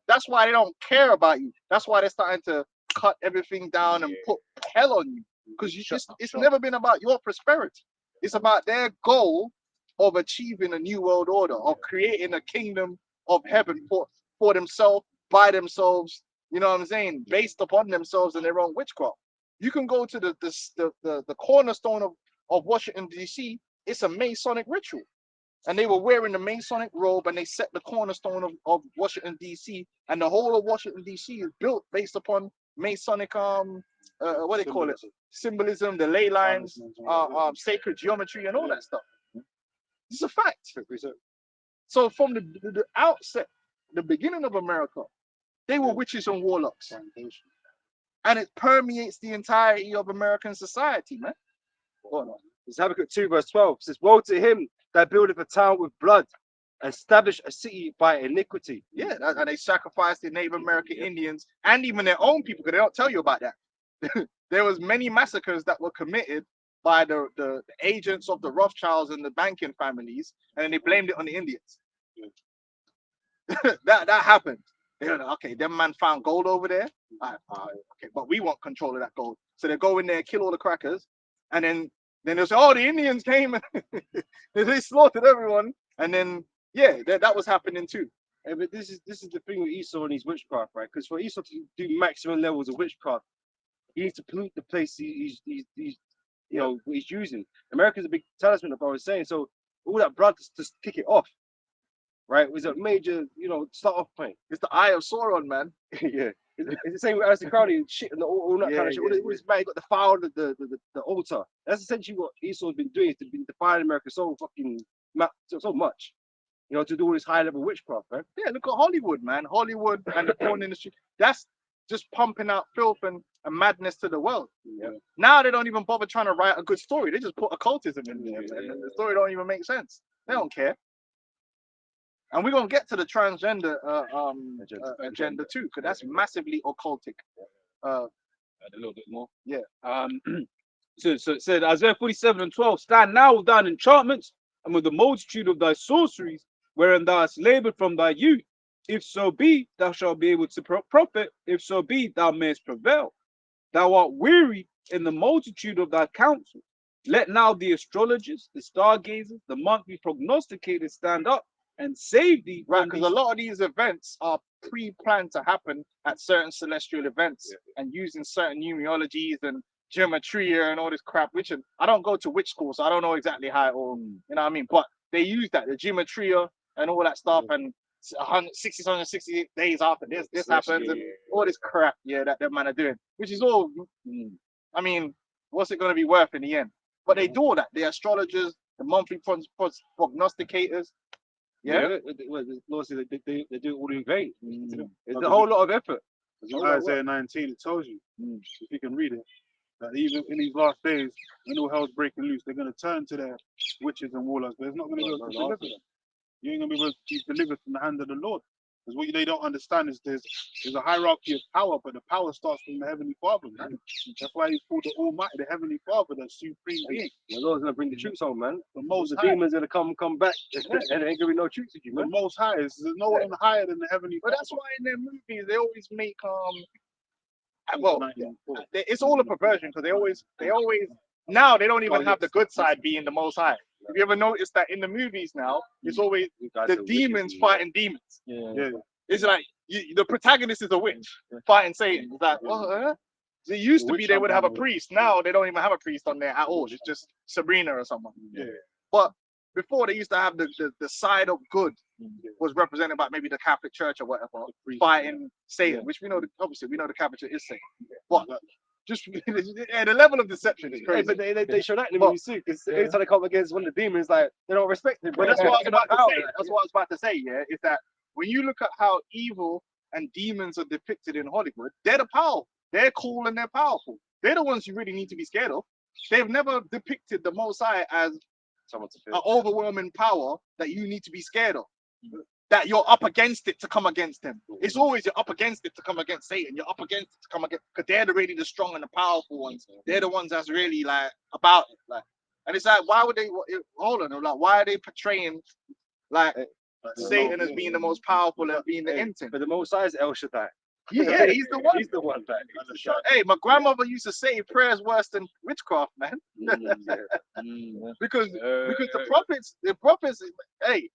That's why they don't care about you. That's why they're starting to cut everything down and put hell on you. Because it's never been about your prosperity. It's about their goal of achieving a new world order, of creating a kingdom of heaven for themselves, by themselves, you know what I'm saying, based upon themselves and their own witchcraft. You can go to the cornerstone of Washington, D.C., it's a Masonic ritual. And they were wearing the Masonic robe and they set the cornerstone of Washington, D.C. And the whole of Washington, D.C. is built based upon Masonic, what they call it? Symbolism, the ley lines, sacred geometry and all that stuff. It's a fact. So from the outset, the beginning of America, they were witches and warlocks. And it permeates the entirety of American society, man. It's Habakkuk 2 verse 12. It says, woe to him that buildeth a town with blood, establish a city by iniquity. Yeah, and they sacrificed the Native American Indians and even their own people, because they don't tell you about that. There was many massacres that were committed by the agents of the Rothschilds and the banking families, and then they blamed it on the Indians. that happened. They're like, okay, them man found gold over there. Okay, but we want control of that gold. So they go in there, kill all the crackers, and then they'll say, oh, the Indians came and they slaughtered everyone. And then that was happening too. Yeah, but this is the thing with Esau and his witchcraft, right? Because for Esau to do maximum levels of witchcraft, he needs to pollute the place he's using. America's a big talisman, like I was saying. So all that blood to kick it off, right? Was a major, start off point. It's the eye of Sauron, man. Yeah. It's the same with Aleister Crowley and shit and all that kind of shit. All this man got the foul, the altar. That's essentially what Esau's been doing. He's been defining America so much, to do all this high level witchcraft, man. Yeah, look at Hollywood, man. Hollywood and the porn industry. That's just pumping out filth and madness to the world. Yeah. Now they don't even bother trying to write a good story. They just put occultism in there, and the story don't even make sense. They don't care. And we're gonna get to the transgender agenda too, because that's massively occultic. Add a little bit more. Yeah. So it said Isaiah 47:12, stand now with thine enchantments and with the multitude of thy sorceries, wherein thou hast labored from thy youth. If so be, thou shalt be able to profit. If so be, thou mayest prevail. Thou art weary in the multitude of thy counsels. Let now the astrologers, the stargazers, the monthly prognosticators stand up and save thee. Right, because a lot of these events are pre-planned to happen at certain celestial events and using certain numerologies and gematria and all this crap, which I don't go to witch school, so I don't know exactly how it all, you know what I mean? But they use that, the gematria and all that stuff, and 160 days after this happens, and all this crap, that man are doing, which is all, I mean, what's it going to be worth in the end? But they do all that, the astrologers, the monthly prognosticators. Yeah, they do it all in vain. It's a whole lot of effort. Isaiah 19, it tells you, if you can read it, that even in these last days, when all hell's breaking loose, they're going to turn to their witches and warlocks, but it's not going to be able to deliver them. You ain't going to be able to be delivered from the hand of the Lord. Because what they don't understand is there's a hierarchy of power, but the power starts from the Heavenly Father, man. That's why he's called the Almighty, the Heavenly Father, the supreme being. The Lord's going to bring the troops home, man. The demons going to come back, and there ain't going to be no troops with you, man. The Most High, there's no one higher than the Heavenly Father. But that's why in their movies they always make it's all a perversion, because they always now they don't even have the good side being the Most High. Have you ever noticed that in the movies now, it's always the demons fighting demons? Yeah. It's like the protagonist is a witch fighting Satan. It's like, it used to be they would have a priest. Now they don't even have a priest on there at all. It's just Sabrina or someone. Yeah. But before they used to have the side of good was represented by maybe the Catholic Church or whatever, fighting Satan, which we know, obviously we know the Catholic Church is Satan. But Just yeah, the level of deception is Hey, crazy. but they show that in the movie too, because anytime they come against one of the demons, like they don't respect him. But that's what I was about to Out. say. That's what I was about to say. Yeah, is that when you look at how evil and demons are depicted in Hollywood, they're the powerful. They're cool and they're powerful. They're the ones you really need to be scared of. They've never depicted the Most High as Someone to an overwhelming power that you need to be scared of. That you're up against it to come against him. It's always you're up against it to come against Satan. You're up against it to come against, because they're really the strong and the powerful ones. They're the ones that's really like about it. Like, and it's like, why would they? Hold on, like, why are they portraying like Satan as being the most powerful and being the end thing? But the Most High is El Shaddai. Yeah, he's the one. He's the one. That Hey, my grandmother used to say prayers worse than witchcraft, man. Because the prophets, hey,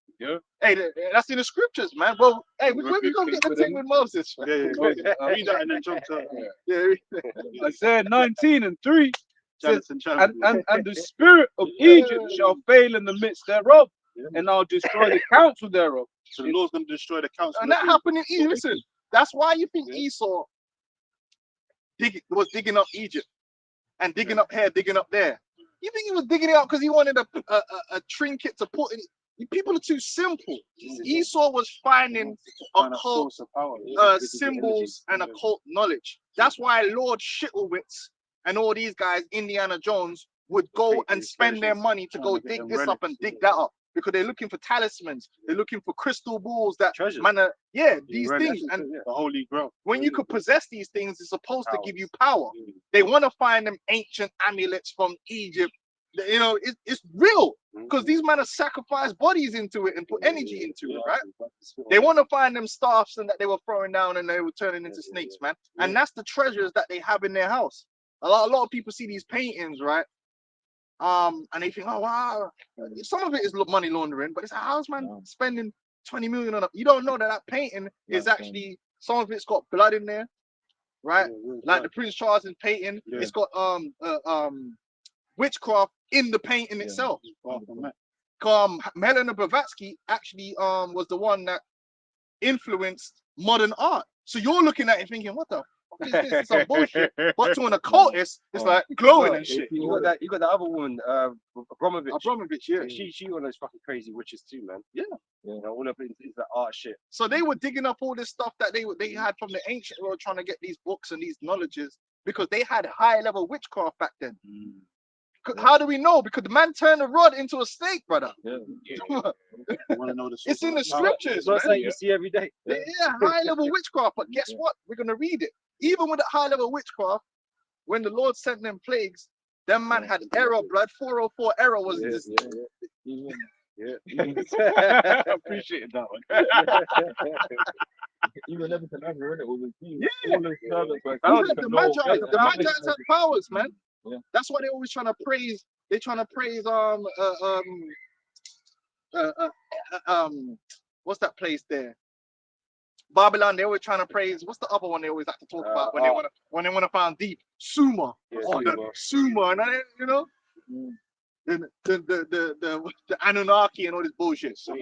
hey, that's in the scriptures, man. Well, hey, where we gonna get the thing with Moses? Yeah, read that and then jump to Yeah, Isaiah 19:3 says, Jonathan Chandler. and the spirit of Egypt shall fail in the midst thereof, and I'll destroy the counsel thereof. So the Lord's going to destroy the council. and that happened in Egypt. Listen, that's why you think Esau was digging up Egypt and digging up here, digging up there. You think he was digging it up because he wanted a trinket to put in? People are too simple. Esau was finding occult symbols and occult knowledge. That's why Lord Shittlewitz and all these guys, Indiana Jones, would go and spend their money to go dig this up and dig that up, because they're looking for talismans. They're looking for crystal balls that treasures. these things. And The Holy Grail. when you could possess these things, it's supposed to give you power. They want to find them ancient amulets from Egypt. You know, it's real, because these men have sacrificed bodies into it and put energy into it, right? They want to find them staffs and that they were throwing down and they were turning into snakes, man. And that's the treasures that they have in their house. A lot of people see these paintings, right? And they think, oh wow, some of it is money laundering, but it's a house man spending 20 million on it. You don't know that painting is actually, some of it's got blood in there, right? Like the Prince Charles painting, it's got witchcraft in the painting itself. Helena Blavatsky actually was the one that influenced modern art. So you're looking at it thinking, what the fuck is this? It's some bullshit. But to an occultist, it's like glowing and shit. You got that other woman, Abramovich. Abramovich, yeah. She one of those fucking crazy witches too, man. Yeah. You know, all of it is that art shit. So they were digging up all this stuff that they had from the ancient world, trying to get these books and these knowledges, because they had high level witchcraft back then. How do we know? Because the man turned a rod into a snake, brother. It's in the scriptures. That's like you see every day. Yeah, high level witchcraft. But guess what? We're gonna read it. Even with the high level witchcraft, when the Lord sent them plagues, them man had error blood. 404 error was this. I appreciate that one. Even Nebuchadnezzar, it was The Magi's had powers, man. Yeah. That's why they're always trying to praise. They're trying to praise what's that place there? Babylon. They're always trying to praise. What's the other one they always like to talk about when they want to find deep? Sumer. Sumer, and you know. The Anunnaki and all this bullshit. So,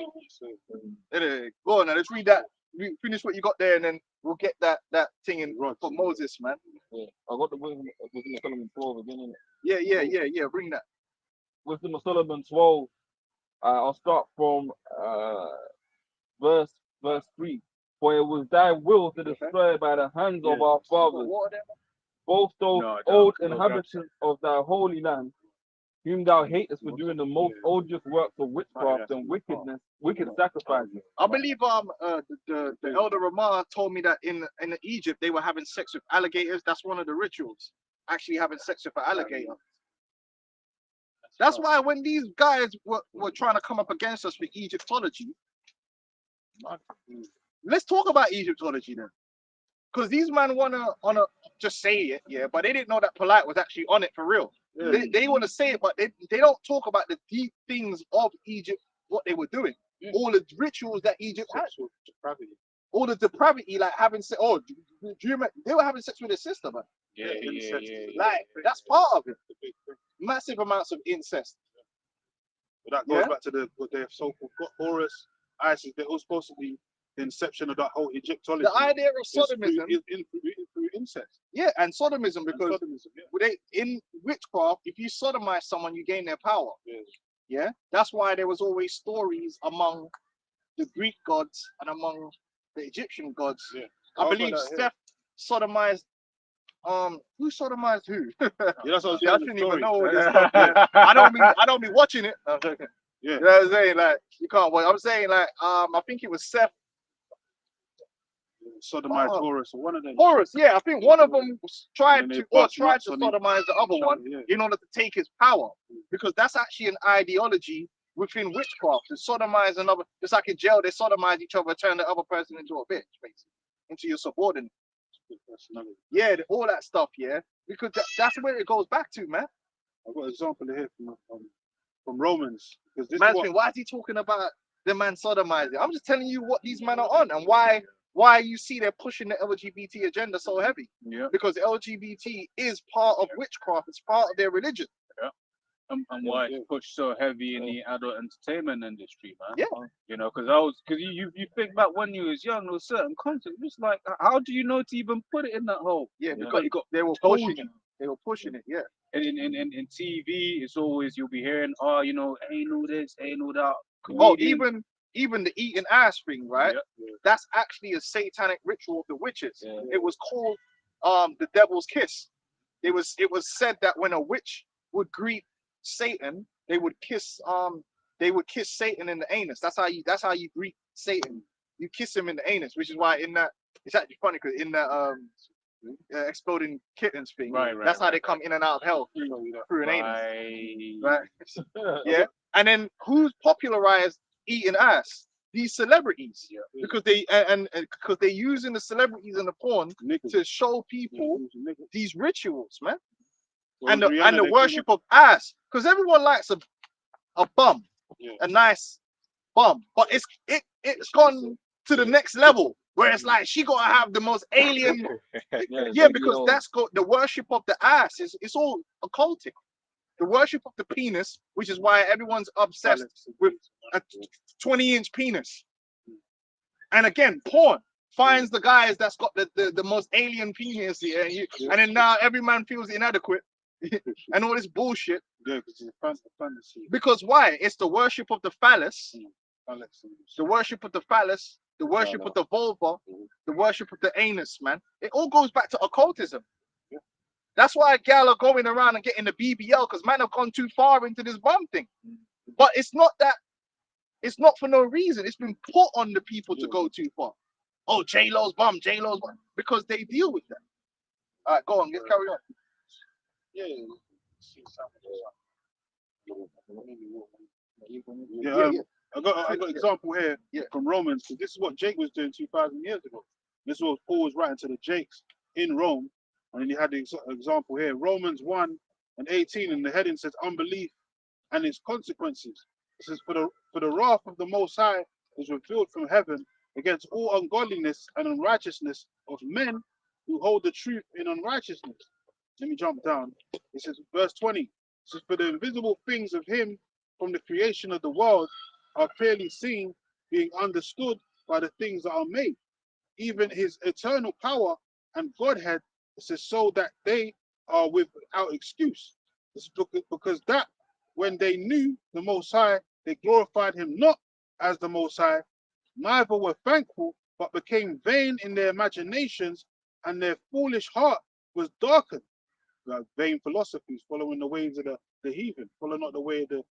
go on now, let's read that. Finish what you got there, and then we'll get that thing in for Moses, man. Yeah. I got the Wisdom of Solomon 12 again. Yeah. Bring that. Wisdom of Solomon 12. I'll start from verse 3. For it was thy will to destroy by the hands of our fathers both those old inhabitants of thy holy land, whom thou hatest for doing the most odious works of witchcraft and wicked sacrifices. I believe the elder Ramah told me that in Egypt they were having sex with alligators. That's one of the rituals. Actually having sex with an alligator. That's why when these guys were trying to come up against us for Egyptology, let's talk about Egyptology then. Because these men wanna just say it, yeah, but they didn't know that Polite was actually on it for real. Yeah. They want to say it, but they don't talk about the deep things of Egypt, what they were doing. All the rituals that Egypt had. All the depravity, like having sex. Oh, do you remember? They were having sex with their sister, man. Yeah. Like, that's part of it. Massive amounts of incest. But that goes back to what they have so-called Horus, Isis. They're all supposed to be the inception of that whole Egyptology. The idea of is through, sodomism, through incest. yeah, and sodomism, And because sodomism, yeah. in witchcraft, if you sodomize someone, you gain their power. Yeah. Yeah, that's why there was always stories among the Greek gods and among the Egyptian gods. Yeah. I I've got believe that here. Seth sodomized. Who sodomized who? Yeah, that's what I was See, I saying, shouldn't the even story. know all this stuff. Yeah. I don't be watching it. I'm joking. Yeah. You know what I'm saying? Like, you can't watch. I'm saying, like, I think it was Seth. Sodomized Oh. Horus, or one of them. Horus, yeah, I think one of them tried And then to they or bust tried nuts to on each- sodomize the other one Yeah. in order to take his power, because that's actually an ideology within witchcraft, to sodomize another. It's like in jail, they sodomize each other, turn the other person into a bitch, basically, into your subordinate. Personality. Yeah, all that stuff, yeah, because that's where it goes back to, man. I've got an example here from Romans, because this Man's is what, saying, why is he talking about the man sodomizing? I'm just telling you what these men are on and why you see they're pushing the LGBT agenda so heavy. Yeah. Because LGBT is part of witchcraft, it's part of their religion. And why it's pushed so heavy in the adult entertainment industry, man. Yeah. You know, because you think back when you was young, there was certain content. Just like, how do you know to even put it in that hole? Yeah, You know, because it got they were told pushing you. it. They were pushing it, yeah. In TV, it's always you'll be hearing, oh, you know, ain't no this, ain't no that. Oh, Comedians- even the eating ass thing, right? Yeah. That's actually a satanic ritual of the witches. Yeah. It was called the devil's kiss. It was said that when a witch would greet Satan, they would kiss Satan in the anus. That's how you greet Satan. You kiss him in the anus, which is why in that, it's actually funny because in that exploding kittens thing, Right, that's how right, they come in and out of hell through an anus. Right. Right. Yeah. And then who's popularized eating ass? These celebrities. Yeah. Because because they're using the celebrities and the porn niggas. to show people Niggas. these rituals, man. Well, And the Rihanna, they worship of ass. Because everyone likes a bum, Yeah. a nice bum. But it's gone to the next level where it's like she gotta have the most alien. Yeah, because that's got the worship of the ass. It's all occultic. The worship of the penis, which is why everyone's obsessed with a 20-inch penis. And again, porn finds the guys that's got the most alien penis here, and then now every man feels inadequate and all this bullshit. Yeah, because it's a fantasy. Because why? It's the worship of the phallus, Alex. the worship of the phallus, the worship of the vulva, the worship of the anus, man. It all goes back to occultism. That's why gal are going around and getting the BBL, because man have gone too far into this bum thing. But it's not for no reason. It's been put on the people to go too far. Oh, J-Lo's bum, because they deal with that. All right, go on, let's carry on. Yeah, I got an example here Yeah. from Romans, because this is what Jake was doing 2,000 years ago. This is what Paul was writing to the Jakes in Rome, and then he had the example here, Romans 1:18, and the heading says unbelief and its consequences. It says, for the wrath of the Most High is revealed from heaven against all ungodliness and unrighteousness of men who hold the truth in unrighteousness. Let me jump down. It says, verse 20, it says, for the invisible things of him from the creation of the world are clearly seen, being understood by the things that are made, even his eternal power and Godhead. It says, so that they are without excuse. It's because that when they knew the Most High, they glorified him not as the Most High, neither were thankful, but became vain in their imaginations, and their foolish heart was darkened. Like vain philosophies, following the ways of the heathen, following not the way of the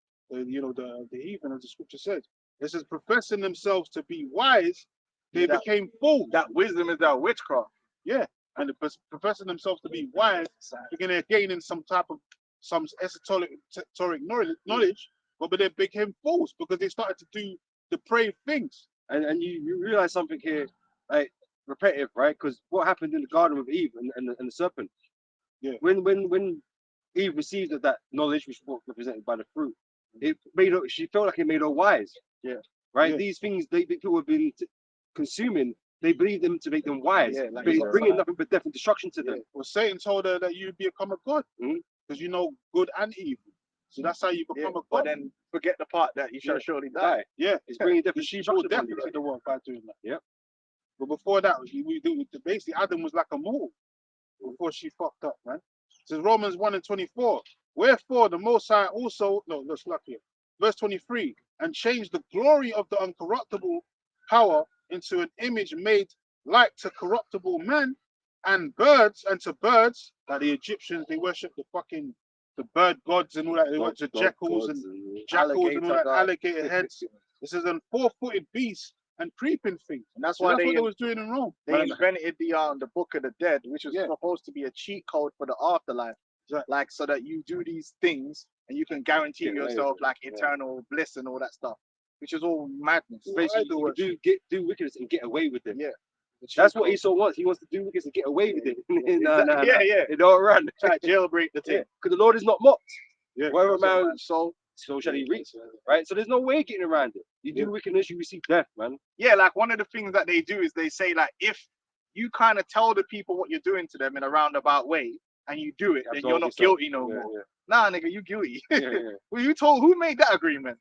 heathen, as the scripture says. It says, professing themselves to be wise, they became fools. That wisdom is that witchcraft. Yeah, and professing themselves to be wise, beginning gaining some esoteric knowledge, but they became fools because they started to do depraved things. And you realize something here, like repetitive, right? Because what happened in the garden with Eve and the serpent? Yeah. When Eve received of that knowledge, which was represented by the fruit, she felt like it made her wise. Yeah. Right. Yeah. These things people have been consuming. They believe them to make them wise. Yeah, like but it's you bringing said. nothing but death and destruction to them. Well, Satan told her that you become a god because you know good and evil. So that's how you become a But god. then forget the part that you shall surely die. Yeah, It's bringing death and she destruction brought death upon you. into the world by doing that. Yep. But before that, basically Adam was like a mortal before she fucked up, man. It says Romans 1:24. Wherefore the Most High also, no, let's look here. Verse 23, and changed the glory of the uncorruptible power into an image made like to corruptible men and birds, and to birds, like the Egyptians, they worship the bird gods and all that. They worship jackals and jackals and all that, alligator heads. This is a 4-footed beast and creeping things. And that's So why that's they what they was doing in Rome. they invented the Book of the Dead, which was supposed to be a cheat code for the afterlife. Exactly. Like so that you do these things and you can guarantee yourself like eternal bliss and all that stuff, which is all madness. Basically, you can do wickedness and get away with it. Yeah. That's what Esau wants. He wants to do wickedness and get away with it. Yeah. It don't run. Try to jailbreak the thing. Because the Lord is not mocked. Yeah. Wherever man so shall he reach. Right? So there's no way getting around it. You do wickedness, you receive death, man. Yeah, like one of the things that they do is they say like if you kind of tell the people what you're doing to them in a roundabout way and you do it, then you're not guilty no more. Nah, nigga, you guilty. Well, you told who made that agreement?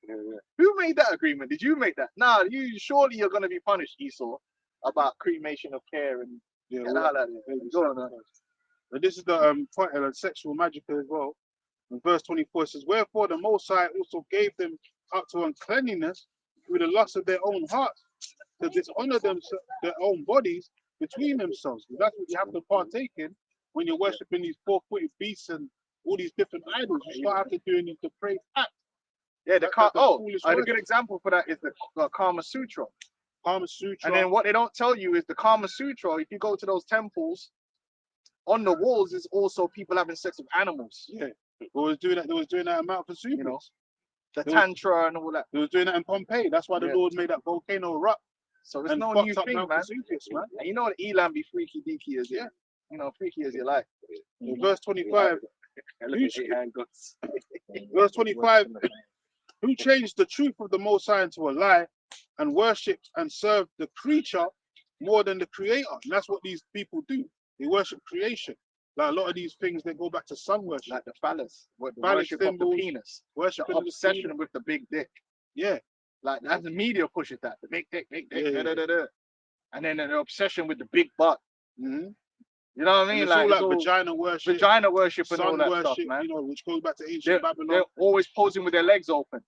Who made that agreement? Did you make that? Nah, surely you're gonna be punished, Esau, about cremation of care and all that. Go on, man. But this is the point of sexual magic as well. In verse 24 it says, wherefore the Most High also gave them up to uncleanness through the lust of their own hearts, to dishonor their own bodies between themselves. That's what you have to partake in when you're worshiping these 4-footed beasts and all these different idols. You start after doing these depraved acts. Yeah, a good example for that is the Kama Sutra. Kama Sutra. And then what they don't tell you is the Kama Sutra, if you go to those temples, on the walls is also people having sex with animals. Yeah. They was doing that in Mount Vesuvius. You know, the Tantra and all that. They was doing that in Pompeii. That's why the Lord made that volcano erupt. So it's no new thing, man. Vesuvius, man. And you know what Elam be freaky deaky as you know, freaky as you like. In verse 25. Verse 25. Who changed the truth of the Most High into a lie and worshipped and served the creature more than the creator. And that's what these people do. They worship creation. Like a lot of these things, they go back to sun worship. Like the phallus, the phallus worship symbols, of the penis. Worship the obsession with the big dick. Yeah. Like as the media pushes that, the big dick, and then the obsession with the big butt. Mm-hmm. You know what I mean? It's like all like vagina worship, and all that stuff, man. You know, which goes back to ancient Babylon. They're always posing with their legs open.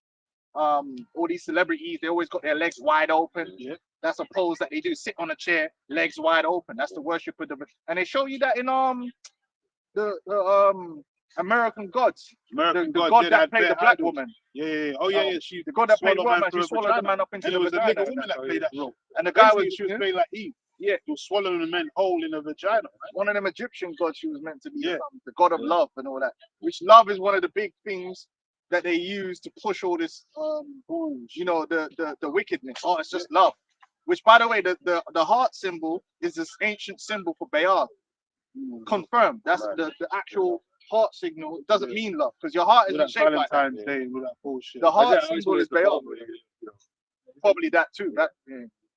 All these celebrities, they always got their legs wide open. Yeah. That's a pose that they do. Sit on a chair, legs wide open. That's the worship of the. And they show you that in the American Gods. The God that played the black woman. Yeah. Oh yeah. She the God that played woman. She swallowed the man up into the vagina. And it was a nigga woman that played that role. And the guy she was playing like Eve. Yeah, she was swallowing the men whole in the vagina. Right? One of them Egyptian gods she was meant to be. Yeah. The god of love and all that. Which love is one of the big things that they use to push all this, you know, the wickedness. Oh, it's just love. Which, by the way, the heart symbol is this ancient symbol for Baal. Confirmed. That's the actual heart signal. It doesn't mean love because your heart isn't shaped like that. Day, all that bullshit. The heart symbol is Baal. Probably that too. That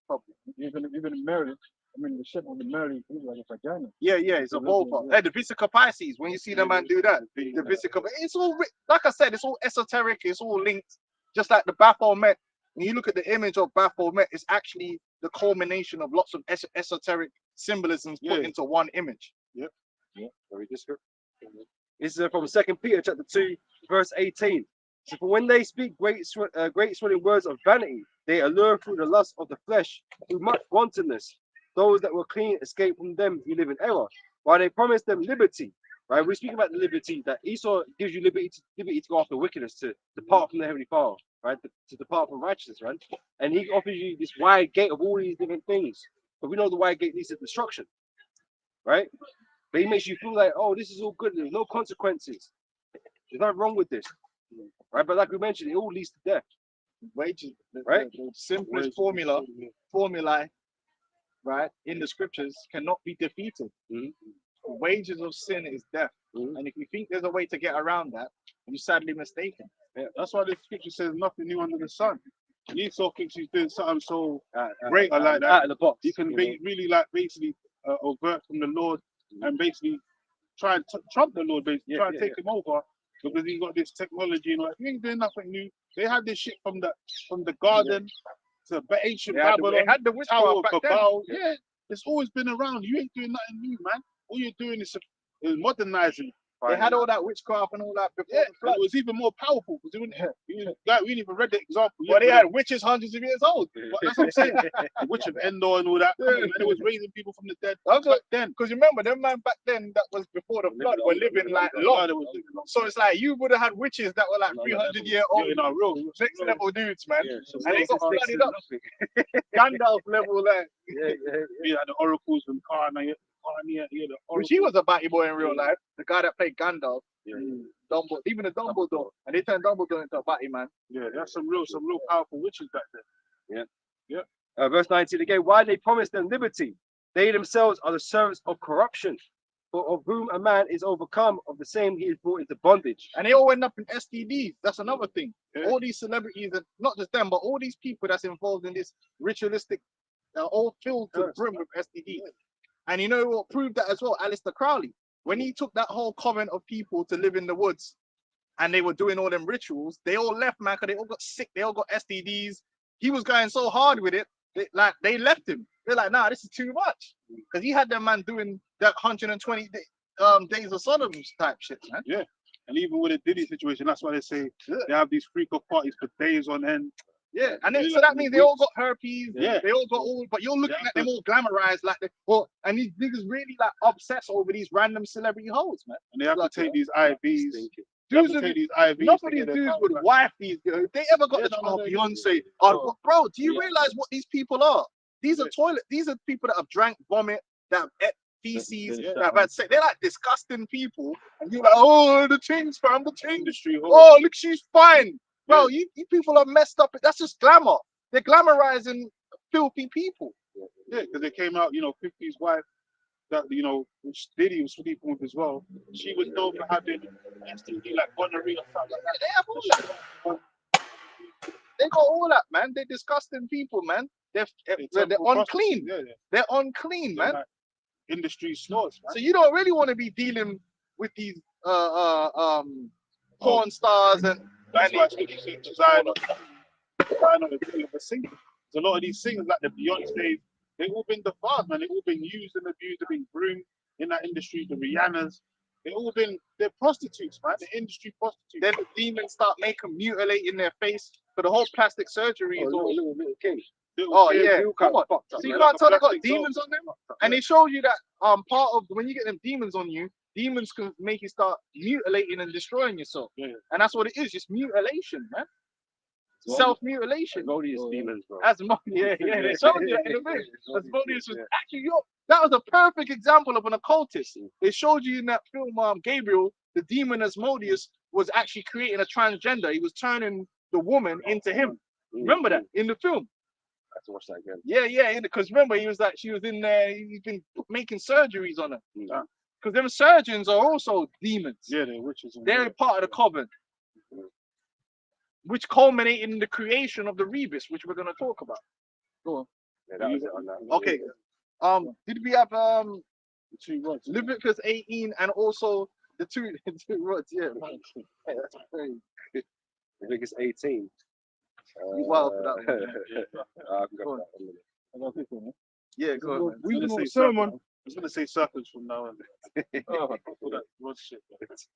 probably. Even in Mary, I mean the shape of the Mary is like a vagina. Yeah, it's a vulva. Hey, the Vesica Pisces. When you see the man do that, the Vesica, it's all like I said, it's all esoteric. It's all linked. Just like the Baphomet. When you look at the image of Baphomet, it's actually the culmination of lots of esoteric symbolisms put into one image. Yep. Very descriptive. This is from 2 Peter chapter 2, verse 18. So for when they speak great swelling words of vanity, they allure through the lust of the flesh, through much wantonness. Those that were clean escape from them who live in error, while they promise them liberty. Right? We speak about the liberty that Esau gives you liberty to go after wickedness, to depart from the heavenly Father, right? To depart from righteousness, right? And he offers you this wide gate of all these different things. But we know the wide gate leads to destruction, right? But he makes you feel like, oh, this is all good. There's no consequences. There's nothing wrong with this, right? But like we mentioned, it all leads to death. Wages, right? The simplest formula, right, in the scriptures cannot be defeated. The wages of sin is death. And if you think there's a way to get around that, you're sadly mistaken. Yeah, that's why the scripture says nothing new under the sun. Esau thinks he's doing something so great like that. Out of the box. He can really like basically avert from the Lord and basically try and trump the Lord, basically try and take him over because he's got this technology and like he ain't doing nothing new. They had this shit from the garden to ancient They had the, Babylon, they had the Tower witchcraft of back then. Babel. Yeah, it's always been around. You ain't doing nothing new, man. All you're doing is modernizing. They had all that witchcraft and all that before Yeah, the and flood. it was even more powerful because like, we didn't even read the example Well, yet. they had witches hundreds of years old. But that's what I'm saying. The witch of Endor and all that. Come on, man, it was raising people from the dead That's back what, then. because remember, them man back then that was before the flood were living like long. So it's like you would have had witches that were like 300-year old, Yeah, no, real. next level dudes, man. So And they got sticks flooded and up. nothing. Gandalf level, like, We had the oracles from Karna, the which he was a batty boy in real life. The guy that played Gandalf, Dumbledore, even the Dumbledore, and they turned Dumbledore into a batty man. Yeah, that's some real powerful witches back then. Verse 19 again, why they promise them liberty? They themselves are the servants of corruption, for of whom a man is overcome, of the same he is brought into bondage. And they all end up in STDs. That's another thing. Yeah. All these celebrities, and not just them, but all these people that's involved in this ritualistic, all filled to the brim with STDs. And you know what proved that as well? Aleister Crowley. When he took that whole coven of people to live in the woods and they were doing all them rituals, they all left, man, because they all got sick. They all got STDs. He was going so hard with it, they left him. They're like, nah, this is too much. Because he had that man doing that 120 days of Sodom type shit, man. Yeah. And even with the Diddy situation, that's why they say they have these freak off parties for days on end. Yeah, and then, so that means they all got herpes. Yeah. They all got all, but you're looking at them all glamorized like they, well, and these niggas really like obsess over these random celebrity hoes, man. And they have to take these IVs. Dudes, take these IVs. enough of these dudes would wife these girls. If they ever got the Beyonce, bro, do you realize what these people are? These are these are people that have drank vomit, that have ate feces, that have had sex. They're like disgusting people. And you're like, oh, the things, fam, the things. Industry. Oh, look, she's fine. Bro, you people are messed up. That's just glamour. They're glamorizing filthy people. Yeah, because they came out, 50's wife, that, which Diddy was sleeping with as well. She was known for having STD, like gonorrhea or something like that. They have all that. They got all that, man. They're disgusting people, man. They're unclean. They're unclean, man. Like industry snores, man. So you don't really want to be dealing with these porn stars and That's why you see designer for singing. A lot of these singers, like the Beyonce's, they've all been defiled, man. They've all been used and abused, they've been groomed in that industry. The Rihannas, they're prostitutes, man. The industry prostitutes. then the demons start mutilating their face for the whole plastic surgery. Is all. Little king. Oh yeah, come on. Fucked So up, you man. can't tell they got Plastic demons on them, and they show you that part of when you get them demons on you, demons can make you start mutilating and destroying yourself. Yeah. And that's what it is, just mutilation, man. Self-mutilation. Asmodeus demons, bro. Yeah, they showed you in the video. Asmodeus was actually that was a perfect example of an occultist. They showed you in that film, Gabriel, the demon Asmodeus was actually creating a transgender. He was turning the woman into him. Remember that in the film? I have to watch that again. Yeah, because remember he was like she was in there. He's been making surgeries on her. Because them surgeons are also demons. Yeah, they're witches. They're part of the coven, which culminated in the creation of the Rebus, which we're gonna talk about. Go on. Yeah, that was it on that. Okay. Did we have the two rods. Leviticus 18 and also the two rods? Yeah. That's crazy. Leviticus 18. Wow, for that one. I can go for that one. Yeah, go on. Man. Wisdom of Solomon. I was gonna say serpents from now on. Oh, All that rod shit. this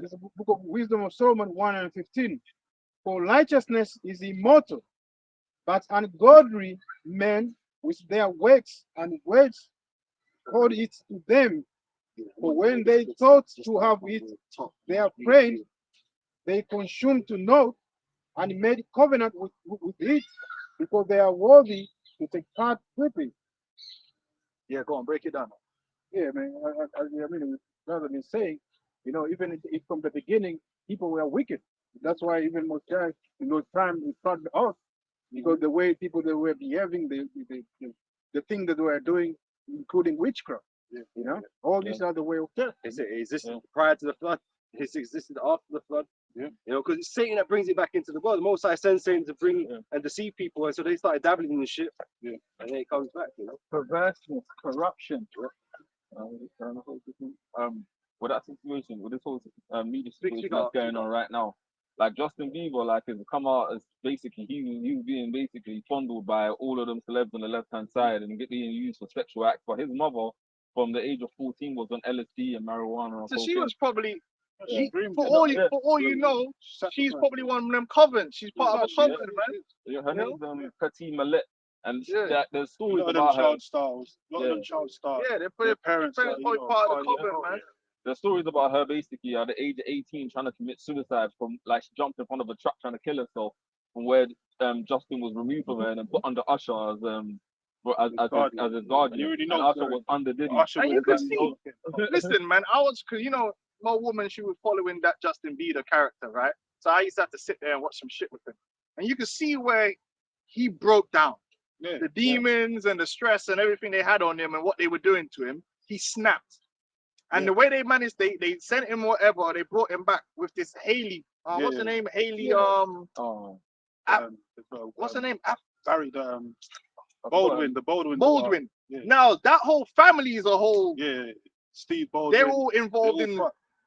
is the book of Wisdom of Solomon 1:15. For righteousness is immortal, but ungodly men with their works and words hold it to them. For when they thought to have it their friend, they consumed to naught and made covenant with it, because they are worthy to take part with it. Yeah, go on, break it down. Yeah, man. I mean, rather than saying, even if from the beginning people were wicked, that's why even most guys in those times it started us, because the way people they were behaving, the thing that they were doing, including witchcraft. All these are the way of death. Is this prior to the flood? It's existed after the flood. Yeah. Because it's Satan that brings it back into the world. The Most High sends Satan to bring and deceive people, and so they started dabbling in the shit. Yeah. And then it comes back, Perverseness, corruption. With that situation, with this whole media Speak situation up. that's going on right now, like Justin Bieber, like has come out as basically he was being basically fondled by all of them celebs on the left hand side and being used for sexual acts. But his mother, from the age of 14, was on LSD and marijuana and So she cocaine. was probably, for all you know, she's probably one of them covens. She's part of a coven, man. Yeah, her name's Petit Malette, and there's A stories lot of them about her. child stars. A lot of them child stars. Yeah, they're Their probably parents. like, you know, part of the coven, man. There's stories about her basically at the age of 18 trying to commit suicide from like she jumped in front of a truck trying to kill herself from where Justin was removed from her and then put under Usher as a guardian. You already And know, Usher was under Diddy. Usher And was you could like, see, listen, man, I was, cause you know, my woman, she was following that Justin Bieber character, right? So I used to have to sit there and watch some shit with him. And you could see where he broke down. yeah, The demons and the stress and everything they had on him and what they were doing to him, he snapped. And the way they managed, they sent him whatever, they brought him back with this Haley. What's her name? Haley. What's her name? Barry, Baldwin, the Baldwin. Baldwin. Yeah. Now that whole family is a whole. Yeah, Steve Baldwin. They're all involved in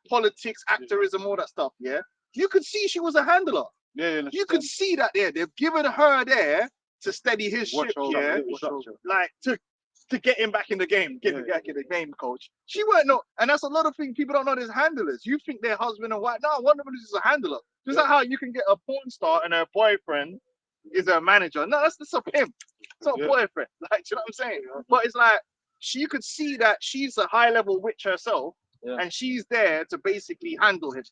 politics, activism, all that stuff. Yeah. You could see she was a handler. Yeah, You could see that there. They've given her there to steady his ship. Yeah. Like to get him back in the game, get him back in the game, coach. She weren't no, and that's a lot of things people don't know. There's handlers. You think they're husband and wife? No, one of them is a handler. Just like how you can get a porn star and her boyfriend is a manager. No, that's a pimp. It's not a boyfriend. Like, you know what I'm saying? But it's like she could see that she's a high level witch herself, and she's there to basically handle him.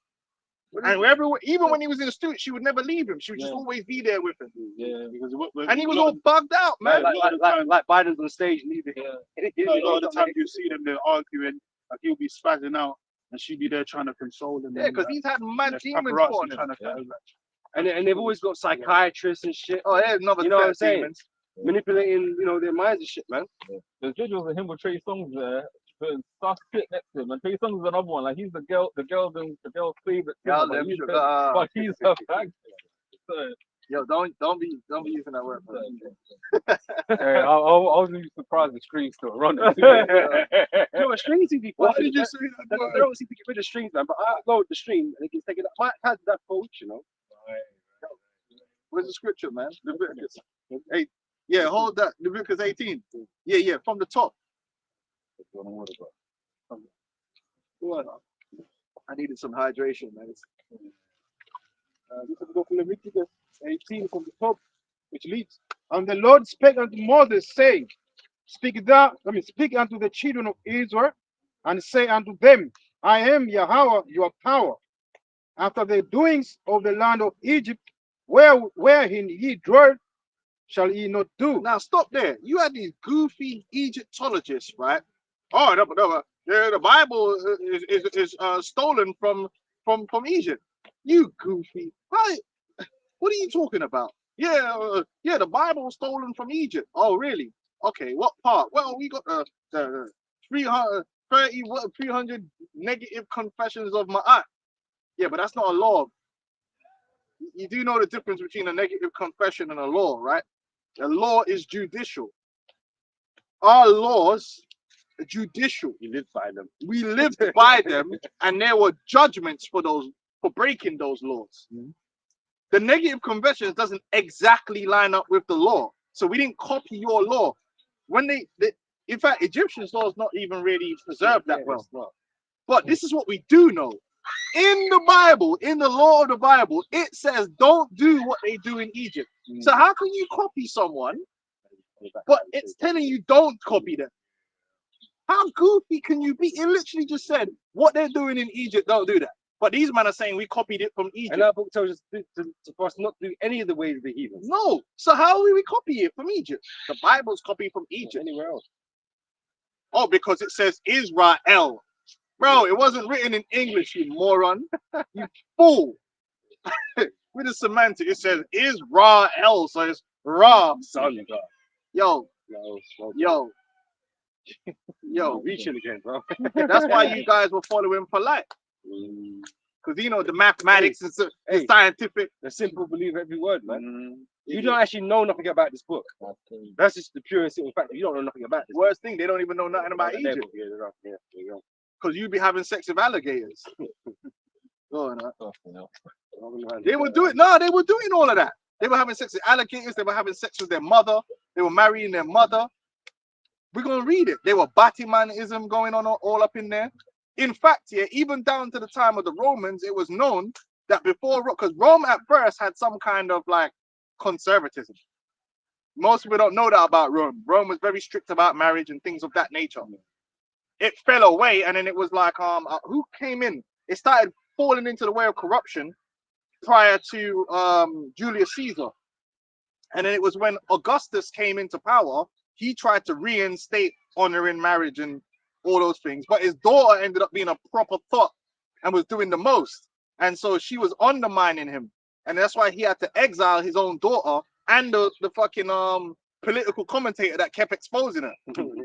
And even when he was in the studio, she would never leave him. She would just always be there with him. Yeah, because And he was all bugged out, man. Like Biden's on stage leaving. A lot of the time you see them, they're arguing. Like he'll be spazzing out, and she'll be there trying to console him. Yeah, because he's had mad demons on him. And they've always got psychiatrists and shit. Oh, yeah, another you know what I'm saying? demons. Manipulating, their minds and shit, man. There's videos of him with Trey Songz there. Stuff sit next to him, and Trey Songz is another one. Like he's the girl's favorite. But he's a fag. Yo, don't be using that word. Hey, I was really surprised the screen still running. Strings be. Why did you say that? They don't seem to get rid of strings, man. But I upload the stream and it can take it up. How did that coach, Where's the scripture, man? Leviticus 8. Yeah, hold that. Leviticus 18. Yeah, from the top. I needed some hydration, man. This will go from Leviticus 18 from the top, which leads. And the Lord spake unto Moses, saying, speak unto the children of Israel, and say unto them, I am Yahweh, your power. After the doings of the land of Egypt, wherein ye dwelt, shall ye not do. Now stop there. You had these goofy Egyptologists, right? Oh, no, the Bible is stolen from Egypt. You goofy. Right? What are you talking about? Yeah, the Bible was stolen from Egypt. Oh, really? Okay, what part? Well, we got the 300 negative confessions of Ma'at. Yeah, but that's not a law. You do know the difference between a negative confession and a law, right? A law is judicial. Our laws are judicial. We live by them. We lived by them, and there were judgments for breaking those laws. Mm-hmm. The negative confessions doesn't exactly line up with the law, so we didn't copy your law. When in fact, Egyptians' law is not even really preserved that well. But this is what we do know. In the Bible, in the law of the Bible, it says don't do what they do in Egypt. So how can you copy someone, but it's telling you don't copy them? How goofy can you be? It literally just said what they're doing in Egypt, don't do that. But these men are saying we copied it from Egypt. And our book tells us for us not to do any of the ways of the heathens. No. So how will we copy it from Egypt? The Bible's copied from Egypt. Anywhere else. Oh, because it says Israel. Bro, it wasn't written in English, you moron. You fool. With the semantic, it says Israel, so it's Ra. Son, Yo. Reaching again, bro. That's why you guys were following polite. Because the mathematics is scientific. The simple believe every word, man. You don't actually know nothing about this book. That's just the pure and simple fact. You don't know nothing about this. Worst thing, they don't even know nothing about Egypt. Because you be having sex with alligators. Go on, They were doing no, they were doing all of that. They were having sex with alligators. They were having sex with their mother. They were marrying their mother. We're gonna read it. They were Batmanism going on all up in there. In fact, yeah, even down to the time of the Romans, it was known that before, because Rome at first had some kind of like conservatism. Most people don't know that about Rome. Rome was very strict about marriage and things of that nature. It fell away, and then it was like, who came in? It started falling into the way of corruption prior to Julius Caesar. And then it was when Augustus came into power, he tried to reinstate honoring marriage and all those things. But his daughter ended up being a proper thought and was doing the most. And so she was undermining him. And that's why he had to exile his own daughter and the fucking political commentator that kept exposing her.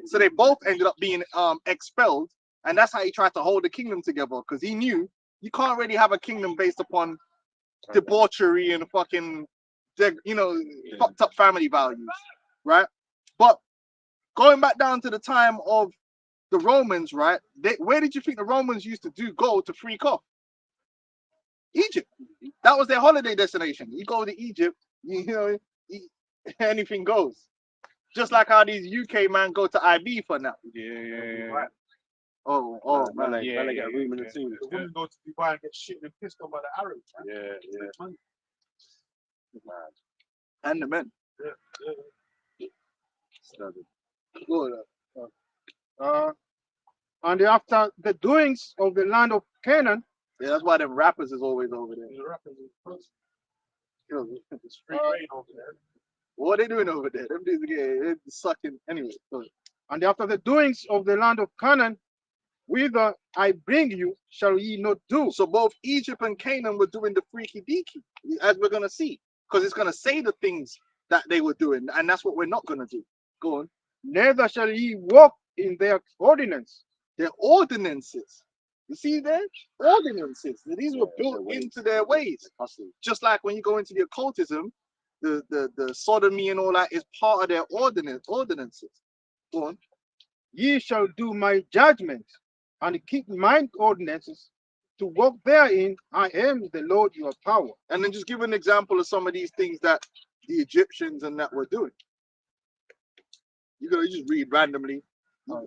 So they both ended up being expelled. And that's how he tried to hold the kingdom together, because he knew you can't really have a kingdom based upon debauchery and fucking, fucked up family values, right? But going back down to the time of the Romans, right? Where did you think the Romans used to go to freak off? Egypt. That was their holiday destination. You go to Egypt, anything goes. Just like how these UK man go to IB for now. Yeah. Oh, man. Man, they get a room in the team. The women go to Dubai and get shit and pissed on by the Arabs. Man. Yeah. And the men. Good. And after the doings of the land of Canaan, Yeah, that's why them rappers is always over there. The rappers is close. Yo, It's free reign over there. what are they doing over there? Them dudes get sucking anyway. So, and after the doings of the land of Canaan, whither I bring you, shall ye not do. so both Egypt and Canaan were doing the freaky deaky, as we're gonna see, because it's gonna say the things that they were doing, and that's what we're not gonna do. Go on. Neither shall ye walk in their ordinance. Their ordinances. You see there? Ordinances. These were built into their ways. Just like when you go into the occultism, the sodomy and all that is part of their ordinances. Go on. Ye shall do my judgment and keep mine ordinances to walk therein. I am the Lord your power. And then just give an example of some of these things that the Egyptians and that were doing. You just read randomly.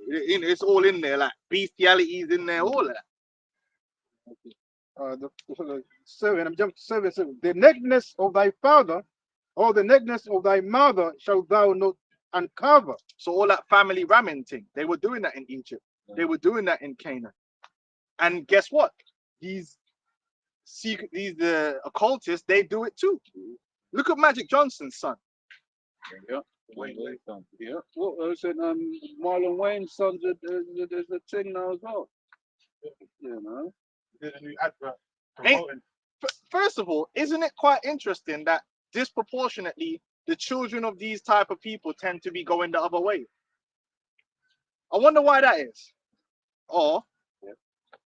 It's all in there, like bestialities in there, all of that. The 7, I'm jumping to 7. The nakedness of thy father or the nakedness of thy mother shalt thou not uncover. So all that family ramming thing, they were doing that in Egypt. They were doing that in Canaan. And guess what? These occultists, they do it too. Look at Magic Johnson's son. Yeah. Yeah. Well, I said Marlon Wayne's sons. There's a thing now as well. You know. Did a new advert promoting. First of all, isn't it quite interesting that disproportionately the children of these type of people tend to be going the other way? I wonder why that is. Or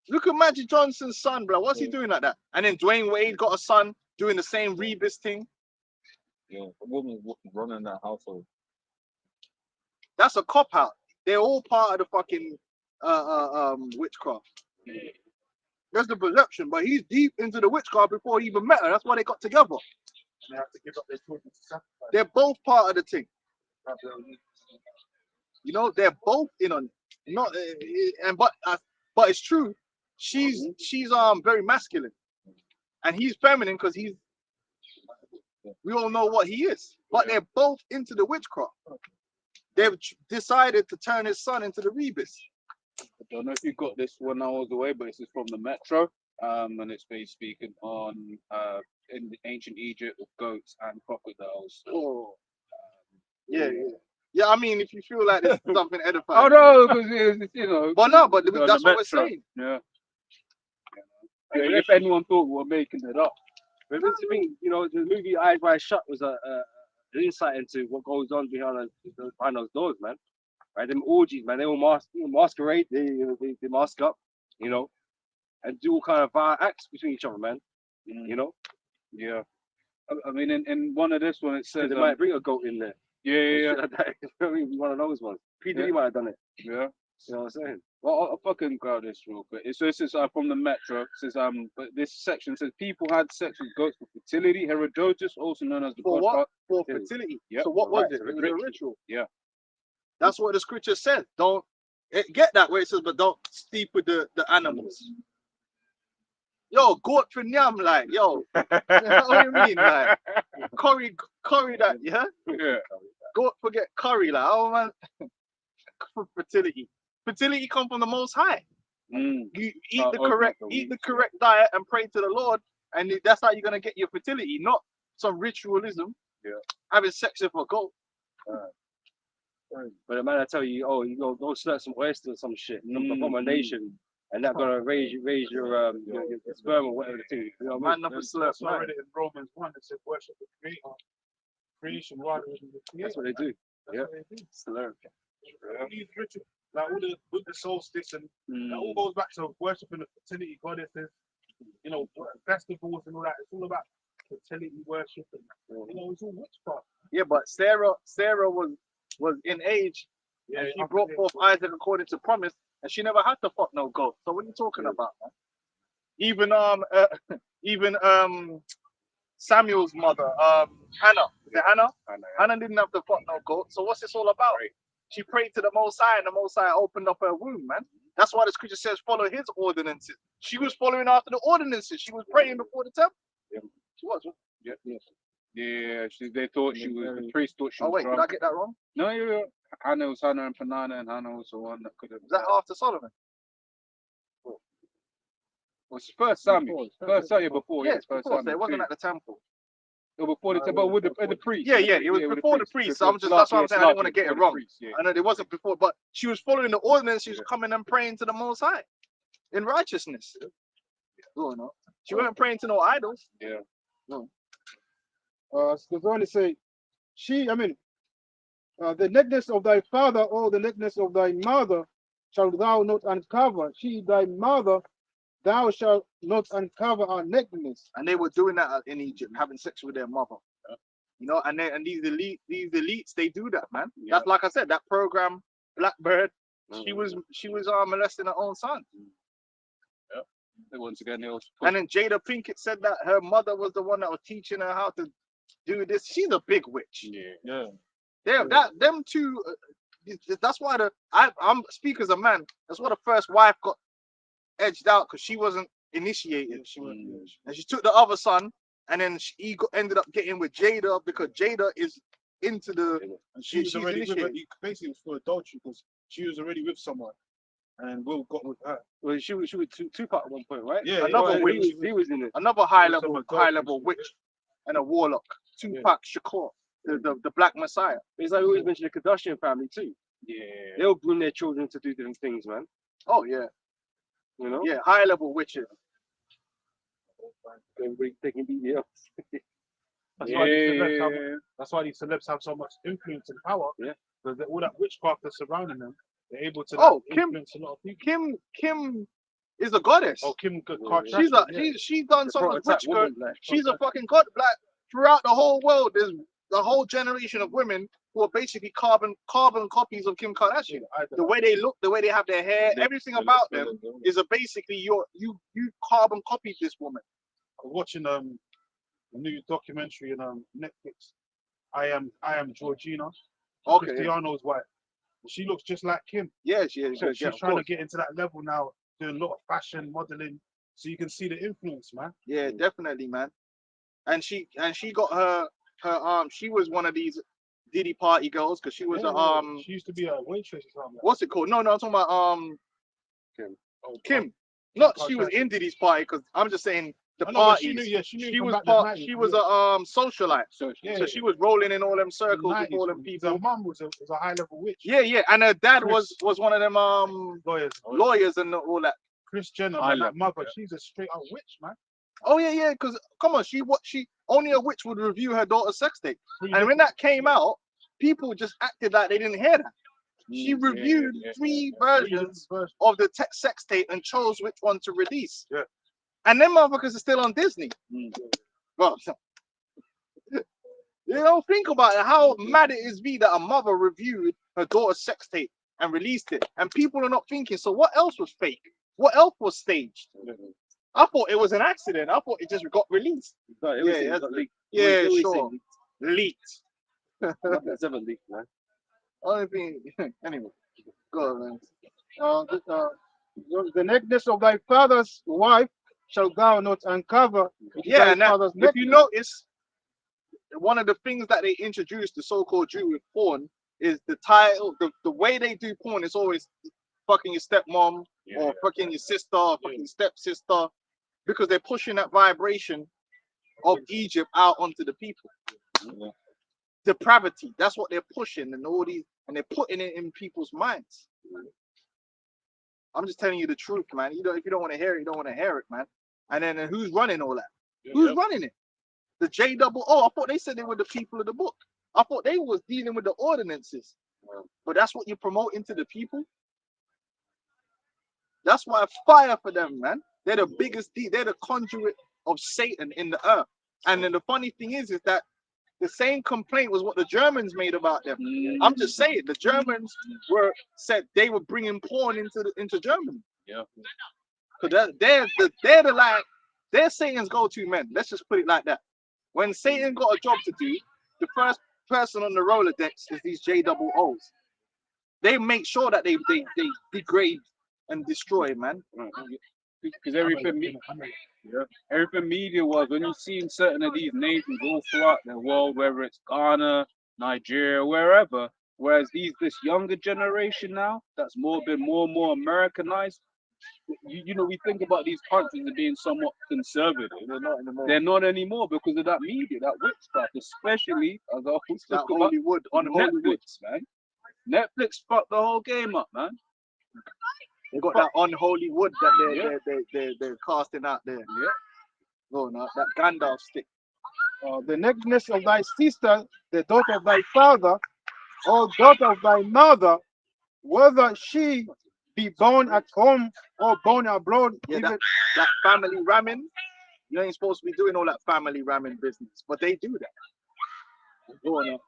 look at Magic Johnson's son, bro. What's he doing like that? And then Dwayne Wade got a son doing the same Rebus thing. Yeah, a woman running that household. That's a cop out. They're all part of the fucking witchcraft. That's the perception, but he's deep into the witchcraft before he even met her. That's why they got together. They have to give up their children to sacrifice. They're both part of the thing. They're both in on but it's true. She's very masculine, and he's feminine because we all know what he is. But they're both into the witchcraft. They've decided to turn his son into the Rebus. I don't know if you got this when I was away, but this is from the Metro, and it's basically speaking on in the ancient Egypt with goats and crocodiles. Oh, yeah. I mean, if you feel like this is something edifying. Oh no, because But no, but that's what we're saying. Yeah. If anyone thought we were making it up. But the thing, the movie Eyes Wide Shut was an insight into what goes on behind those doors, man. Right, them orgies, man. They all masquerade. They mask up, and do all kind of vile acts between each other, man. Yeah. I mean, in one of this one, it says They might bring a goat in there. Yeah. One of those ones. P. Diddy might have done it. Yeah. You know what I'm saying? Well, I'll fucking grab this real quick. So this is from the Metro. It says but this section says people had sex with goats for fertility. Herodotus, also known as the For godfather. what? For fertility. Yep. So what was Right, it? It was a ritual. Yeah. That's what the scripture said. Don't get that where it says, but don't sleep with the animals. Yo, goat for nyam, like, yo. What do you mean? Like, curry that, yeah? Yeah. Goat forget curry, like, oh man. For fertility. Fertility come from the Most High. You eat the correct diet and pray to the Lord, and that's how you're gonna get your fertility, not some ritualism. Yeah. Having sex with a goat. But the man I tell you, oh, you go slurp some oyster or some shit, some abomination, and that gonna raise your sperm or whatever the thing. You know what I mean? Man, slurp. That's why I read it in Romans 1. It said worship the creator, creation rather than the creator. That's what they do. That's what they do. Slurp. All these rituals, like all the with the solstice and that all goes back to worshiping the fertility goddesses, you know, festivals and all that. It's all about fertility worship and you know, it's all witchcraft. Yeah, but Sarah was in age, and she brought forth Isaac according to promise, and she never had to fuck no goat. So what are you talking about, man? Even Samuel's mother, Hannah. Is it Hannah? Hannah didn't have to fuck no goat. So what's this all about? Right. She prayed to the Most High, and the Most High opened up her womb, man. That's why the scripture says follow his ordinances. She was following after the ordinances. She was praying before the temple. Yeah. She was. Yeah. Yeah. They thought she was. The priest thought she was. Oh wait, drunk. did I get that wrong? No, yeah. Hannah was Hannah and Peninnah, and Hannah was the one that could have. Was that after Solomon? Was first Samuel. First Samuel before. Yeah, Yes, first before, so Samuel. it wasn't at the temple. It was before the temple, but with the priest. Yeah, it was before the priest. So I'm just that's what I'm saying. I didn't want to get it wrong. I know it wasn't before, but she was following the ordinance. She was coming and praying to the Most High in righteousness. She wasn't praying to no idols. Yeah. No. Because only say, the nakedness of thy father or the nakedness of thy mother shalt thou not uncover. She, thy mother, thou shalt not uncover her nakedness. And they were doing that in Egypt, having sex with their mother. Yeah. You know, and these elites, they do that, man. Yeah. That's like I said, that program, Blackbird, she was molesting her own son. Yeah. Once again, and then Jada Pinkett said that her mother was the one that was teaching her how to do this. She's a big witch. Yeah. Them two. That's why I'm speak as a man. That's why the first wife got edged out because she wasn't initiated. And she took the other son, and then he ended up getting with Jada because Jada is into the. And she was already with her. Basically, it was for adultery because she was already with someone, and Will got with her. Well, she was Tupac at one point, right? Yeah. Another witch. He was in it. Another high level witch, and a warlock. Tupac Shakur, the Black Messiah. It's like we always mention the Kardashian family too. Yeah. They'll groom their children to do different things, man. Oh yeah. You know? Yeah, high level witches. Everybody taking BBLs. That's why these celebs have so much influence and power. Yeah. Because all that witchcraft that's surrounding them, they're able to influence a lot of people. Kim is a goddess. Oh, Kim Kardashian. She's done so much witchcraft. She's a fucking god. Like throughout the whole world, there's the whole generation of women who are basically carbon copies of Kim Kardashian. The way they look, the way they have their hair, everything about them is basically you carbon copied this woman. I was watching a new documentary on Netflix. I am Georgina. Okay. Cristiano's wife. She looks just like Kim. Yeah, she is. So she's trying to get into that level now, doing a lot of fashion modeling, so you can see the influence, man. Yeah, definitely, man. And she got her she was one of these Diddy party girls because she was she used to be a waitress or something. What's it called? No, I'm talking about Kim. Kim. Not she was in Diddy's party because I'm just saying the party. She was a socialite. So she was rolling in all them circles with all them people. Her mum was a high level witch. Yeah, and her dad was one of them lawyers and all that. Kris Jenner, that mother, she's a straight up witch, man. Oh yeah, because come on, she only a witch would review her daughter's sex tape, and when that came out, people just acted like they didn't hear that. She reviewed three versions of the sex tape and chose which one to release. Yeah, and them motherfuckers are still on Disney. Well, you know, think about it, how mad it is that a mother reviewed her daughter's sex tape and released it. And people are not thinking, so what else was fake? What else was staged? I thought it was an accident. I thought it just got released. It got leaked. Yeah, Always say sure. leaked. Nothing's ever leaked, man. Only thing, anyway, go on, man. The nakedness of thy father's wife shall thou not uncover. Yeah, thy and that, father's if you nakedness. notice, one of the things that they introduced the so-called Jew with porn is the title, the way they do porn is always fucking your stepmom or fucking your sister or fucking stepsister, because they're pushing that vibration of Egypt out onto the people. Depravity, that's what they're pushing, and all these, and they're putting it in people's minds. I'm just telling you the truth, man. You don't, if you don't want to hear it, you don't want to hear it, man. And then who's running all that? Who's running it? The JOO. I thought they said they were the people of the book. I thought they was dealing with the ordinances. But that's what you're promoting to the people. That's why fire for them, man. They're the biggest, they're the conduit of Satan in the earth. And then the funny thing is that the same complaint was what the Germans made about them. I'm just saying, the Germans said they were bringing porn into Germany. Yeah. Because they're Satan's go-to men. Let's just put it like that. When Satan got a job to do, the first person on the Rolodex is these JOOs. They make sure that they degrade and destroy, man. Because everything media was, when you seen certain of these nations all throughout the world, whether it's Ghana, Nigeria, wherever, whereas this younger generation now, that's been more and more Americanized. You know, we think about these countries as being somewhat conservative. They're not anymore because of that media, that witchcraft, especially as I was That talking about Hollywood on on Hollywood. Netflix, man. Netflix fucked the whole game up, man. They got that unholy wood that they're casting out there. Yeah. No, no, that Gandalf stick. The nakedness of thy sister, the daughter of thy father, or daughter of thy mother, whether she be born at home or born abroad. Yeah, even that family ramming. You ain't supposed to be doing all that family ramming business, but they do that. Go on now.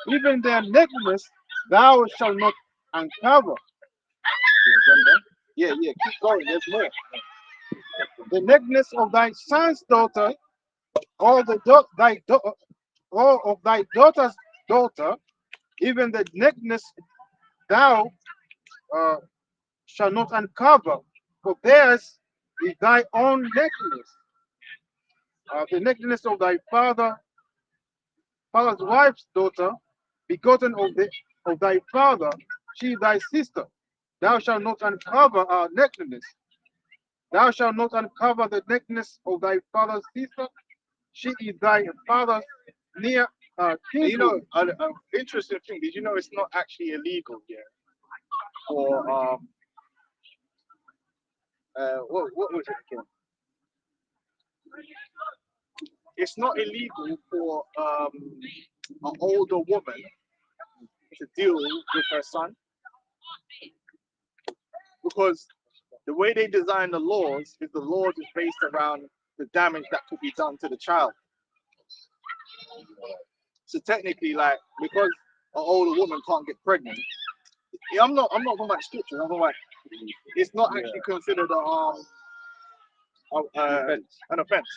even their nakedness thou shalt not uncover. Yeah, keep going. There's more. The nakedness of thy son's daughter, or or of thy daughter's daughter, even the nakedness thou shalt not uncover, for theirs is thy own nakedness. The nakedness of thy father's wife's daughter, begotten of thy father, she thy sister. Thou shalt not uncover our nakedness. Thou shalt not uncover the nakedness of thy father's sister. She is thy father's near You kinswoman. know, an interesting thing. Did you know it's not actually illegal yet for what was it again? It's not illegal for an older woman to deal with her son, because the way they design the laws is based around the damage that could be done to the child. So technically, like, because an older woman can't get pregnant, I'm not talking about scripture. I'm talking about it's not actually considered an offense.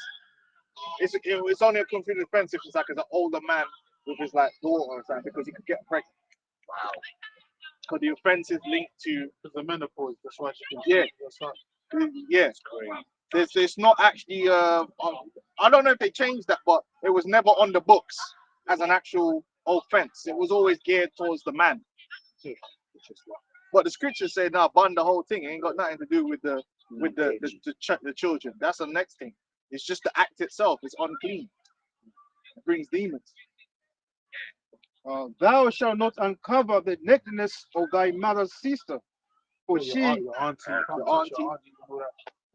It's only a considered offense if it's like as an older man with his like daughter or something, because he could get pregnant. Wow. Because the offense is linked to the menopause. That's why she can. Yeah. There's not actually I don't know if they changed that, but it was never on the books as an actual offense. It was always geared towards the man. But the scriptures say now ban the whole thing. It ain't got nothing to do with the children. That's the next thing. It's just the act itself. It's unclean. It brings demons. Thou shalt not uncover the nakedness of thy mother's sister, for she Your auntie, and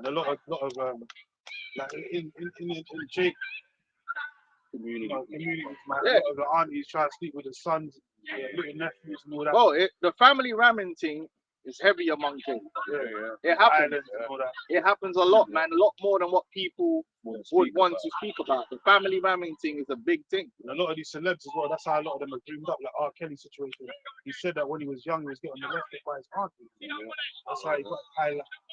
a lot of like in Jake communities, man. A lot of the aunties try to sleep with the sons, little nephews, and all that. Well, the family ramming thing is heavy among J. Yeah, yeah. It happens. Islands and all that. It happens a lot, man. A lot more than what people Wouldn't would speak want about. to speak about. The family mamming thing is a big thing. And a lot of these celebs as well, that's how a lot of them are dreamed up, like R. Kelly situation. He said that when he was young, he was getting molested by his auntie. That's how he got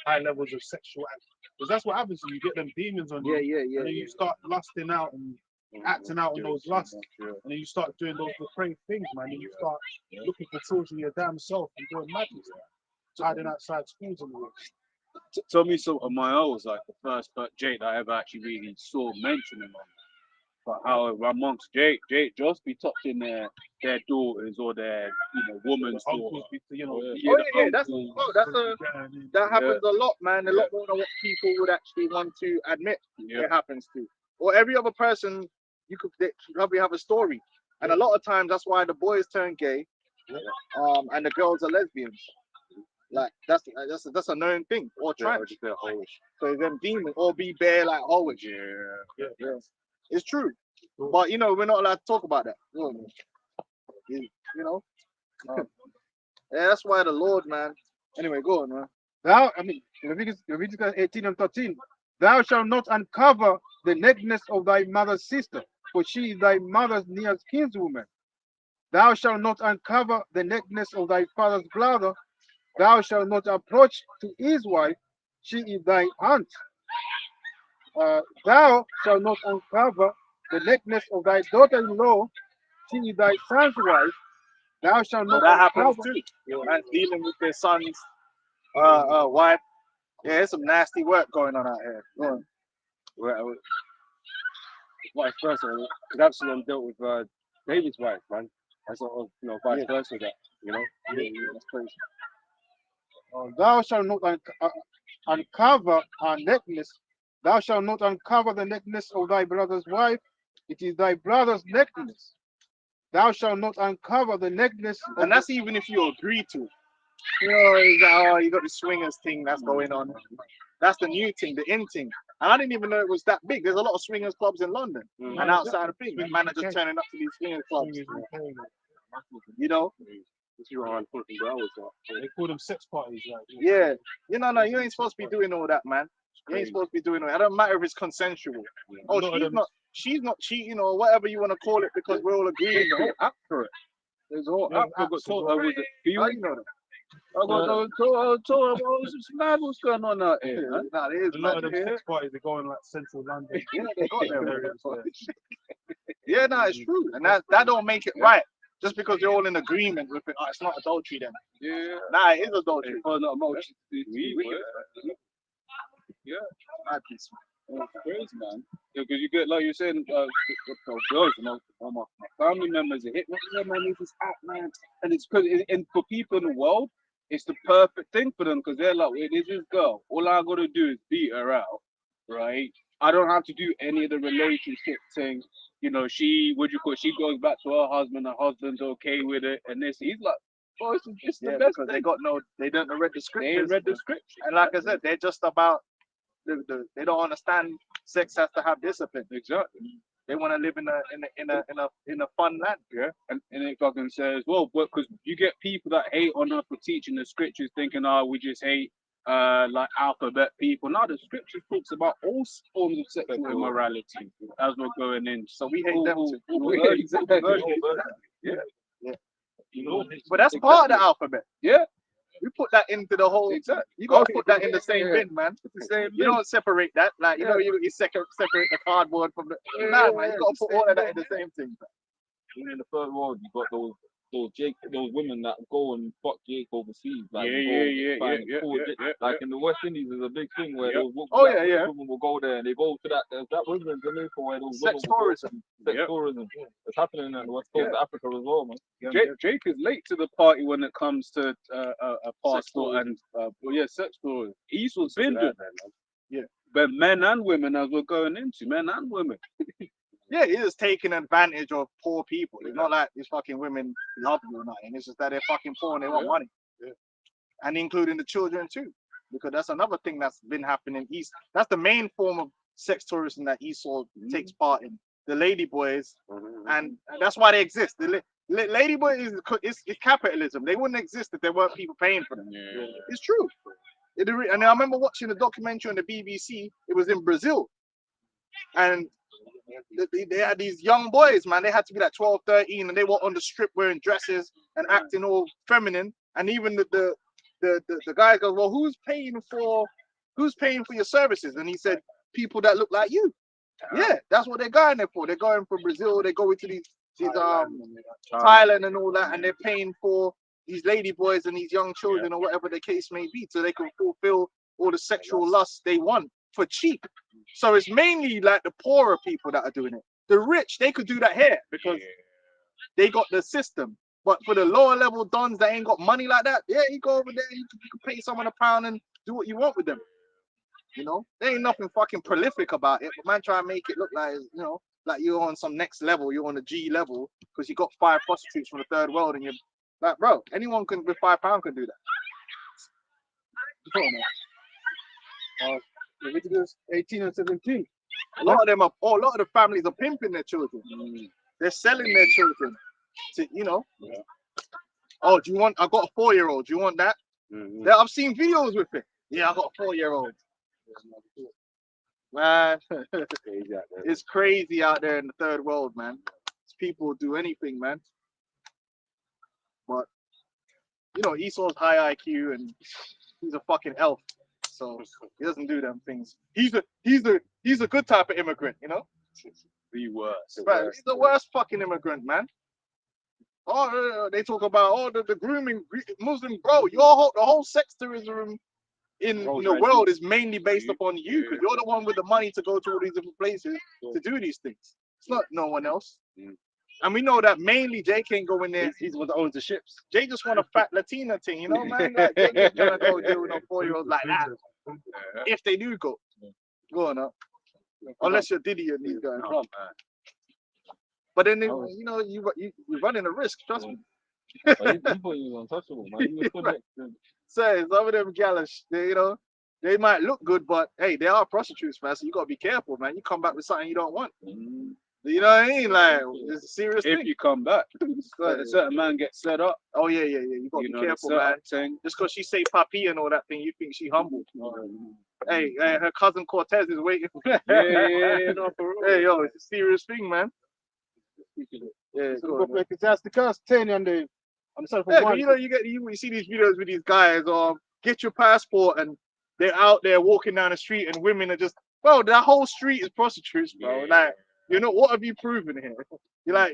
high levels of sexual act. Because that's what happens to you. You get them demons on you, and then you start lusting out and acting out on those lusts. And then you start doing those depraved things, man. And you start looking for children your damn self and doing madness. Hiding outside schools and all. Tell me something. My was like the first Jake that I ever actually really saw mentioning on. But how amongst Jake just be touching their daughters or their woman's Uncles, daughter. you know, That happens a lot, man. A lot more than what people would actually want to admit. It happens to, or every other person they probably have a story, and a lot of times that's why the boys turn gay, and the girls are lesbians. Like that's a known thing, or trans. So them demons, or be bare like always. Yeah. It's true, but we're not allowed to talk about that. Yeah, that's why the Lord, man. Anyway, go on, man. Leviticus 18 and 13. Thou shalt not uncover the nakedness of thy mother's sister, for she is thy mother's nearest kinswoman. Thou shalt not uncover the nakedness of thy father's brother. Thou shalt not approach to his wife, she is thy aunt. Thou shalt not uncover the nakedness of thy daughter-in-law, she is thy son's wife. Thou shalt not. That happens too. Man's dealing with their son's wife. Yeah, there's some nasty work going on out here. Go on. Vice versa, because Absalom dealt with David's wife, man. That's sort of, vice versa. That that's crazy. Thou shalt not uncover her nakedness. Thou shalt not uncover the nakedness of thy brother's wife. It is thy brother's nakedness. Thou shalt not uncover the nakedness. And that's even if you agree to. You got the swingers thing that's going on. That's the new thing, the in thing. And I didn't even know it was that big. There's a lot of swingers clubs in London and outside of things. Man are just turning up to these swingers clubs. They call them sex parties, like. Yeah. You ain't supposed to be doing all that, man. You ain't supposed to be doing all that. It don't matter if it's consensual. Oh, she's not cheating or whatever you want to call it, because we're all agreeing. There's a whole app for it. There's a whole app. I got told I was How you know that? I got told some mad what's going on out here. Nah, it is A lot of mad them here. sex parties, they go in like central London. Yeah, they got them. areas there. Yeah, no, it's true. And that don't make it right. Just because you're all in agreement with it, it's not adultery then. Yeah. Nah, it is adultery. Oh, not much. Yeah. Madness. It's crazy, man. Because you get, like you're saying, girls, my family members are hitting me, man, need this app, man. And it's because, and for people in the world, it's the perfect thing for them, because they're like, hey, this is girl. All I got to do is beat her out, right? I don't have to do any of the relationship things. She goes back to her husband's okay with it, and he's like, oh, it's the best because thing. they don't read the scriptures. They ain't read the scripture. And like I said, they're just about they don't understand sex has to have discipline. Exactly. They want to live in a fun land. Yeah. And it fucking says, well, because you get people that hate on her for teaching the scriptures, thinking, we just hate like alphabet people. Now the scripture talks about all forms of sexual immorality as we're going in. So we hate them too. Exactly. Yeah. But that's part of the alphabet. Yeah. We put that into the whole. Exactly. You gotta put that in the same bin, man. The same. You don't separate that. Like you separate the cardboard from the. Nah, man. You gotta put all of that in the same thing. In the third world, you got those women that go and fuck Jake overseas. Like, Like in the West Indies, there's a big thing where those women will go there and they go to that women in Jamaica where those sex tourism. Tourism. It's happening in the West Coast of Africa as well, man. Jake is late to the party when it comes to a passport and sex tourism. Esau's been doing that, man. But men and women, as we're going into, men and women. Yeah, he is taking advantage of poor people. It's not like these fucking women love you or nothing. It's just that they're fucking poor and they want money. Yeah. And including the children too. Because that's another thing that's been happening East. That's the main form of sex tourism that Esau takes part in. The lady boys. And that's why they exist. The Ladyboy is capitalism. They wouldn't exist if there weren't people paying for them. Yeah. It's true. And I remember watching a documentary on the BBC. It was in Brazil, and they had these young boys, man. They had to be like 12, 13, and they were on the strip wearing dresses and acting all feminine. And even the guy goes, well, who's paying for your services? And he said, people that look like you. Yeah, that's what they're going there for. They're going from Brazil. They go into these Thailand and all that, and they're paying for these lady boys and these young children or whatever the case may be, so they can fulfill all the sexual lusts they want for cheap. So it's mainly like the poorer people that are doing it. The rich, they could do that here because they got the system. But for the lower level dons that ain't got money like that, yeah, you go over there, you can pay someone £1 and do what you want with them. You know, there ain't nothing fucking prolific about it, but man, try and make it look like, you know, like you're on some next level, you're on the G level because you got 5 prostitutes from the third world, and you're like, bro, anyone can with £5 can do that. Leviticus 18 and 17. A lot of the families are pimping their children. They're selling their children to, you know. Oh, do you want? I got a 4-year-old. Do you want that? Yeah, I've seen videos with it. Yeah, I got a 4-year-old. Man, it's crazy out there in the third world, man. People do anything, man. But you know, Esau's high IQ and he's a fucking elf, so he doesn't do them things. He's a good type of immigrant, you know. The worst. Right, he's the worst fucking immigrant, man. Oh, they talk about the grooming Muslim, bro. The whole sex tourism in the world is mainly based upon you, because you're the one with the money to go to all these different places to do these things. It's not no one else. And we know that mainly Jay can't go in there. He's the one that owns the ships. Jay just want a fat Latina thing, you know, man. Like, Jay just gonna go deal with no 4-year-olds like that. If they do go on up, unless you're Diddy and these guys. But then you know you're running a risk. Trust me. He thought he was untouchable, man. He was Right. So some of them gals, you know, they might look good, but hey, they are prostitutes, man. So you gotta be careful, man. You come back with something you don't want. You know what I mean? Like, it's a serious thing. If you come back, a certain man gets set up. Oh yeah. You gotta be careful, man. Just because she say papi and all that thing, you think she humble. Hey, her cousin Cortez is waiting. No, for real. Hey, yo, it's a serious thing, man. Yeah, So go for Ecclesiasticus 10 on the side yeah, of but you know, you see these videos with these guys, get your passport, and they're out there walking down the street, and women are just, bro, that whole street is prostitutes, bro. Like, you know, what have you proven here? You're like,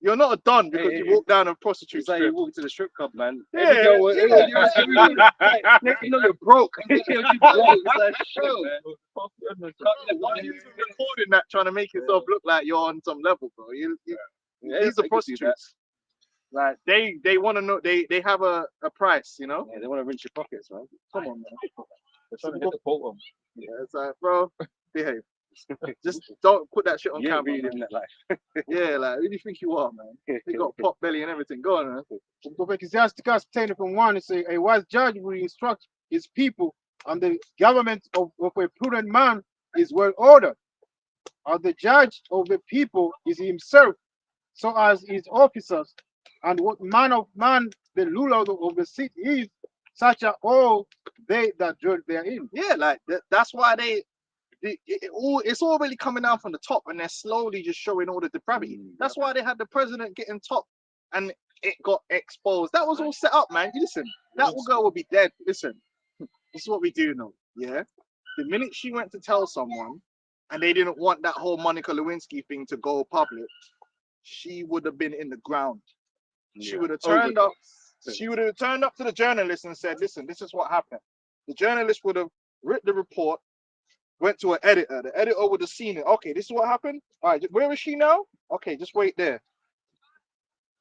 you're not a don because you walk down a prostitute. It's like you walk to the strip club, man. Yeah, you know you're broke. It's like, why are you even recording that, trying to make yourself look like you're on some level, bro? These are prostitutes. Like they want to know, they have a price, you know. Yeah, they want to rinse your pockets, man. Come on, man. They're trying to hit the bottom. Yeah, it's like, bro, behave. Just don't put that shit on camera. Really living that life. Yeah, like, who do you think you are, man? You got pot belly and everything. Go on, man. Go for Ecclesiasticus 10 from 1. It says, a wise judge will instruct his people, and the government of a prudent man is well ordered. And the judge of the people is himself, so as his officers, and what man of man the ruler of the city is, such are all they that dwell therein. Yeah, like that's why it's all really coming down from the top, and they're slowly just showing all the depravity. That's why they had the president getting top, and it got exposed. That was all set up, man. Listen, that girl will be dead. Listen, this is what we do know. Yeah, the minute she went to tell someone, and they didn't want that whole Monica Lewinsky thing to go public, she would have been in the ground. She would have turned up. She would have turned up to the journalist and said, "Listen, this is what happened." The journalist would have written the report, went to an editor. The editor would have seen it. Okay, this is what happened. All right, where is she now? Okay, just wait there.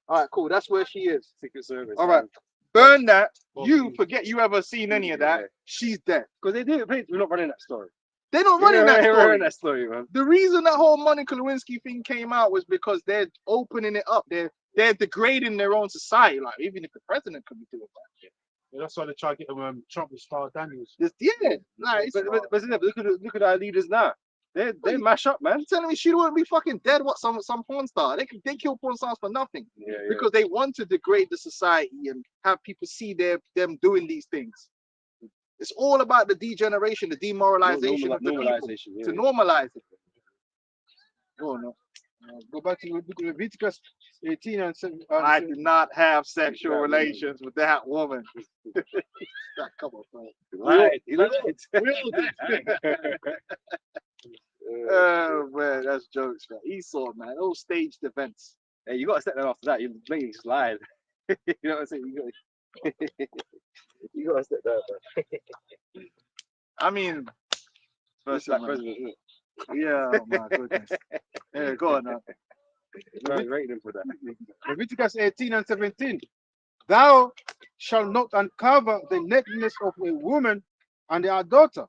All right, cool. That's where she is. Secret Service. All right, burn that. You forget you ever seen any of that. She's dead. Because they do it. We're not running that story. They're not running that story. Running that story, man. The reason that whole Monica Lewinsky thing came out was because they're opening it up. They're degrading their own society. Like, even if the president could be doing that. Yeah, that's why they try to get Trump with Star Daniels. Yeah, like, but look at our leaders now. They mash up, man. You telling me she wouldn't be fucking dead? What some porn star? They kill porn stars for nothing because they want to degrade the society and have people see them doing these things. It's all about the degeneration, the demoralization of the people to normalize it. Oh no. Go back to Leviticus 18 and 7. I did not have sexual relations with that woman. Come on, bro. Right. Oh man, that's jokes, man. Esau, man, those staged events. Hey, you gotta step that after that. You're making it slide. You know what I'm saying? You gotta step that. I mean, First black president, isn't it? yeah, oh my goodness. Yeah, go on now. You rated him for that. Leviticus 18 and 17. Thou shalt not uncover the nakedness of a woman and her daughter.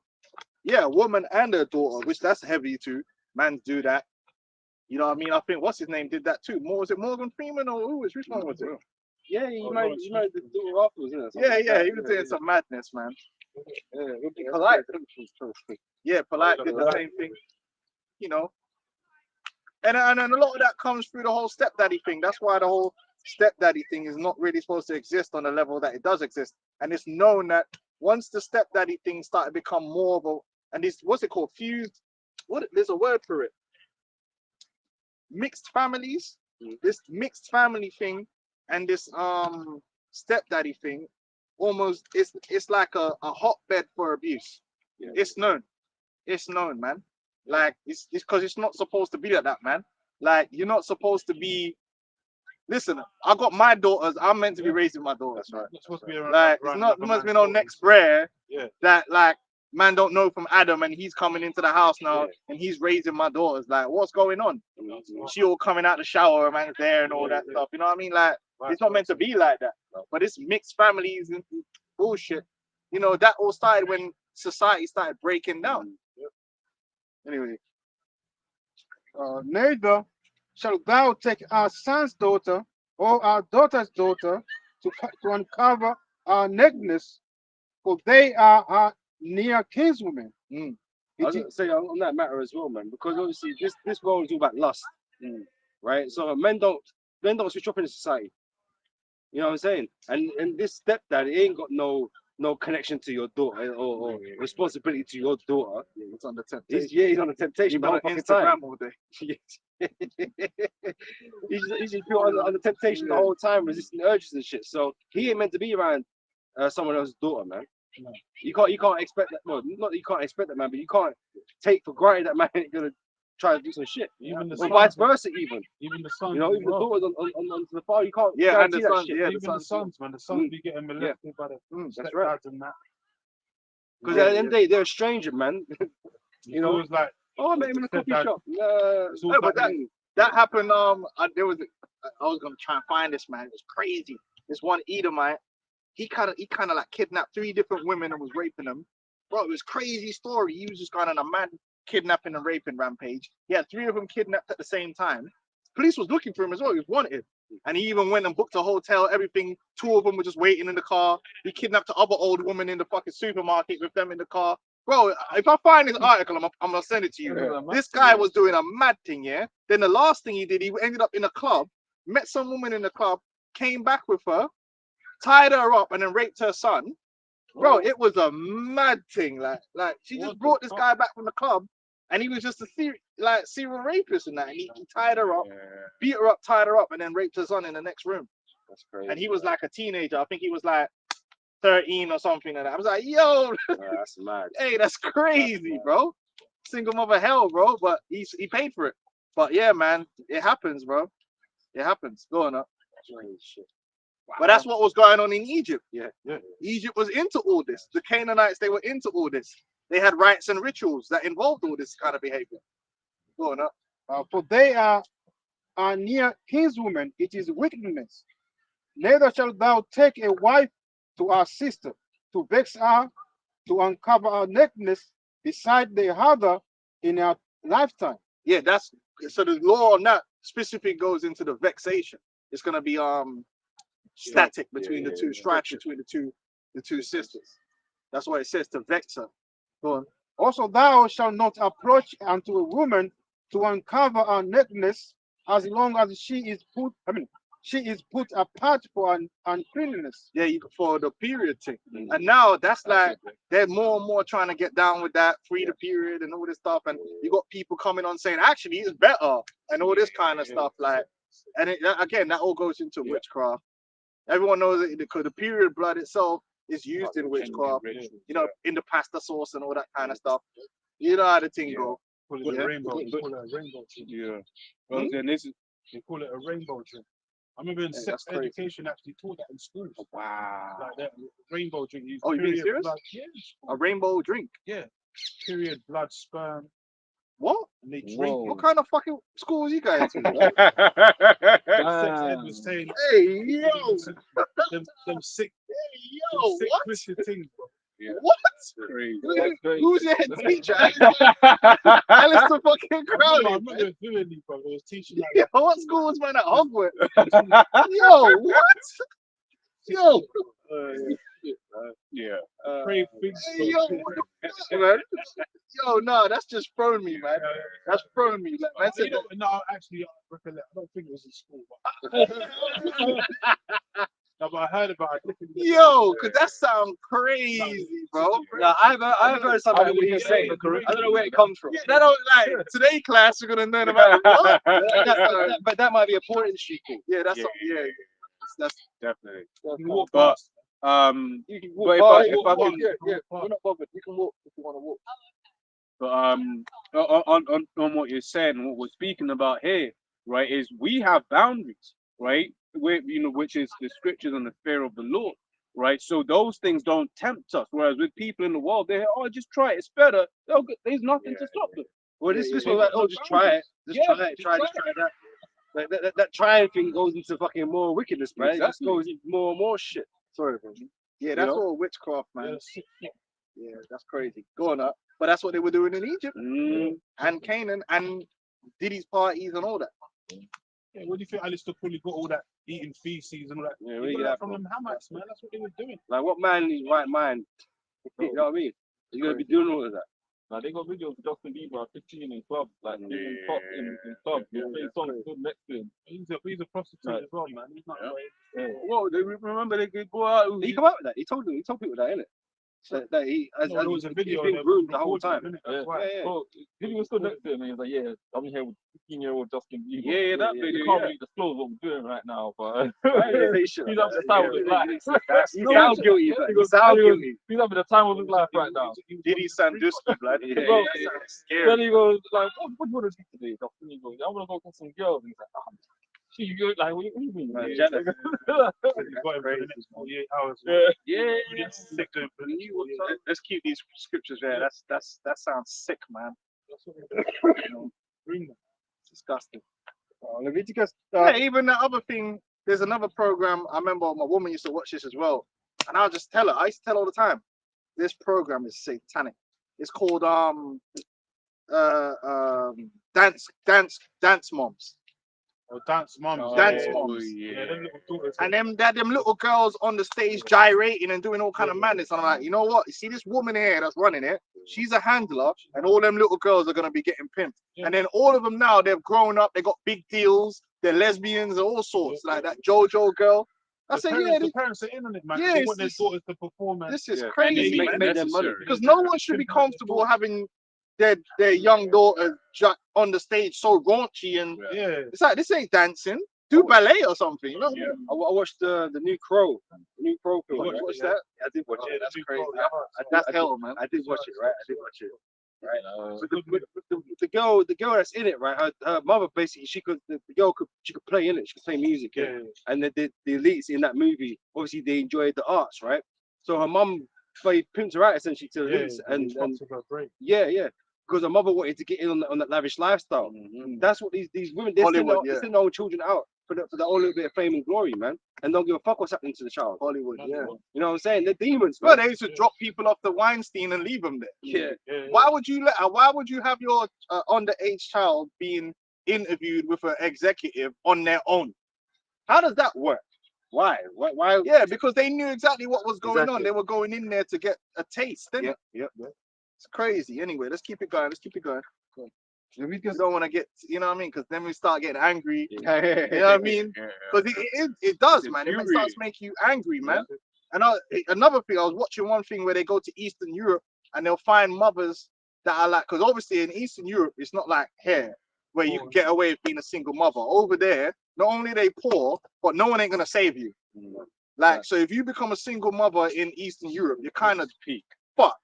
Yeah, a woman and her daughter, which that's heavy too. Men do that. You know what I mean? I think what's his name did that too. Was it Morgan Freeman or who was which one was it? Yeah, you might the daughter afterwards, isn't it? Yeah, he was doing some madness, man. Yeah, it would be polite. Yeah, polite did the same thing. You know. And a lot of that comes through the whole stepdaddy thing. That's why the whole stepdaddy thing is not really supposed to exist on the level that it does exist. And it's known that once the stepdaddy thing started to become more of a, and this, what's it called? Fused, there's a word for it. Mixed families, this mixed family thing and this stepdaddy thing, almost it's like a hotbed for abuse. Yeah. It's known, man. Like it's because it's not supposed to be like that, man. Like you're not supposed to be. Listen, I got my daughters. I'm meant to be raising my daughters. That's right. It's supposed to be like it's not must be no next rare. Yeah. That like man don't know from Adam and he's coming into the house now and he's raising my daughters. Like what's going on? She all coming out the shower, man's there and all that stuff. You know what I mean? Like it's not meant to be like that. But it's mixed families and bullshit. You know that all started when society started breaking down. Anyway, neither shalt thou take our son's daughter or our daughter's daughter to uncover our nakedness, for they are our near kinswomen. I was going to say on that matter as well, man, because obviously this world is all about lust, right? So men don't switch up in society. You know what I'm saying? And this stepdad, he ain't got no connection to your daughter or responsibility to your daughter. Yeah, he's on the temptation. He's on the temptation. He's on Instagram all day. he's on the temptation the whole time, resisting urges and shit. So he ain't meant to be around someone else's daughter, man. No. You can't expect that. Well, not that you can't expect that, man, but you can't take for granted that man ain't gonna try to do some shit. Even the vice versa, even the sons. You know, even the daughters on the father, you can't. Yeah, and the sons. Shit. Yeah, even the sons, man. The sons be getting molested by the that's right. And that. Because at the end of the day, they're a stranger, man. You know, it's like, oh, I met him in a coffee shop. No, but that happened. I was gonna try and find this man. It was crazy. This one Edomite, he kind of like kidnapped 3 different women and was raping them. Bro, it was crazy story. He was just going on a mad kidnapping and raping rampage. He had 3 of them kidnapped at the same time. Police was looking for him as well. He was wanted. And he even went and booked a hotel, everything. 2 of them were just waiting in the car. He kidnapped the other old woman in the fucking supermarket with them in the car. Bro, if I find this article, I'm going to send it to you. Yeah, this guy was doing a mad thing, yeah? Then the last thing he did, he ended up in a club, met some woman in the club, came back with her, tied her up, and then raped her son. Bro, it was a mad thing. Like she just brought this guy back from the club, and he was just a serial rapist and that. And he tied her up, beat her up, tied her up, and then raped her son in the next room. That's crazy. And he was like a teenager. I think he was like 13 or something like that. I was like, yo, that's mad. Hey, that's crazy, bro. Single mother hell, bro. But he paid for it. But yeah, man, it happens, bro. It happens. Go on up. Shit. Wow. But that's what was going on in Egypt. Yeah. Egypt was into all this. The Canaanites, they were into all this. They had rites and rituals that involved all this kind of behavior. Go on up. For they are near kinswomen, it is wickedness. Neither shalt thou take a wife to our sister, to vex her, to uncover her nakedness beside the other in her lifetime. Yeah, that's so the law on that specific goes into the vexation. It's gonna be static between the two, strife between the two sisters. That's why it says to vex her. Go on. Also, thou shalt not approach unto a woman to uncover her nakedness, as long as she is put apart for an uncleanness. Yeah, for the period thing. And now that's like they're more and more trying to get down with that, free the period and all this stuff. And you got people coming on saying actually it's better and all this kind of stuff. Like, and again, that all goes into witchcraft. Everyone knows that because the period blood itself is used in witchcraft, you know, in the pasta sauce and all that kind of stuff. You know how the thing go. Call it a rainbow. They call it a rainbow drink. Yeah. Well, then this is They call it a rainbow drink. I remember in sex that's crazy. education actually taught that in schools. Wow. Like that rainbow drink. Oh, you being period serious? blood. Yeah. A rainbow drink. Period, blood, sperm, What? and they drink Whoa. it. What kind of fucking school was you guys in? Sex ed Damn. was saying Hey, yo. them sick, Yo, sick what? twisted things, bro. What? crazy. Who's your head teacher? Alistair fucking I Crowley. remember doing these, bro. It was teaching like Yo, what school was man at Hogwarts? Yo, what? Yo, Yeah. crave things. hey, yo, what the fuck, man? Yo, no, that's just thrown me, man. That's thrown me. Like, man You said know, that. no, actually, I recollect. I don't think it was in school, but no, but I heard about it. Yo, cause that sound crazy, bro. No, I've heard something what you're saying. I don't know where it comes from. Yeah, that don't like today class. We're gonna learn about what? But that might be a point street thing. Yeah, that's that's Definitely. You can walk But past. you can But walk if past, I can- yeah, we're not bothered. You can walk if you want to walk. But on what you're saying, what we're speaking about here, right, is we have boundaries, right? Which is the scriptures and the fear of the Lord, right? So those things don't tempt us. Whereas with people in the world, they just try it, it's better. There's nothing to stop them. Well, this was like, oh, just try it. Just try it. Try that. Like, that trying thing goes into fucking more wickedness, man. It just Exactly. goes into more and more shit. Sorry, bro. Yeah, that's all witchcraft, man. Yeah, that's crazy. Go on up. But that's what they were doing in Egypt and Canaan and Diddy's parties and all that. Yeah, what do you think Alistair Cooley got all that eating feces and all that? Yeah, He where you got get that that from them Hamites, man. That's what they were doing. Like, what man in his right mind? You know what I mean? You're gonna be doing all of that. Like they got videos of Justin Bieber at 15 in clubs, like in top in clubs. They play songs good next to him. He's a prostitute as well, man. He's not Well, they remember they could go out. He come out with that. He told people that, innit? That he has there was a video he's been of groomed the whole time. innit? Yeah. That's why. Yeah. Bro, he was stood next to him and he was like, "Yeah, I'm here with 15-year-old Justin Bieber." Yeah, that You video. can't really disclose what we're doing right now, but He's he's having the time of his life. He sounds guilty, but he sounds guilty. He's having the time of his life right now. Diddy Sandusky, blood. Bro, Scary. Then he goes like, "What do you want to do today, Justin?" He goes, "I want to go get some girls." And he's like, "You're like, what do you mean?" Man, man?" jealous. You got him for the next 48 hours. Yeah. Sick to him for the next 48 hours. Let's keep these scriptures there. That sounds sick, man. That's what they do. Bring them. It's disgusting. Leviticus. Yeah, even the other thing, there's another program. I remember my woman used to watch this as well. And I'll just tell her, I used to tell her all the time, this program is satanic. It's called Dance Moms. Oh, dance moms. Dance yeah. moms. Yeah, them little daughters. And them little girls on the stage gyrating and doing all kind of madness. And I'm like, you know what? You see this woman here that's running it? She's a handler, and all them little girls are gonna be getting pimped. Yeah. And then all of them now, they've grown up, they got big deals, they're lesbians, all sorts. Like that JoJo girl. I said, yeah, the parents are in on it, man. Yeah, They want their it's- daughters to perform. this is Yeah. crazy, Make man. them money. Because no one should be comfortable having their young daughter on the stage so raunchy and Yeah. it's like this ain't dancing. Do ballet or something, you know? Yeah. I watched the new Crow. The new Crow film. watched right? Watch that. I did watch Yeah, it. That's the new crazy. Crow, That's hell, man. I did watch it, right? I did watch it. Uh, But the girl that's in it, right? Her mother basically the girl could play in it. She could play music, Yeah. And the elites in that movie, obviously they enjoyed the arts, right? So her mum pimped her out essentially to the elites, and yeah, because her mother wanted to get in on that lavish lifestyle. That's what these women they're sending Hollywood, their own children out for that whole little bit of fame and glory, man, and don't give a fuck what's happening to the child. Hollywood, yeah. You know what I'm saying? They're demons, Well, man. they used to drop people off the Weinstein and leave them there. Yeah. Why would you have your underage child being interviewed with an executive on their own? How does that work? Why? Why? Yeah, because they knew exactly what was going on. Exactly. They were going in there to get a taste, didn't Yeah. it? It's crazy. Anyway, let's keep it going. Let's keep it going. We Leviticus don't want to get, you know what I mean? Because then we start getting angry. You know what I mean? Because it does, man. It starts making you angry, man. And another thing, I was watching one thing where they go to Eastern Europe and they'll find mothers that are like, because obviously in Eastern Europe, it's not like here where you can get away with being a single mother. Over there, not only are they poor, but no one ain't going to save you. Like, so if you become a single mother in Eastern Europe, you're kind of fucked.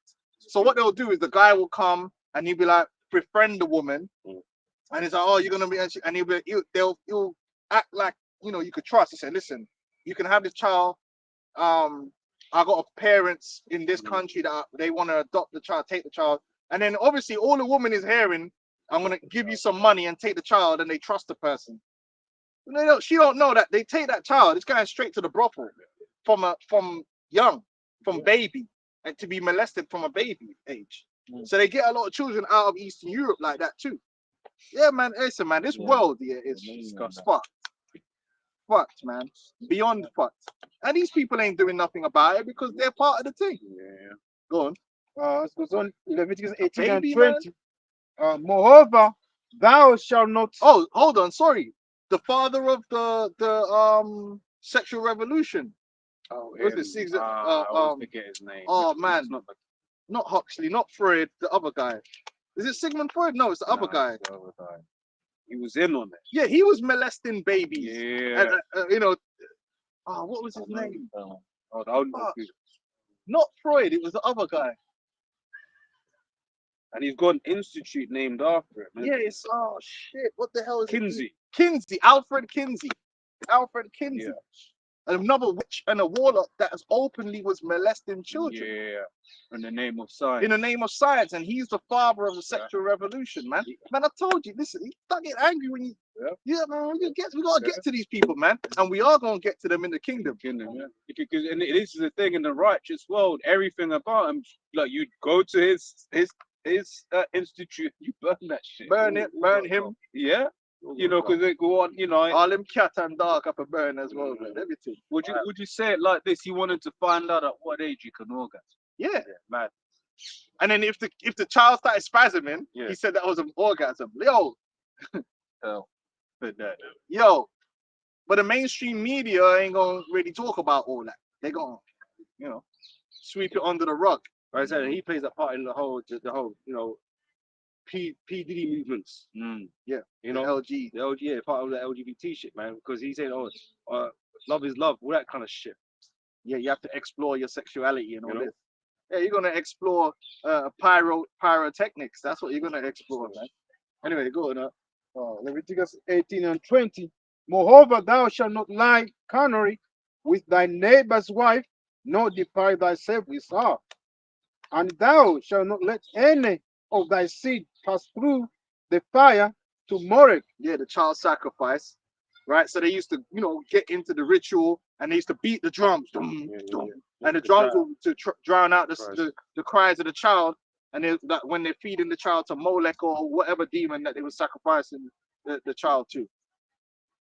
So what they'll do is the guy will come and he'll be like, befriend the woman. And he's like, oh, you're going to be, and he'll act like, you know, you could trust. He said, listen, you can have this child. I got parents in this country that they want to adopt the child, take the child. And then obviously all the woman is hearing, I'm going to give you some money and take the child, and they trust the person. She don't know that they take that child, it's going straight to the brothel from baby, and to be molested from a baby age. So they get a lot of children out of Eastern Europe like that too. Yeah, man, listen, man, this world here is fucked. Fucked, man. Beyond fucked. And these people ain't doing nothing about it because they're part of the thing. Yeah. Go on. It goes on Leviticus 18 and 20. Moreover, thou shalt not. Oh, hold on, sorry. The father of the sexual revolution. Oh, what's it? I forget his name. Oh man, not Huxley, not Freud, the other guy. Is it Sigmund Freud? No, it's the other guy. The other guy. He was in on it. Yeah, he was molesting babies. Yeah. And, you know, what was his name? Not Freud, it was the other guy. And he's got an institute named after it, man. Yeah, it's shit. What the hell is Kinsey? Kinsey, Alfred Kinsey. Alfred Kinsey. Yeah. Another witch and a warlock that openly was molesting children. Yeah. In the name of science. In the name of science, and he's the father of the sexual revolution, man. Man, I told you, listen, you start getting angry when you. Yeah, man, we gotta get to these people, man, and we are gonna get to them in the kingdom. Because and this is the thing in the righteous world, everything about him, like you go to his institute, you burn that shit. Burn him. Yeah. You know, because they go on, you know. All them cat and dog up a burn as well, man. Everything. Would you say it like this? He wanted to find out at what age you can orgasm. Yeah. Mad. And then if the child started spasming, he said that was an orgasm. Yo. Yo. But the mainstream media ain't gonna really talk about all that. They're gonna, you know, sweep it under the rug. Right, so he plays a part in the whole, you know, P Diddy movements. Yeah, you know, the LG, part of the LGBT shit, man. Because he said, love is love, all that kind of shit. Yeah, you have to explore your sexuality and all this. Yeah, you're gonna explore pyrotechnics. That's what you're gonna explore, man. Anyway, go on. Leviticus 18 and 20. Moreover, thou shalt not lie carnally with thy neighbor's wife, nor defile thyself with her. And thou shalt not let any of thy seed pass through the fire to Molech. Yeah, the child sacrifice, right? So they used to, you know, get into the ritual and they used to beat the drums, and the drums will to drown out the cries of the child. And that when they're feeding the child to Molech or whatever demon that they were sacrificing the child to.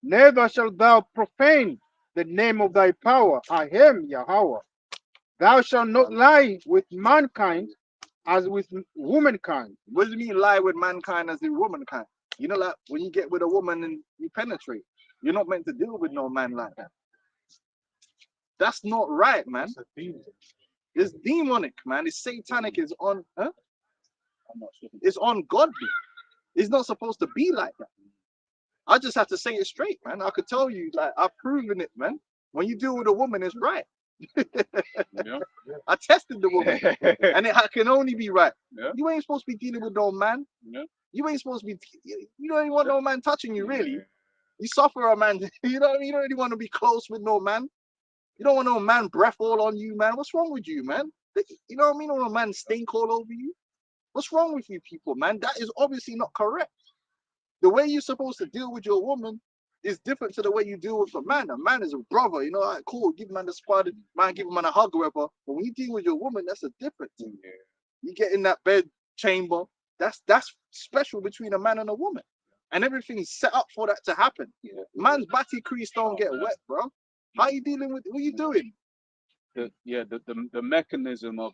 Neither shalt thou profane the name of thy power. I am Yahweh. Thou shalt not lie with mankind as with womankind. What does it mean lie with mankind as with womankind? You know, like when you get with a woman and you penetrate, you're not meant to deal with no man like that. That's not right, man. It's demonic, man. It's satanic. It's on, it's ungodly. It's not supposed to be like that. I just have to say it straight, man. I could tell you, like, I've proven it, man. When you deal with a woman, it's right. I tested the woman, and it can only be right. You ain't supposed to be dealing with no man. You ain't supposed to be. You don't even want no man touching you, really. You suffer a man. You know what I mean? You don't really want to be close with no man. You don't want no man breath all on you, man. What's wrong with you, man? You know what I mean? No man stink all over you. What's wrong with you people, man? That is obviously not correct. The way you're supposed to deal with your woman is different to the way you deal with a man. A man is a brother, you know, like, cool, give man the spot, man, give man a hug or whatever. But when you deal with your woman, that's a different thing. You get in that bed chamber, that's special between a man and a woman. And everything's set up for that to happen. Man's batty crease don't get wet, bro. How you dealing with, what are you doing? The mechanism of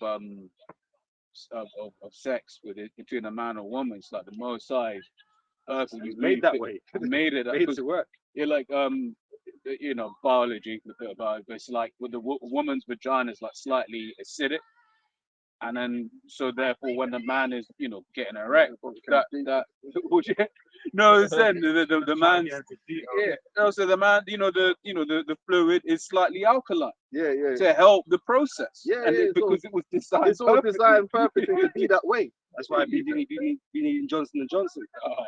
of sex with it between a man or woman. It's like the Most High purposely He's made that fit- way. made it that Made it because to work. you're like biology about it, but it's like with the woman's vagina is like slightly acidic, and then so therefore when the man is getting erect, that would you no it's then the man's no so the man the fluid is slightly alkaline Yeah. to help the process Yeah, and yeah, because it was designed It's all perfectly. designed perfectly to be that way. That's why Bini and Johnson & Johnson.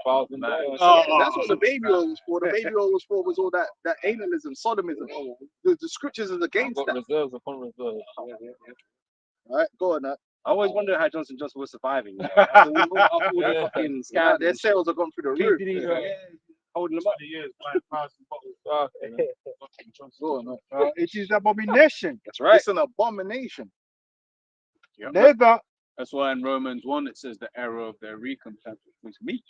Oh, man. That's what the baby oil was for. The baby oil was all that analism, sodomism. The scriptures is against Got that. reserves upon reserves. All right, go on now. I always wondered how Johnson & Johnson was surviving. After all the Yeah. fucking Yeah, scandals. their sales have gone through the roof. Holding them up. years, 5,000 bottles. Go on now. It is abomination. That's right. It's an abomination. Neither That's why in Romans 1 it says the error of their recompense was meat.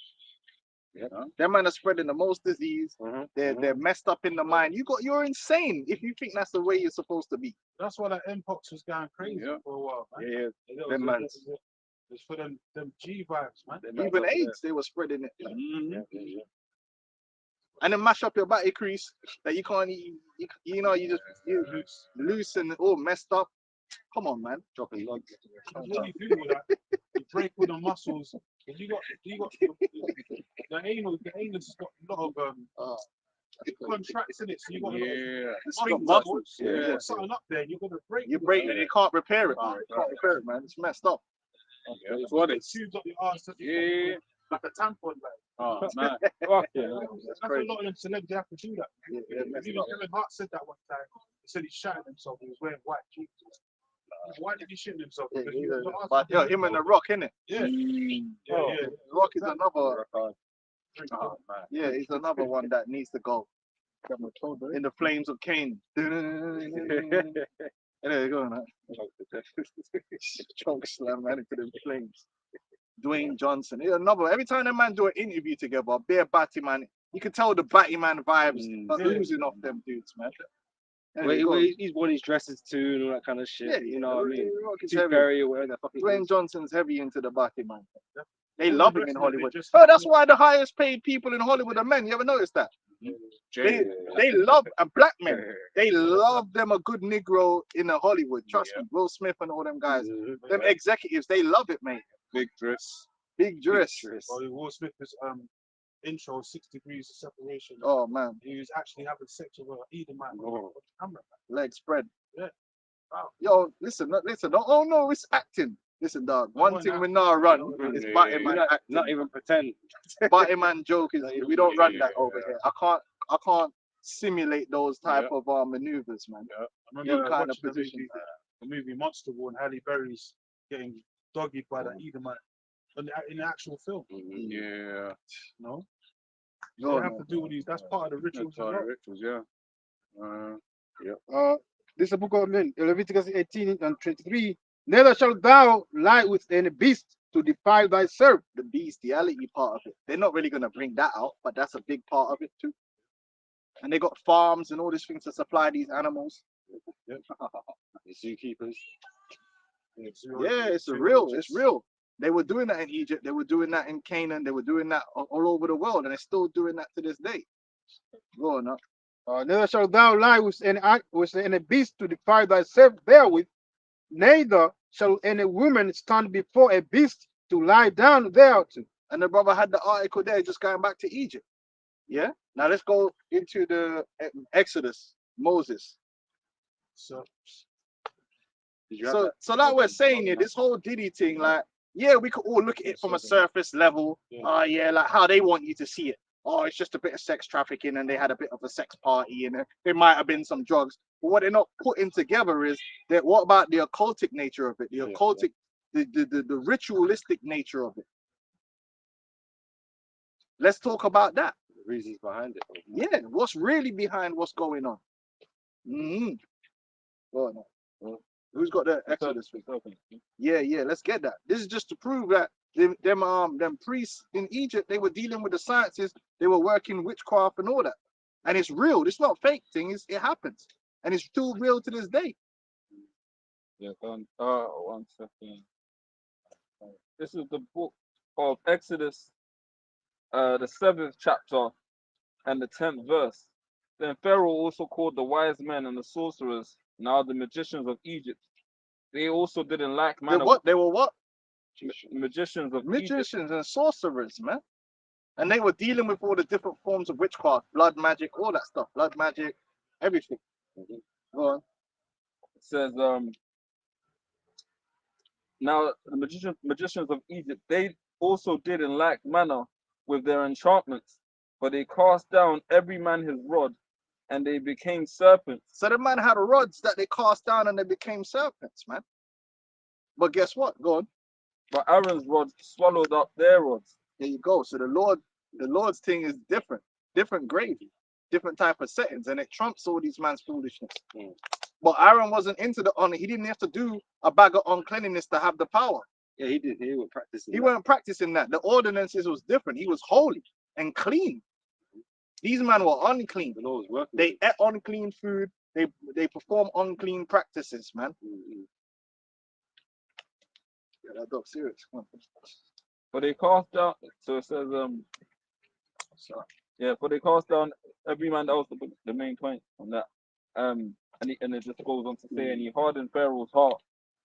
Them man are spreading the most disease. Mhm. They're messed up in the mind. You're insane if you think that's the way you're supposed to be. That's why that Mpox was going crazy for a while, man. Yeah, It them was- mans. It's for them G vibes, man. Even AIDS, they were spreading it. Mhm. And then mash up your battery crease that you can't eat. You loose and all messed up. Come on, man. Dropping logs. What you do with that? You break all the muscles. And you got the anus has got a lot of it contracts in it, so you got a lot of Yeah. muscles. Yeah. You got something up there, you're gonna break. You break it, you can't repair it. Man. You can't repair it, man. It's messed up. Yeah, that's what it's. Tubes up your arse. Yeah. Like a tampon bag. Oh man. Fuck yeah. That's a lot of them celebs have to do that. Even Kevin Hart said that one time. He said he shattered himself. He was wearing white jeans. Why did he shit himself? Because he was the But yo, him and the Rock, innit? Yeah. The Rock is another. Oh man. Yeah, he's another one that needs to go. In the flames of Cain. There you go, man. Choke slam man into the flames. Dwayne Johnson. He's another. Every time that man do an interview together, bare Batty man, you can tell the Batty man vibes are oozing off them dudes, man. There you go. He's worn his dresses too and all that kind of shit. Yeah, you know what I mean? Rock is Tooth heavy. Fairy or whatever the fuck. Dwayne Johnson's heavy into the Batty man. They All love the him in rest of it, Hollywood. they just- Oh, that's why the highest paid people in Hollywood are men. You ever noticed that? They love black men. They love them a good Negro in the Hollywood. Trust me, Will Smith and all them guys. Them executives, they love it, mate. Big dress. Big dress. Will Smith's intro, 6 Degrees of Separation. Oh man, He was actually having sex with an Edomite on camera. leg spread. Yeah. Wow. Yo, listen. Oh no, it's acting. Listen, dog. One want thing that. we now run is Batty man acting. Not even pretend. Batty man joke is we don't run that over here. I can't simulate those type of maneuvers, man. I Them remember kind of watching positions. the movie Monster War and Halle Berry's getting doggied by that Edomite in the actual film. Yeah. No, No, they have to do all these. That's part of the rituals. That's part of rituals, yeah. this is the book of Leviticus 18 and 23. Neither shalt thou lie with any beast to defile thyself. the bestiality part of it. They're not really gonna bring that out, but that's a big part of it too. And they got farms and all these things to supply these animals. The zookeepers. Yeah, it's real. It's real. They were doing that in Egypt. They were doing that in Canaan. They were doing that all over the world, and they're still doing that to this day. Go on, Neither shalt thou lie with any beast to defile thyself therewith. Neither shall any woman stand before a beast to lie down thereto. And the brother had the article there, just going back to Egypt. Yeah. Now let's go into the Exodus, Moses. So So like we're saying here, this whole Diddy thing, like, yeah, we could all look at it from a surface level. Oh yeah, like how they want you to see it. Oh, it's just a bit of sex trafficking and they had a bit of a sex party and there might have been some drugs. But what they're not putting together is that what about the occultic nature of it? The occultic, the ritualistic nature of it. Let's talk about that. The reasons behind it. Yeah, what's really behind what's going on? Go on. Who's got the Exodus thing? Yeah, let's get that. This is just to prove that them priests in Egypt, they were dealing with the sciences, they were working witchcraft and all that. And it's real, it's not fake thing, it happens. And it's still real to this day. Yeah, done. 1 second. This is the book of Exodus, the 7th chapter and the 10th verse. Then Pharaoh also called the wise men and the sorcerers, now the magicians of Egypt. They also didn't like They manna. what? They were what? Magicians of Egypt. Magicians and sorcerers, man. And they were dealing with all the different forms of witchcraft, blood magic, all that stuff, blood magic, everything. Go on. It says, now the magicians of Egypt, they also didn't like manna with their enchantments, for they cast down every man his rod, and they became serpents. So the man had rods that they cast down and they became serpents, man. But guess what? Go on. But Aaron's rod swallowed up their rods. There you go. So the Lord's thing is different gravy, different type of settings, and it trumps all these man's foolishness. But Aaron wasn't into the honor. He didn't have to do a bag of uncleanliness to have the power. Yeah, he did. He was practicing. He weren't practicing that. The ordinances was different. He was holy and clean. These men were unclean. The law was working. They ate unclean food. They perform unclean practices, man. Yeah, that dog's serious. Come on. For they cast down. So it says, yeah, for they cast down every man. That was the main point on that. And it just goes on to say, and he hardened Pharaoh's heart,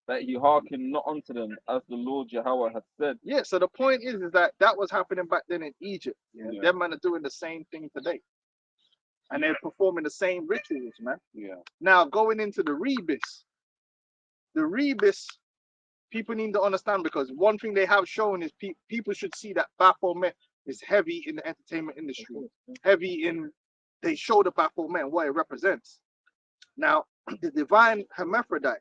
that he hearkened not unto them, as the Lord Yahweh had said. Yeah, so the point is that was happening back then in Egypt. Yeah. Them men are doing the same thing today. And they're performing the same rituals, man. Yeah. Now, going into the rebus, people need to understand, because one thing they have shown is people should see that Baphomet is heavy in the entertainment industry. Heavy in, they show the Baphomet and what it represents. Now, the divine hermaphrodite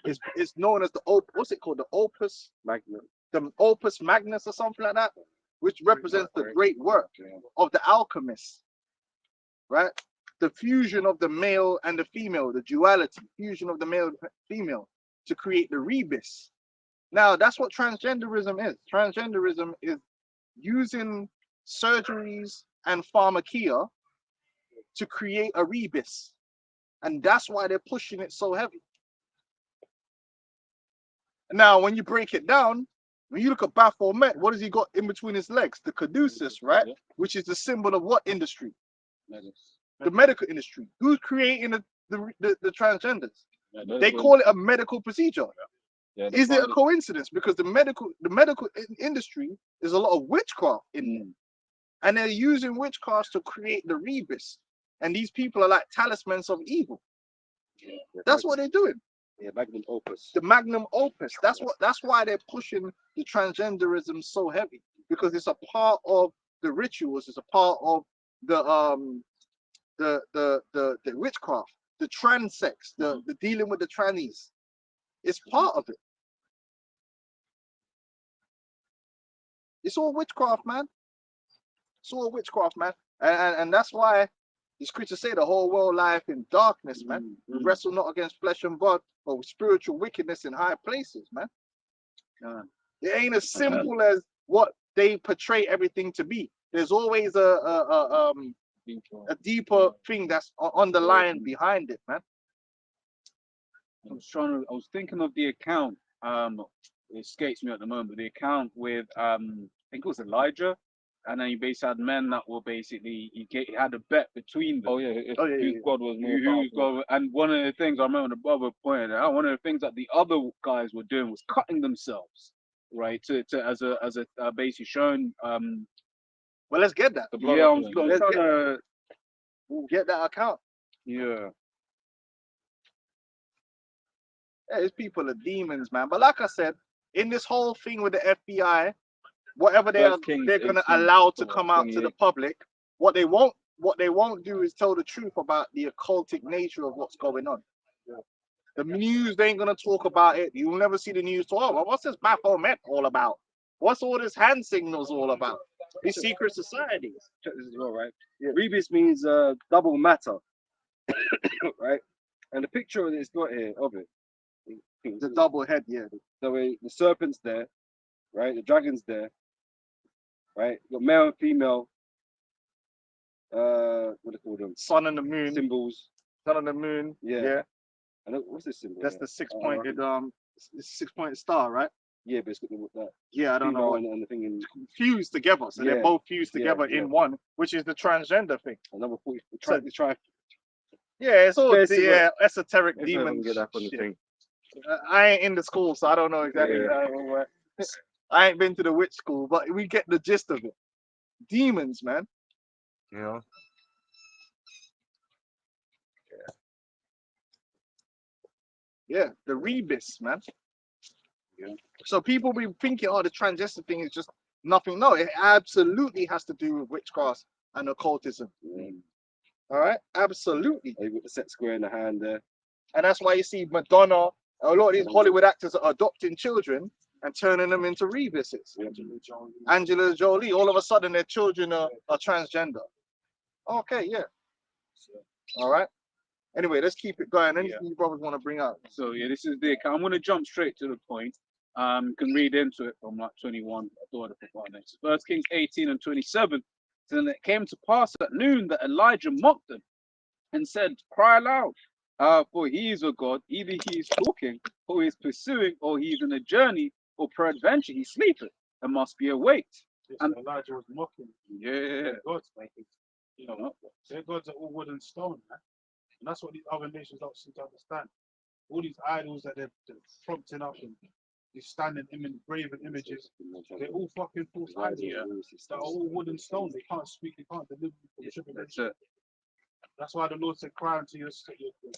is known as the what's it called? The opus Magnum. The opus magnus or something like that, which represents the great work of the alchemists, right? The fusion of the male and the female, the duality, fusion of the male and female to create the rebus. Now, that's what transgenderism is. Transgenderism is using surgeries and pharmakia to create a rebus. And that's why they're pushing it so heavy. Now, when you break it down, when you look at Baphomet, what has he got in between his legs? The caduceus, right? Which is the symbol of what industry? The medical industry. Who's creating the transgenders? They call it a medical procedure. Is it a coincidence? Because the medical industry, there's a lot of witchcraft in them. And they're using witchcraft to create the rebus. And these people are like talismans of evil. That's what they're doing. Yeah, magnum opus. The magnum opus. That's why they're pushing the transgenderism so heavy, because it's a part of the rituals. It's a part of the witchcraft, the trans sex, the dealing with the trannies. It's part of it. It's all witchcraft, man. It's all witchcraft, man. And that's why the scriptures say the whole world lieth in darkness, man. We wrestle not against flesh and blood, but with spiritual wickedness in high places, man. It ain't as simple as what they portray everything to be. There's always a deeper thing that's underlying behind it, man. I was thinking of the account. It escapes me at the moment. The account with I think it was Elijah, and then you basically had men that were basically you had a bet between them. Whose God was more Whose God, and one of the things I remember the brother pointed out, one of the things that the other guys were doing was cutting themselves, right? To as a basically showing. Well, let's get that. Yeah, I'm trying to. We'll get that account. Yeah. Yeah, these people are demons, man. But like I said, in this whole thing with the FBI, whatever they're gonna allow to come out to the public, what they won't do is tell the truth about the occultic nature of what's going on. The news, they ain't gonna talk about it. You'll never see the news talk. Well, what's this Baphomet all about? What's all this hand signals all about? These secret societies. Check this as well, right? Yeah. Rebus means double matter, right? And the picture of it's got here of it. The double head, yeah. So the serpent's there, right? The dragon's there, right? You got male and female. What do they call them? Sun and the moon. Symbols. Sun and the moon. Yeah. And what's this symbol? That's the six-pointed star, right? Yeah, basically with that. Yeah, I don't know female what. and the thing in Fused together, so they're Yeah, both fused yeah, together yeah. in one, which is the transgender thing. another 40. So- Try. Yeah, it's all Basic, esoteric Let's not even demon get that on the shit. thing. I ain't in the school, so I don't know exactly. Yeah. I ain't been to the witch school, but we get the gist of it. Demons, man. You know. Yeah, the rebus, man. Yeah. So people be thinking, oh, the transgender thing is just nothing. No, it absolutely has to do with witchcraft and occultism. All right, absolutely. You got the set square in the hand there. And that's why you see Madonna, a lot of these Hollywood actors are adopting children and turning them into rebuses. Angela Jolie, all of a sudden their children are transgender. Okay, yeah. All right. Anyway, let's keep it going. Anything you brothers want to bring up? So yeah, this is the account. I'm gonna jump straight to the point. You can read into it from like 21. I thought of next. First Kings 18 and 27. Then it came to pass at noon that Elijah mocked them and said, "Cry aloud, for he is a god. Either he is talking, or he is pursuing, or he is in a journey, or peradventure he sleepeth and must be awaked." And Elijah was mocking. yeah, Their gods, mate. You know, their gods are all wood and stone, man. And that's what these other nations don't seem to understand. All these idols that they're prompting up and these standing graven images, they're all fucking false idols. They're all wood and stone. They can't speak, they can't deliver from tribulation. That's why the Lord said, cry unto your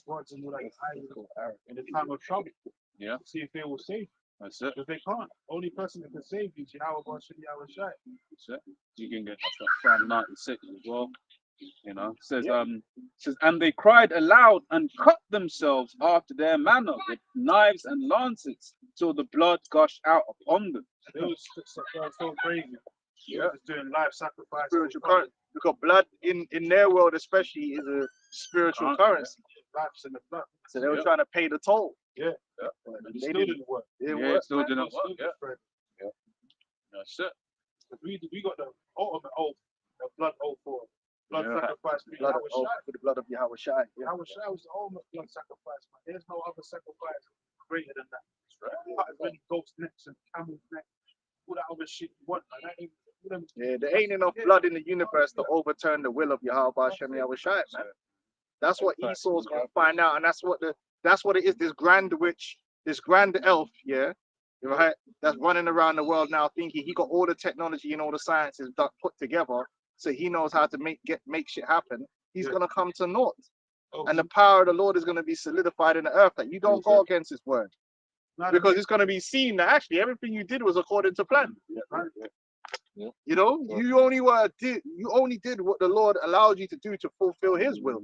gods and your like idols in the time of trouble. Yeah. See if they will save you. That's it. Because they can't. Only person that can save you is Yahweh God Yahweh Shai. That's it. You can get that Psalm 96 as well. You know, says, and they cried aloud and cut themselves after their manner with knives and lances till the blood gushed out upon them. They was so crazy. Yeah, just doing life sacrifice. Spiritual currency. Because blood in their world especially is a spiritual currency. Lives in the blood. So they were trying to pay the toll. Yeah. But It they still didn't. didn't work. It didn't Yeah, work. it still didn't work. Still Yeah. didn't. That's it. We got the ultimate oath, the blood oath for blood Yeah. sacrifice for Blood of, Yahweh Shai. for the blood of Yahweh Shai. Yeah. Yahweh Shai was the ultimate blood sacrifice, man. There's no other sacrifice greater than that. Cut as many goats' necks and camels' necks, all that other shit you want, man. That ain't, Yeah, there ain't enough blood in the universe to overturn the will of Yahweh Hashem Yahweh Shai, man. That's what Esau's gonna find out, and that's what it is. This grand witch, this grand elf, yeah, right, that's running around the world now thinking he got all the technology and all the sciences put together, so he knows how to make shit happen. He's gonna come to naught, and the power of the Lord is gonna be solidified in the earth. That you don't go against His word, because it's gonna be seen that actually everything you did was according to plan. You know, you only did what the Lord allowed you to do to fulfill His will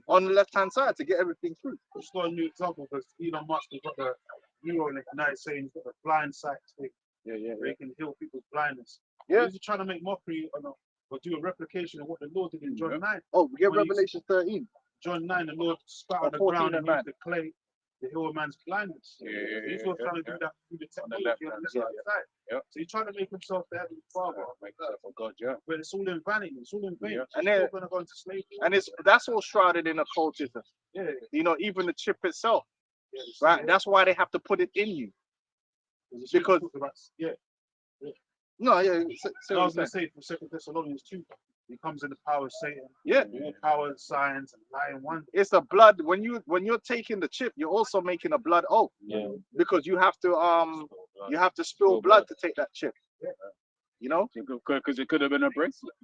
on the left hand side to get everything through. Just got a new example because Elon Musk has got the Neuralink now saying he's got the blind sight thing. Where he can heal people's blindness. Yeah. He's trying to make mockery or do a replication of what the Lord did in John 9. Oh, we get When Revelation 13. John 9, the Lord spat on the 14 ground and and used the clay to heal a man's blindness. He's not trying to do that through the technology on the left side. So he's trying to make himself the heavenly father. For God, yeah. But it's all in vanity, it's all in vain. Yeah. And It's then- all gonna go into slavery. And that's all shrouded in occultism. Yeah, You know, even the chip itself, yeah, it's- right? That's why they have to put it in you. it's because- talks about- yeah. No, yeah. I was gonna say for 2 Thessalonians 2, he comes in the power of Satan, Yeah. all power, signs, and lying wonder. It's a blood. When you're taking the chip, you're also making a blood oath. Because you have to spill blood to take that chip. You know? Because it could have been a bracelet.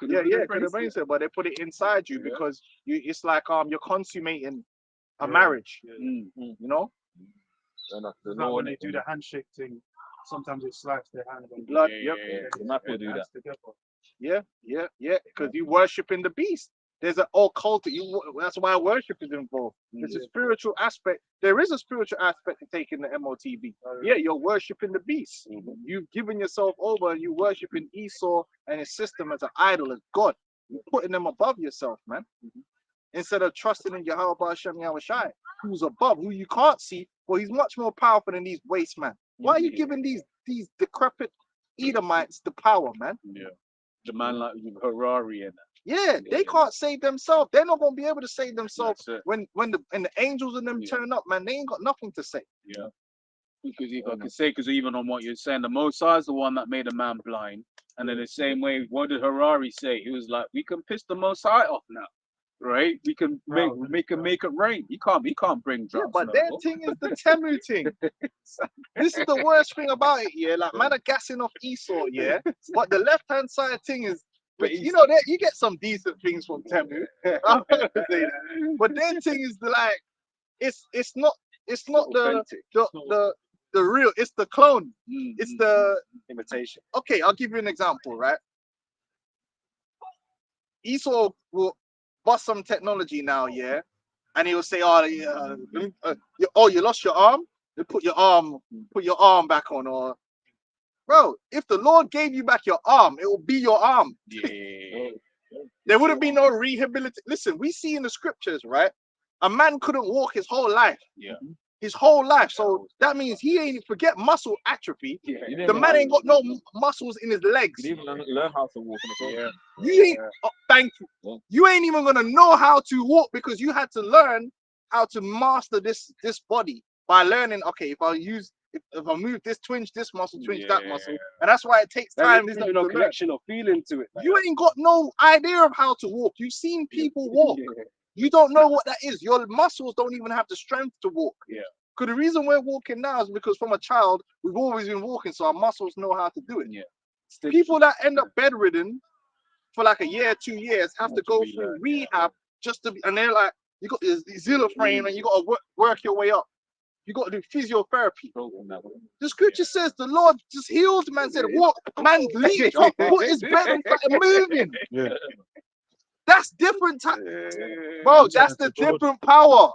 Yeah, could have been so, but they put it inside you because it's like you're consummating a marriage. You know? And that's the It's like law, when innit? they do the handshake thing, sometimes it slides their hand. and Blood. Yeah, Yep. yeah, The mafia do that. hands together. Yeah. Because you worshiping the beast. There's an occult. That's why worship is involved. There's a spiritual aspect. There is a spiritual aspect to taking the MOTB. Yeah, you're worshiping the beast. You've given yourself over. You worshiping Esau and his system as an idol, as God. You're putting them above yourself, man. Instead of trusting in Yahweh Hashem Yahweh Shai, who's above, who you can't see. Well, he's much more powerful than these waste man. Why are you giving these decrepit Edomites the power, man? Yeah. The man like Harari and that. Yeah, they can't save themselves. They're not gonna be able to save themselves That's it. when the angels and them turn up, man. They ain't got nothing to say. Yeah. because you could say, because even on what you're saying, the Most High is the one that made a man blind. And in the same way, what did Harari say? He was like, we can piss the Most High off now, right? We can make it rain. You can't bring Yeah, drops. but no their more. thing is the Temu thing. This is the worst thing about it, yeah. Like, man are gassing off Esau, yeah. But the left-hand side thing is, but you know, you get some decent things from Temu. I'm gonna say that. But their thing is like, it's not the real. It's the clone. It's the imitation. Okay, I'll give you an example, right? Esau will bust some technology now, yeah, and he'll say, "Oh, yeah, you lost your arm. You put your arm back on." Or, bro, if the Lord gave you back your arm, it will be your arm. Yeah. There wouldn't be no rehabilitation. Listen, we see in the scriptures, right? A man couldn't walk his whole life. Yeah. His whole life. So that means he ain't forget muscle atrophy. Yeah. The man ain't got no muscles in his legs. You didn't even learn how to walk in the You ain't thank you. You ain't even gonna know how to walk because you had to learn how to master this body by learning. Okay, if I move this, twinge this muscle, twinge that muscle, and that's why it takes time. There's no connection or feeling to it. You ain't got no idea of how to walk. You've seen people walk. You don't know what that is. Your muscles don't even have the strength to walk. Yeah. Because the reason we're walking now is because from a child, we've always been walking, so our muscles know how to do it. Yeah. People that end up bedridden for like a year, 2 years, have to go through rehab just to be, and they're like, you got this zilla frame and you got to work your way up. You got to do physiotherapy. The scripture says the Lord just healed man, said, walk, man leaped up, put his bed and started moving. Yeah. That's different bro, that's the different power.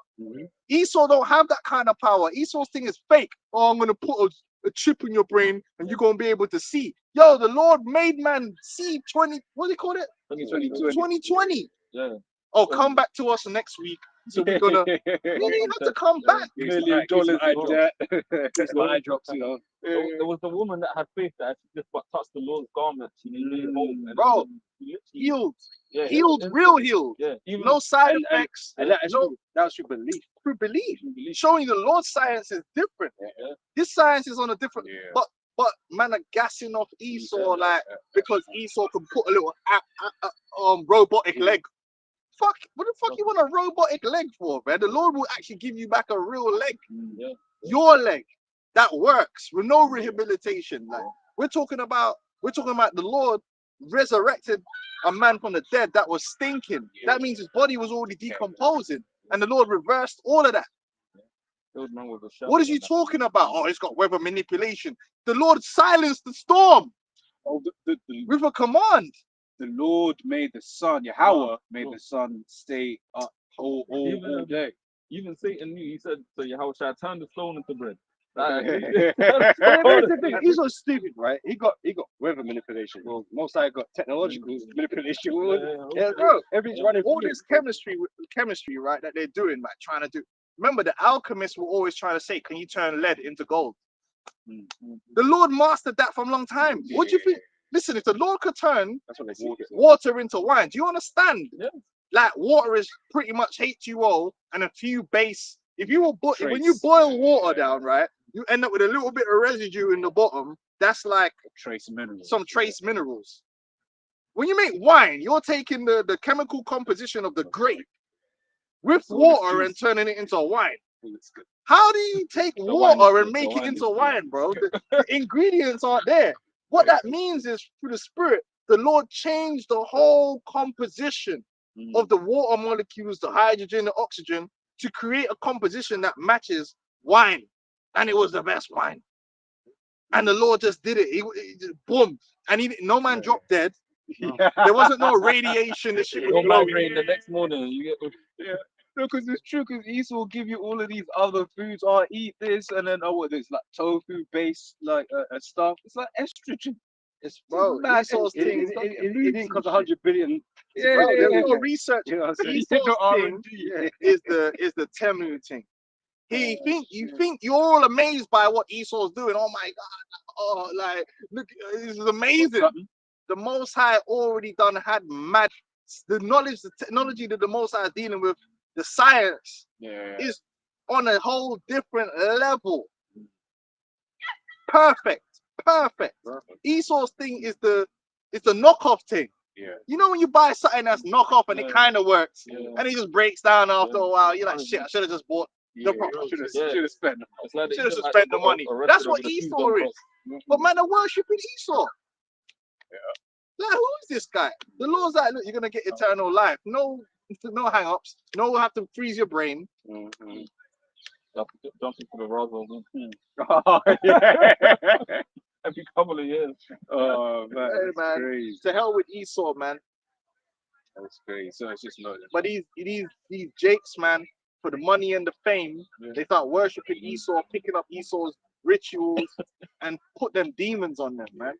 Esau don't have that kind of power. Esau's thing is fake. Oh, I'm gonna put a chip in your brain and you're gonna be able to see. Yo, the Lord made man see 20, what do you call it? 2020. Yeah. Oh, come back to us next week. So we're gonna you ain't have to come back. $1 million It's my eye drops, you know. There was the woman that had faith that she just touched the Lord's garment. She needed hope. Bro, healed. Healed, real healed. Yeah. Even No side effects. And that was through belief. Through belief. Showing the Lord's science is different. His science is on a different. But man are gassing off Esau because Esau can put a little robotic leg. Fuck, what the fuck you want a robotic leg for, man? The Lord will actually give you back a real leg. Your leg that works with no rehabilitation. Like we're talking about the Lord resurrected a man from the dead that was stinking. That means his body was already decomposing, and the Lord reversed all of that. What is you talking about? Oh, it's got weather manipulation. The Lord silenced the storm with a command. The Lord made the sun, Yahweh made the sun stay up all day. Even Satan knew. He said, "So Yahweh shall turn the stone into bread." He's so stupid, right? He got weather manipulation. Well, most I got technological manipulation. Bro, everything's running. All this chemistry, right? That they're doing, like trying to do. Remember, the alchemists were always trying to say, "Can you turn lead into gold?" The Lord mastered that from a long time. What do you think? Listen, if the Lord could turn water into wine, do you understand? Yeah. Like water is pretty much H2O and a few base. When you boil water down, right, you end up with a little bit of residue in the bottom. That's like some trace minerals. When you make wine, you're taking the chemical composition of the grape with water and turning it into wine. How do you take water and make it into wine, bro? The ingredients aren't there. What that means is through the Spirit, the Lord changed the whole composition of the water molecules, the hydrogen, the oxygen, to create a composition that matches wine. And it was the best wine. And the Lord just did it. He just boom. And no man dropped dead. There wasn't no radiation. The shit was blowing. The next morning, you get. No, because it's true. Because Esau will give you all of these other foods. Oh, eat this, and then it's like tofu based stuff. It's like estrogen. It's bro. Esau's thing. It didn't cost 100 billion. There's no research. You know what I'm saying? Is the Temu thing. You think you're all amazed by what Esau's doing. Oh my God! Oh, like look, this is amazing. The Most High already had mad. The technology that the Most High is dealing with. The science is on a whole different level. Perfect. Esau's thing is the knockoff thing. Yeah. You know when you buy something that's knockoff and it kind of works, and it just breaks down after a while. You're like, shit, I should have just bought the proper. Should have spent. It's like they Should have just just spent the money. arrested That's him what with a fuse Esau gun is. cross. But man, are worshiping Esau. Yeah. Like, who is this guy? The Lord's like, look, you're gonna get eternal life. No hang-ups. No have to freeze your brain. Mhm. Jumping for the Roswell. Oh, yeah. Every couple of years. Oh man, Hey, that's man. crazy. To hell with Esau, man. That's crazy. So it's just not. But these Jakes, man, for the money and the fame, they start worshiping Esau, picking up Esau's rituals, and put them demons on them, man.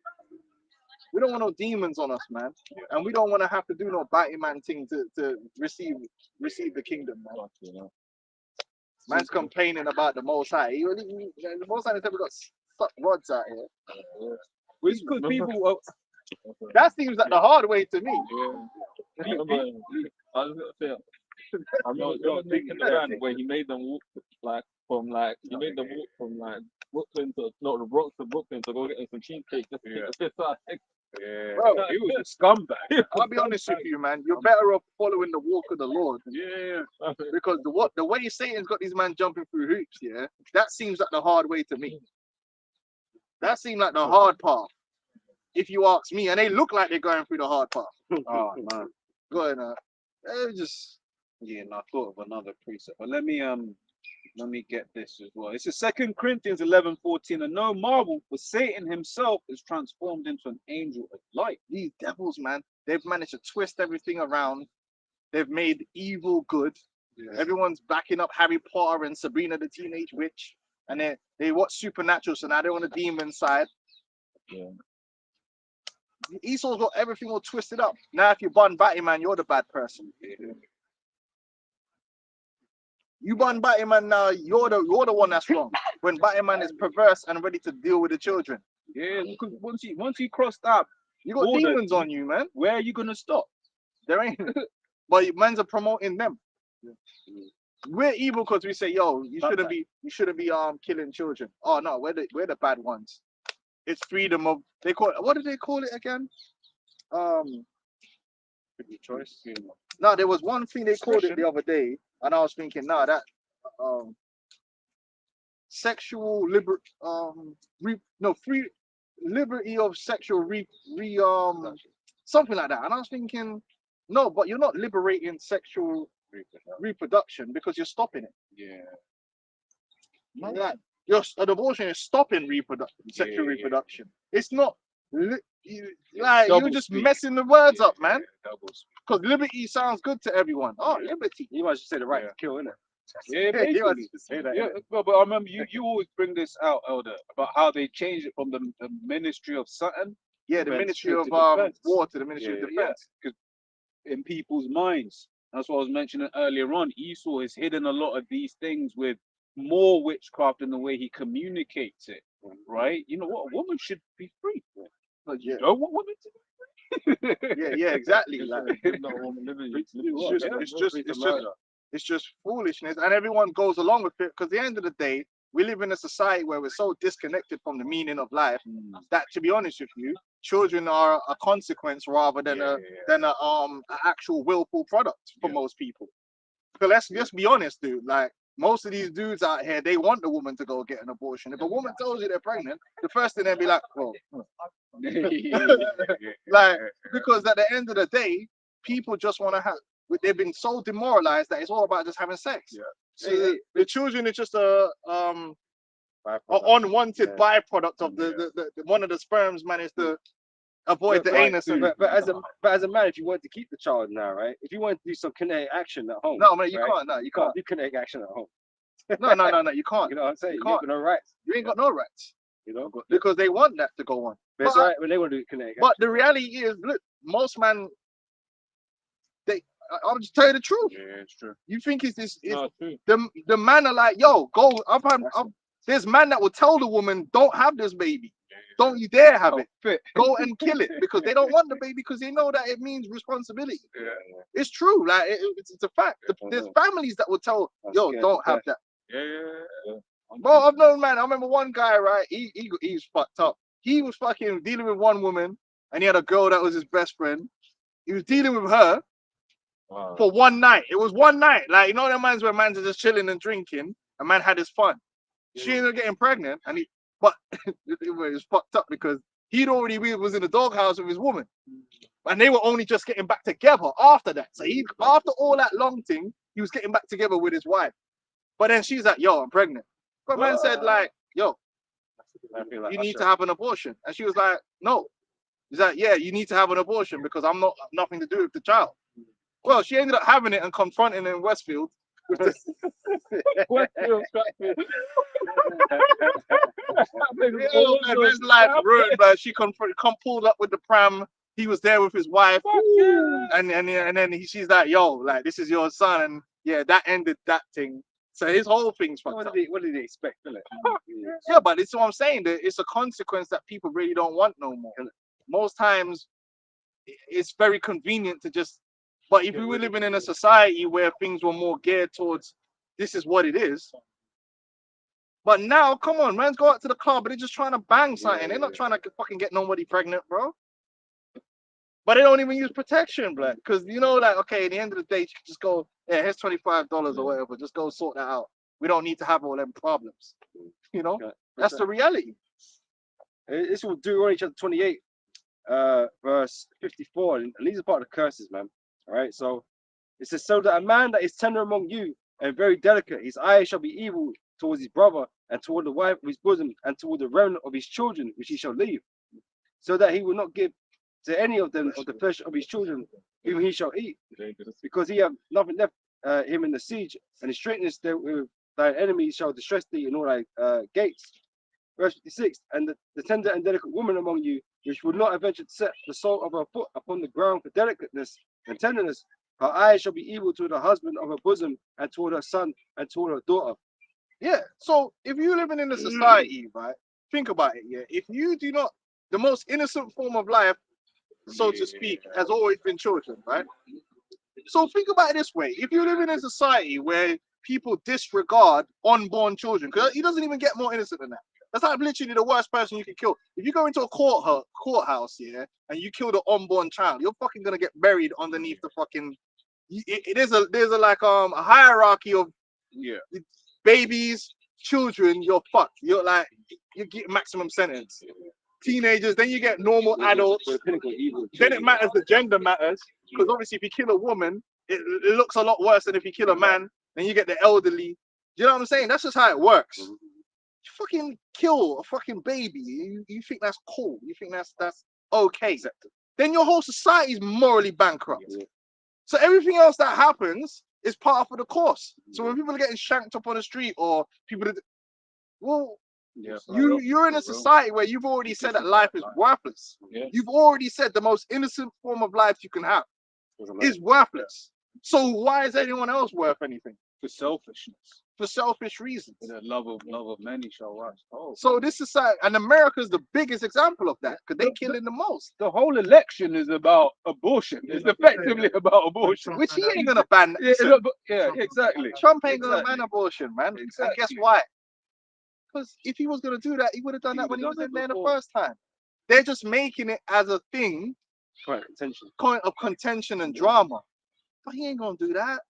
We don't want no demons on us, man, and we don't want to have to do no biting man thing to receive the kingdom, man. Man's complaining about the Most High. The Most High has never got suck rods out here. Which good people. That seems like the hard way to me. I was gonna say, I remember taking the van where he made them walk from Brooklyn to the Bronx to Brooklyn to go get some cheesecake just to get the fifth side. Yeah, Bro, he was a scumbag. I'll be honest with you, man. You're better off following the walk of the Lord. Yeah. Because the way Satan's got these man jumping through hoops, yeah, that seems like the hard way to me. That seemed like the hard path, if you ask me. And they look like they're going through the hard path. Oh man. Going they just Yeah, and I thought of another precept, but let me get this as well. It's a 2 Corinthians 11:14, and no marvel, for Satan himself is transformed into an angel of light. these devils, man. They've managed to twist everything around. They've made evil good. Yeah. Everyone's backing up Harry Potter and Sabrina the Teenage Witch, and they watch Supernatural, so now they're on the demon side. Yeah. Esau's got everything all twisted up. Now, if you bun Batman, you're the bad person. You bun Batman now, you're the one that's wrong. When Batman is perverse and ready to deal with the children, Yeah, because once you cross that, you got border, demons on you, man. where are you gonna stop? There ain't. But man's are promoting them. We're evil because we say, yo, you shouldn't be killing children. Oh no, we're the bad ones. It's freedom of, they call it, what do they call it again? Choice. No, there was one thing they called it the other day, and I was thinking, nah, that sexual free liberty of sexual something like that. And I was thinking, no, but you're not liberating sexual reproduction because you're stopping it. Yeah. Like, an abortion is stopping sexual reproduction. It's not you're just messing the words up, man. Because liberty sounds good to everyone. Oh, liberty. You might just say the right to kill, innit? Yeah, You might basically. just say that. Yeah, but I remember you always bring this out, Elder, about how they changed it from the Ministry of something. Yeah, the Defense Ministry to of defense. War to the Ministry of Defense. Because in people's minds, that's what I was mentioning earlier on. Esau has hidden a lot of these things with more witchcraft in the way he communicates it, right? You know what? A woman should be free. But you don't want women to be free. Yeah, exactly. Like, it's just foolishness, and everyone goes along with it because at the end of the day, we live in a society where we're so disconnected from the meaning of life that, to be honest with you, children are a consequence rather than an actual willful product for most people. So let's just be honest, dude. Like, most of these dudes out here, they want the woman to go get an abortion. If a woman tells you they're pregnant, the first thing they'll be like, well, like, because at the end of the day, people just want to have, they've been so demoralized that it's all about just having sex. So the children is just a unwanted byproduct of the one of the sperms managed to avoid the anus. But as a man, if you want to keep the child now, right? If you want to do some kinetic action at home, no, man, you right? can't. No, you can't do kinetic action at home. No, you can't. You know what I'm saying? You You can't. ain't got no rights. You ain't got no rights. You know, Because they want that to go on. but it's alright when they want to do kinetic But the reality is, look, most man, I'll just tell you the truth. Yeah, it's true. You think it's this? No, true. The man are like, yo, go. There's man that will tell the woman, don't have this baby. Don't you dare have it. Go and kill it, because they don't want the baby because they know that it means responsibility. It's true. Like it's a fact. There's families that will tell, yo, don't have that. Bro, I've known, man. I remember one guy, right? He was fucked up. He was fucking dealing with one woman, and he had a girl that was his best friend. He was dealing with her for one night. It was one night. Like, you know, the man's where man's are just chilling and drinking. A man had his fun. She ended up getting pregnant, but it was fucked up because he'd already was in the doghouse with his woman, and they were only just getting back together after that. So after all that long thing, he was getting back together with his wife. But then she's like, "Yo, I'm pregnant." But man said like, "Yo, you need to have an abortion," and she was like, "No." He's like, "Yeah, you need to have an abortion because I'm not nothing to do with the child." Well, she ended up having it and confronting him in Westfield. With this. Yo, man, his life ruined, but she pulled up with the pram. He was there with his wife, and then she's like, "Yo, like this is your son," and yeah, that ended that thing. So his whole thing's fucked up. What did he expect, innit? Yeah, but it's what I'm saying. That it's a consequence that people really don't want no more. Most times, it's very convenient to just. But if we were living in a society where things were more geared towards, this is what it is. But now, come on, man's go out to the club, but they're just trying to bang something. They're not trying to fucking get nobody pregnant, bro. But they don't even use protection, blood. Because, you know, like, okay, at the end of the day, you can just go, yeah, here's $25 or whatever. Just go sort that out. We don't need to have all them problems. You know? That's the reality. This will Deuteronomy chapter 28, verse 54. And these are part of the curses, man. All right, so it says, so that a man that is tender among you and very delicate, his eyes shall be evil towards his brother and toward the wife of his bosom and toward the remnant of his children, which he shall leave, so that he will not give to any of them of the flesh of his children, whom he shall eat, because he have nothing left him in the siege, and his straightness with thine enemies shall distress thee in all thy gates. Verse 56, and the tender and delicate woman among you, which would not venture to set the sole of her foot upon the ground for delicateness and tenderness, her eyes shall be evil toward the husband of her bosom and toward her son and toward her daughter. Yeah, so if you're living in a society, right, think about it, yeah, if you do not, the most innocent form of life, so to speak, has always been children, right? So think about it this way, if you live in a society where people disregard unborn children, because he doesn't even get more innocent than that. That's like literally the worst person you can kill. If you go into a courthouse, yeah, and you kill the unborn child, you're fucking gonna get buried underneath the fucking. There's a like a hierarchy of babies, children. You're fucked. You're like you get maximum sentence. Teenagers, then you get normal adults. Then it matters. The gender matters because obviously if you kill a woman, it looks a lot worse than if you kill a man. Then you get the elderly. You know what I'm saying? That's just how it works. You fucking kill a fucking baby. You think that's cool? You think that's okay? Then your whole society is morally bankrupt. So everything else that happens is part of the course. So when people are getting shanked up on the street or people, you're in a society where you've already said that life is worthless. You've already said the most innocent form of life you can have is worthless. So why is anyone else worth anything? For selfishness. For selfish reasons. The love of many shall rise. So this society, and America's the biggest example of that because they're killing the most. The whole election is about abortion. It's effectively about abortion. Which he ain't gonna ban. Yeah, exactly. Trump ain't gonna ban abortion, man. Exactly. And guess why? Because if he was gonna do that, he would have done that when he was in there the first time. They're just making it as a thing, point of contention and drama. But he ain't gonna do that.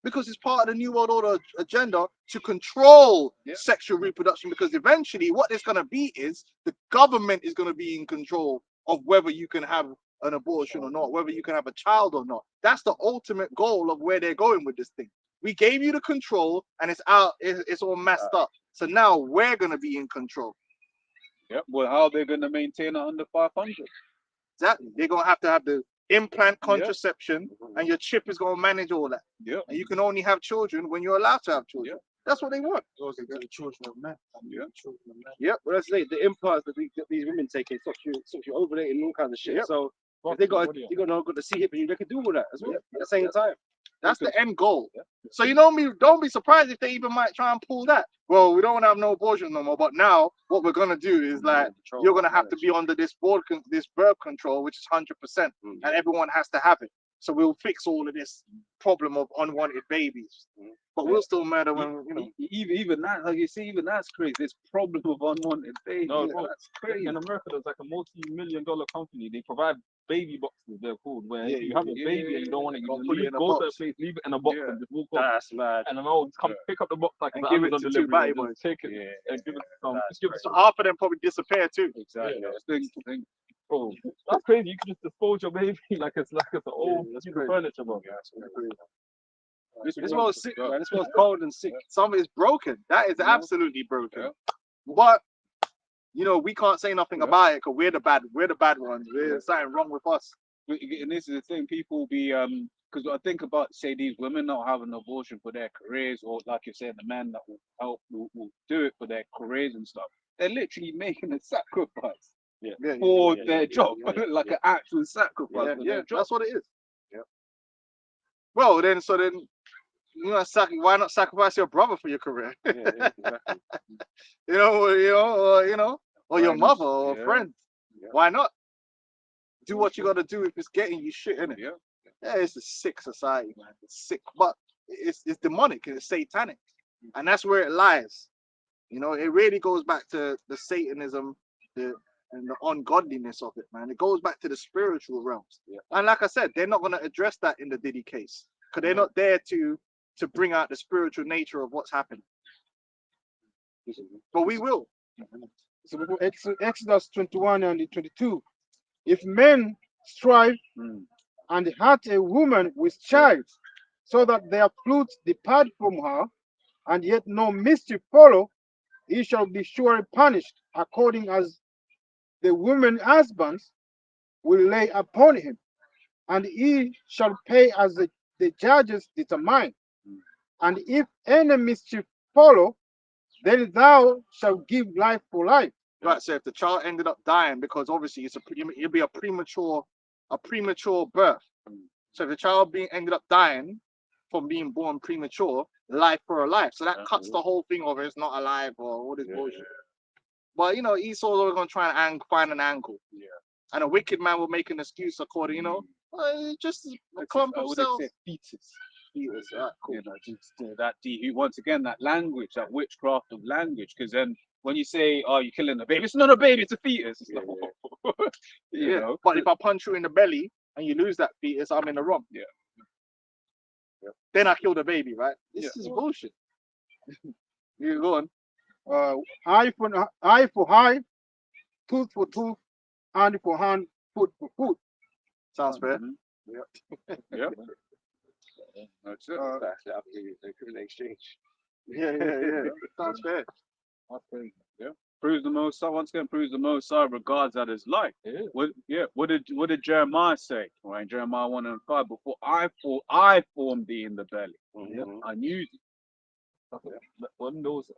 Because it's part of the New World Order agenda to control sexual reproduction. Because eventually, what it's going to be is the government is going to be in control of whether you can have an abortion or not, whether you can have a child or not. That's the ultimate goal of where they're going with this thing. We gave you the control, and it's out. It's all messed up. So now we're going to be in control. Yep. Well, how are they going to maintain it under 500? Exactly. They're going to have the implant contraception, and your chip is going to manage all that. Yeah. And you can only have children when you're allowed to have children. That's what they want. Those are the children of men. Yep. Well, that's the implants that these women take. It stops you ovulating and all kinds of shit. So if they got the C hip, and they can do all that as well at the same time. That's the end goal. So you know me, don't be surprised if they even might try and pull that. Well, we don't want to have no abortion no more. But now what we're gonna do is like you're gonna have to be under this birth control, which is 100%, and everyone has to have it. So we'll fix all of this problem of unwanted babies, but we'll still murder when you know. Even that, like you see, even that's crazy. This problem of unwanted babies. No, Yeah, bro, that's crazy. in America, there's like a multi-million-dollar company. They provide baby boxes. They're called. Where Yeah, if you have a yeah, baby and you don't want it, you Gotta just put it leave, in a go to a box. place, leave it in a box, Yeah. and just walk off. That's mad. And then I'll come pick up the box like And the give it Amazon to two delivery. batty And just take it and give it to some. That's Just give it So to half of them probably disappear too. Exactly. bro. That's crazy. You can just dispose your baby like it's an old that's piece of crazy. furniture, bro. This smells sick, man. This smells cold and sick. Some is broken. That is absolutely broken. But you know, we can't say nothing about it because we're the bad ones. There's something wrong with us. And this is the thing, people be because I think about, say, these women not having an abortion for their careers, or like you said, the men that will help will do it for their careers and stuff. They're literally making a sacrifice for their job, like an actual sacrifice for their job. That's what it is. Yeah. Well, then you know, why not sacrifice your brother for your career? Exactly. Or your mother or Yeah. friend. Yeah. Why not? Do what you got to do if it's getting you shit, innit? Yeah. Yeah, it's a sick society, man. It's sick, but it's demonic and it's satanic, and that's where it lies. You know, it really goes back to the Satanism, and the ungodliness of it, man. It goes back to the spiritual realms. Yeah. And like I said, they're not going to address that in the Diddy case because they're not there to bring out the spiritual nature of what's happening. But we will. So Exodus 21 and 22. If men strive and hurt a woman with child, so that their fruits depart from her, and yet no mischief follow, he shall be surely punished according as the woman's husbands will lay upon him, and he shall pay as the judges determine. And if any mischief follow, then thou shalt give life for life. Right. So if the child ended up dying, because obviously it'll be a premature birth. So if the child ended up dying from being born premature, life for a life. So that cuts the whole thing of it's not alive or all this bullshit. But you know, Esau's always gonna try and find an angle. Yeah. And a wicked man will make an excuse according, you know, just a clump of cells. Fetus. Fetus, right, cool. You know, just that once again, that language, that witchcraft of language, because then when you say, "Oh, you're killing a baby," it's not a baby, it's a fetus. It's like, you know. But if I punch you in the belly and you lose that fetus, I'm in the wrong. Yeah. Then I kill the baby, right? This is bullshit. You go on. Eye for eye, tooth for tooth, hand for hand, foot for foot. Sounds fair. Yeah. That's it. That's the exchange. Yeah. Sounds fair. Yeah. Proves the most. Once again, proves the Most High regards that as life. Yeah. What did Jeremiah say? Right, Jeremiah 1:5. Before I formed thee in the belly, I knew thee. When those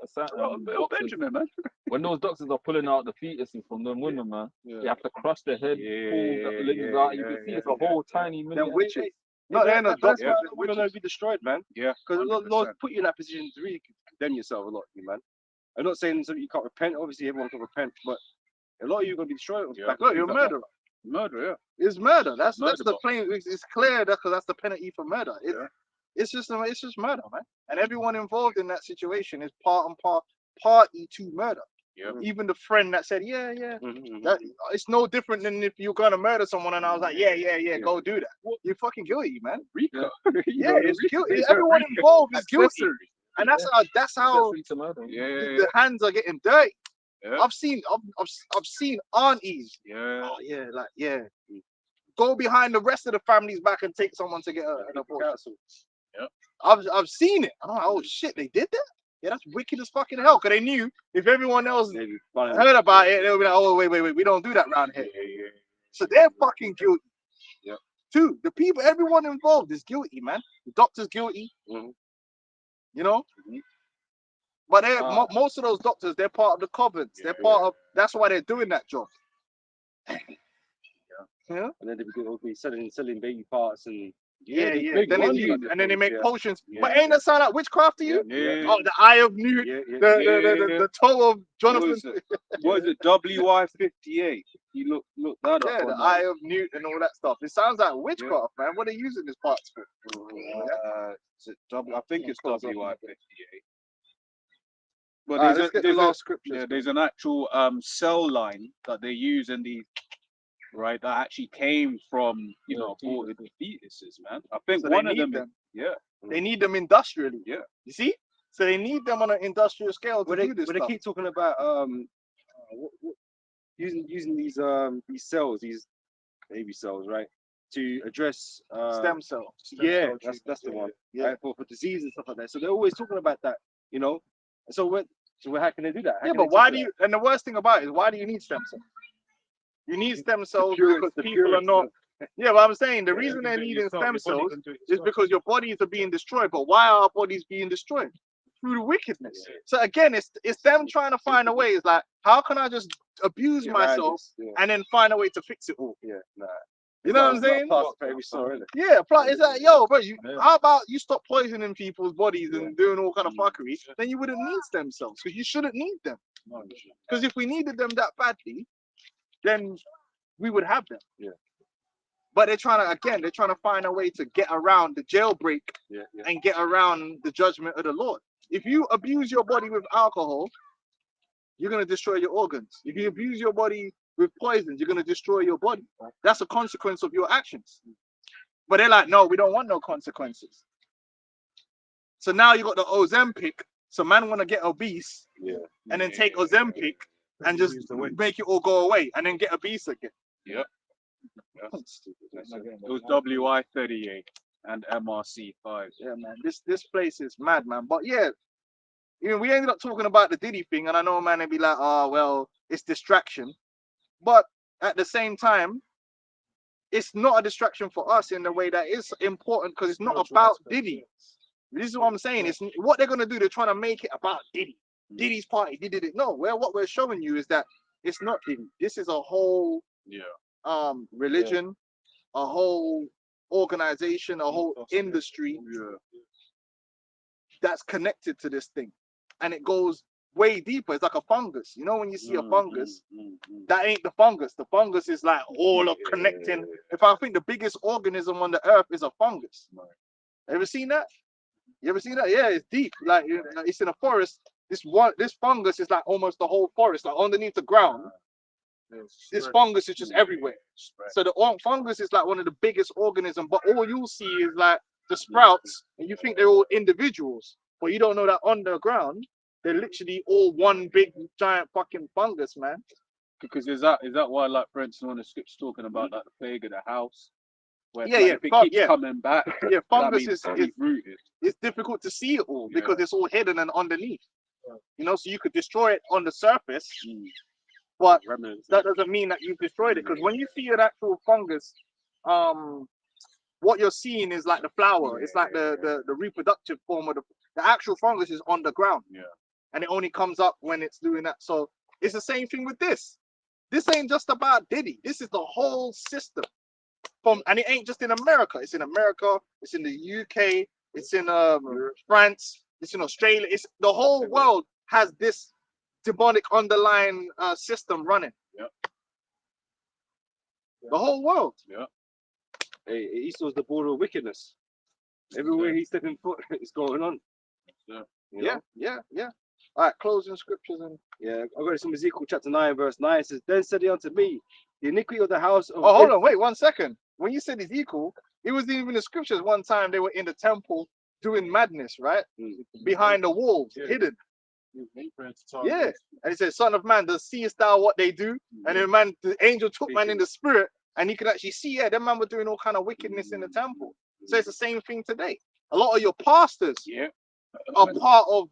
Benjamin, man. when those doctors are pulling out the fetuses from them women, man, you have to crush the head, pull the limbs out. You can see it's a whole tiny They're mini. witches. No, they're not That's doctors. why we're gonna be destroyed, man. Yeah. Because the 100%. Lord put you in that position to really condemn yourself a lot, man. I'm not saying that you can't repent. Obviously, everyone can repent, but a lot of you are gonna be destroyed. Yeah. Look, you're a murderer. Murder, yeah. It's murder. That's Murder, the bro. plain. It's clear that because that's the penalty for murder. It's just murder, man. And everyone involved in that situation is party to murder. Yeah. Even the friend that said, yeah. Mhm. That it's no different than if you're gonna murder someone and I was like, yeah, go do that. You're fucking guilty, man. Rico. Yeah, it's guilty. Everyone involved is guilty, and that's how Yeah. the hands are getting dirty. Yeah. I've seen aunties. Yeah. Oh yeah, go behind the rest of the family's back and take someone to get an abortion. Yeah. I've seen it. I'm like, oh shit, they did that? Yeah, that's wicked as fucking hell. Cause they knew if everyone else heard about it, they'll be like, oh wait, we don't do that around here. Yeah. So they're fucking guilty. Yeah. Too. The people, everyone involved is guilty, man. The doctor's guilty. Mhm. You know. But most of those doctors, they're part of the covenants. They're part of. That's why they're doing that job. And then they'll be selling baby parts and Yeah, there's yeah. big Then it's money. used, and then they make Yeah. potions. Yeah. But ain't that sound like witchcraft to you? Yeah. Oh, the Eye of Newt, Yeah, yeah. the toe of What Jonathan. is it? What is it? WY58. You look that up. Yeah, the on Eye of Newt and all that stuff. It sounds like witchcraft, man. What are they using this parts for? Is it I think it's WY58. But Alright, there's let's a, get the there's a, last scriptures. yeah, there's an actual cell line that they use in the right that actually came from aborted fetuses, man. I think So they one of need them, yeah. They need them industrially. Yeah. You see? So they need them on an industrial scale to But they, do this but they stuff. keep talking about using these cells, these baby cells, right, to address Stem cell. yeah, that's the one. Yeah. Right, for disease and stuff like that. So they're always talking about that, you know. So how can they do that? How Yeah, can but they why talk do about you? And the worst thing about it is, why do you need stem cells? You need stem cells purest- because the people are purest not. Yeah, but I'm saying the Yeah, reason they're you needing start- stem your body cells can do it is itself. because your bodies are being destroyed. But why are our bodies being destroyed? Through the wickedness. So again, it's them trying to find a way. It's like, how can I just abuse Get around myself this? Yeah, and then find a way to fix it all? yeah, nah. You know what I'm saying? Part of every story, isn't it? Yeah, plus it's like, yo, bro, Yeah. how about you stop poisoning people's bodies and doing all kind of fuckery? Then you wouldn't need stem cells because you shouldn't need them. Because if we needed them that badly, then we would have them. Yeah. But they're trying to find a way to get around the jailbreak Yeah, yeah. and get around the judgment of the Lord. If you abuse your body with alcohol, you're gonna destroy your organs. If you abuse your body with poisons, you're gonna destroy your body. That's a consequence of your actions. But they're like, no, we don't want no consequences. So now you got the Ozempic. So man want to get obese, Yeah. and then take Ozempic and just make it all go away, and then get obese again. It was WY38 and MRC5. Yeah, man. This place is mad, man. But yeah, we ended up talking about the Diddy thing, and I know, man, they'd be like, oh, well, it's distraction. But at the same time, it's not a distraction for us in the way that is important because it's not about Diddy. This is what I'm saying. It's what they're gonna do. They're trying to make it about Diddy. Diddy's party. Diddy. No, what we're showing you is that it's not Diddy. This is a whole religion, a whole organization, a whole industry that's connected to this thing, and it goes way deeper. It's like a fungus. You know, when you see a fungus, that ain't the fungus. The fungus is like all of connecting. If I think the biggest organism on the earth is a fungus. Ever seen that? You ever seen that? Yeah, it's deep. Like it's in a forest. This fungus is like almost the whole forest, like underneath the ground. This fungus is just everywhere. So the fungus is like one of the biggest organisms, but all you'll see is like the sprouts, and you think they're all individuals, but you don't know that underground they're literally all one big giant fucking fungus, man. Because is that why, like, for instance, when the script's talking about like the plague of the house, where Yeah, like, yeah, if it keeps yeah. coming back, Yeah, fungus that is means deep rooted. it's difficult to see it all Yeah. because it's all hidden and underneath. You know, so you could destroy it on the surface, but that doesn't mean that you've destroyed it. Because when you see an actual fungus, what you're seeing is like the flower. It's like the reproductive form of the actual fungus is on the ground. Yeah. And it only comes up when it's doing that. So it's the same thing with this. This ain't just about Diddy. This is the whole system. And it ain't just in America. It's in America. It's in the UK. It's in France. It's in Australia. It's the whole world has this demonic underlying system running. Yep. The whole world. Yeah. Hey, Esau's the border of wickedness. Everywhere he's stepping foot, it's going on. Yeah. You know? Yeah. All right, closing scriptures and Yeah, I got it from Ezekiel chapter 9, verse 9. It says, Then said he unto me, the iniquity of the house of hold on, wait 1 second. When you said Ezekiel, it was even in the scriptures. One time they were in the temple doing madness, right? Behind the walls, hidden. Yeah. And he said, Son of man, does seest thou what they do? And then the angel took man in the spirit, and he could actually see, them man were doing all kind of wickedness in the temple. So it's the same thing today. A lot of your pastors are part of